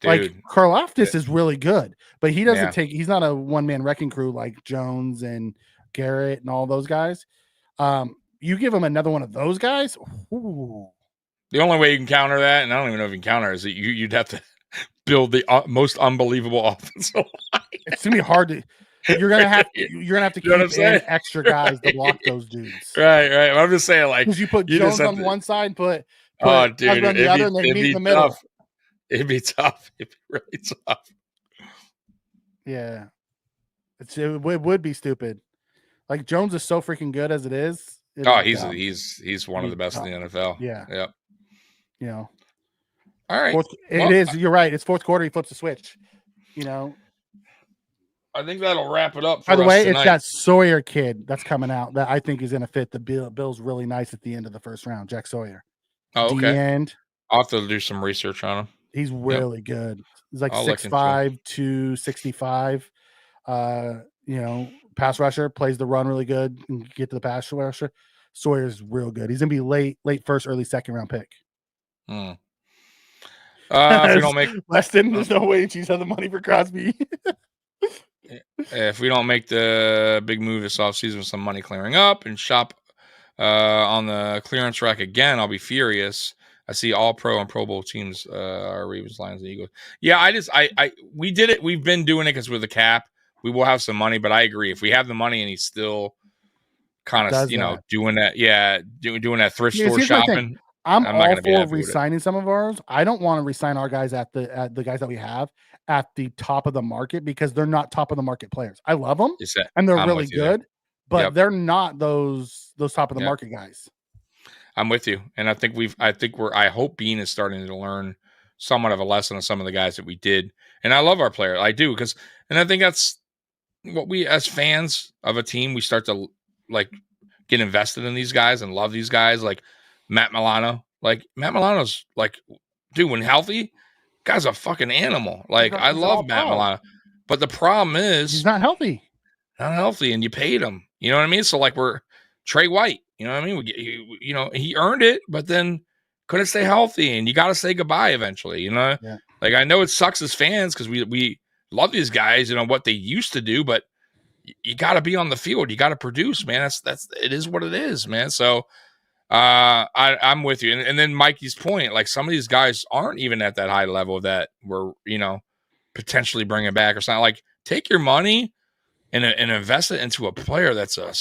dude. Like Karlaftis is really good, but he doesn't he's not a one-man wrecking crew like Jones and Garrett and all those guys. You give him another one of those guys. Ooh. The only way you can counter that, and I don't even know if you can counter, is that you'd have to build the most unbelievable offensive line. It's gonna be hard to. You're gonna have to keep in extra guys to block those dudes. Right. I'm just saying, like, because you put Jones on one side, put dude, on the other, and then meet in the middle. Tough. It'd be tough. It'd be really tough. Yeah, it would be stupid. Like Jones is so freaking good as it is. He's one of the best in the NFL. Yeah. Yep. You know. All right. It is. You're right. It's fourth quarter. He flips the switch. You know. I think that'll wrap it up. By the way, tonight. It's that Sawyer kid that's coming out that I think is going to fit the Bills really nice at the end of the first round. Jack Sawyer. Oh, okay. And I'll have to do some research on him. He's really good. He's like 6'5", 265. You know, pass rusher, plays the run really good and get to the pass rusher. Sawyer's real good. He's gonna be late first, early second round pick. If we don't make Weston, there's no way she's had the money for Crosby. If we don't make the big move this offseason with some money clearing up and shop on the clearance rack again, I'll be furious. I see all pro and Pro Bowl teams are Ravens, Lions, and Eagles. Yeah, we did it. We've been doing it because with the cap, we will have some money. But I agree, if we have the money and he's still kind of doing that, doing that thrift store shopping. I'm all for re-signing some of ours. I don't want to re-sign our guys at the guys that we have at the top of the market because they're not top of the market players. I love them and they're really good, but they're not those top of the market guys. I'm with you, and I hope Bean is starting to learn somewhat of a lesson of some of the guys that we did, and I love our player. I do and I think that's what we as fans of a team we start to like get invested in these guys and love these guys like Matt Milano. Like Matt Milano's like, dude, when healthy, guy's a fucking animal. Like I love Matt Milano, but the problem is he's not healthy. And you paid him. You know what I mean? So like we're Trey White. You know what I mean? He earned it, but then couldn't stay healthy, and you got to say goodbye eventually. You know, like I know it sucks as fans because we love these guys. You know what they used to do, but you got to be on the field. You got to produce, man. That's it is what it is, man. So I'm with you. And then Mikey's point, like some of these guys aren't even at that high level that we're potentially bringing back or something. Like take your money and invest it into a player that's a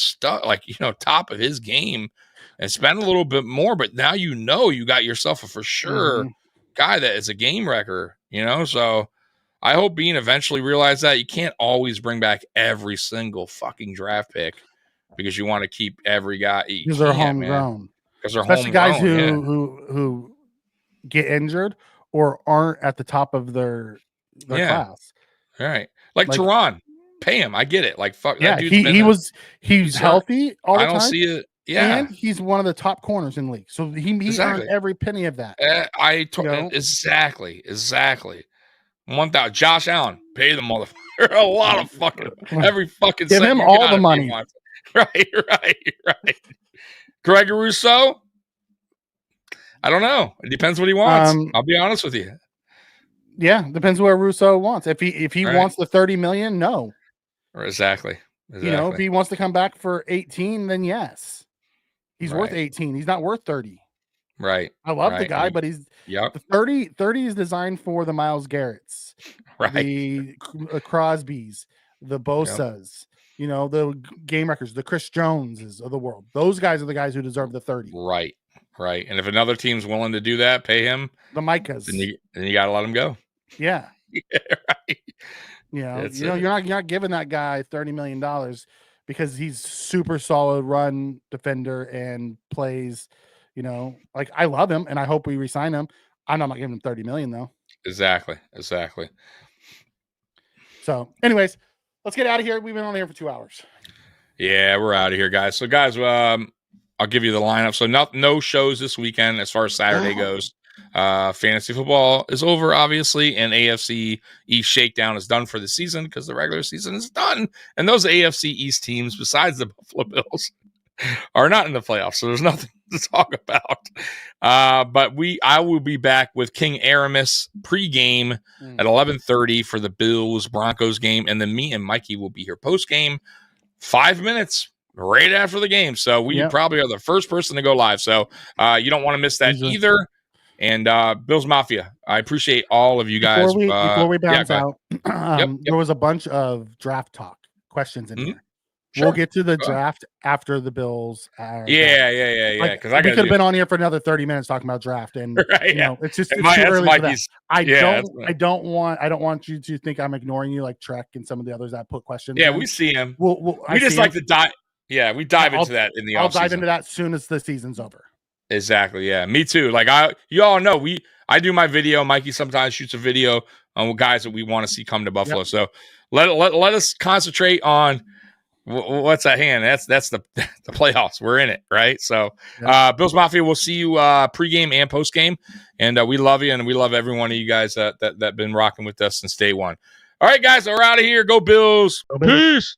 like top of his game, and spend a little bit more. But now you got yourself a for sure guy that is a game wrecker. So I hope Bean eventually realizes that you can't always bring back every single fucking draft pick because you want to keep every guy because they're homegrown. Because they're especially guys who get injured or aren't at the top of their class. All right, like Teron. Pay him. I get it. Like fuck. Yeah, he's healthy all the time. I don't see it. Yeah, and he's one of the top corners in the league. So he earned every penny of that. Exactly. 1,000. Josh Allen, pay the motherfucker a lot of fucking every fucking. Give him all the money. Right. Greg Rousseau. I don't know. It depends what he wants. I'll be honest with you. Yeah, depends where Rousseau wants. If he wants the $30 million, no. Exactly. If he wants to come back for 18, then yes. He's worth 18. He's not worth 30. Right. I love the guy, but he's the 30 is designed for the Myles Garretts, the Crosbys, the Bosas, the game wreckers, the Chris Joneses of the world. Those guys are the guys who deserve the 30. Right. And if another team's willing to do that, pay him the Micahs. Then you got to let him go. Yeah. Right. You're not giving that guy $30 million because he's super solid run defender and plays, like I love him and I hope we re-sign him. I'm not giving him $30 million though. Exactly. So anyways, let's get out of here. We've been on here for 2 hours. Yeah, we're out of here, guys. So guys, I'll give you the lineup. So no shows this weekend as far as Saturday goes. Fantasy football is over, obviously, and AFC East shakedown is done for the season because the regular season is done. And those AFC East teams, besides the Buffalo Bills, are not in the playoffs, so there's nothing to talk about. But I will be back with King Aramis pregame at 11:30 for the Bills Broncos game, and then me and Mikey will be here postgame 5 minutes right after the game. So we probably are the first person to go live. So you don't want to miss that either. And Bills Mafia, I appreciate all of you guys. Before we bounce out, there was a bunch of draft talk questions in here. Sure. We'll get to the draft after the Bills. Yeah. Because we could have been on here for another 30 minutes talking about draft, and it's just too early for that. I don't want you to think I'm ignoring you like Trek and some of the others that put questions. Yeah, in. We see him. We just like to dive. Yeah, we dive into that in the. I'll dive into that as soon as the season's over. Exactly. Yeah, me too. Like you all know, I do my video. Mikey sometimes shoots a video on guys that we want to see come to Buffalo. Yep. So let us concentrate on. What's that hand? That's the playoffs. We're in it, right? So, Bills Mafia, we'll see you pregame and postgame, and we love you, and we love every one of you guys that been rocking with us since day one. All right, guys, we're out of here. Go Bills. Peace.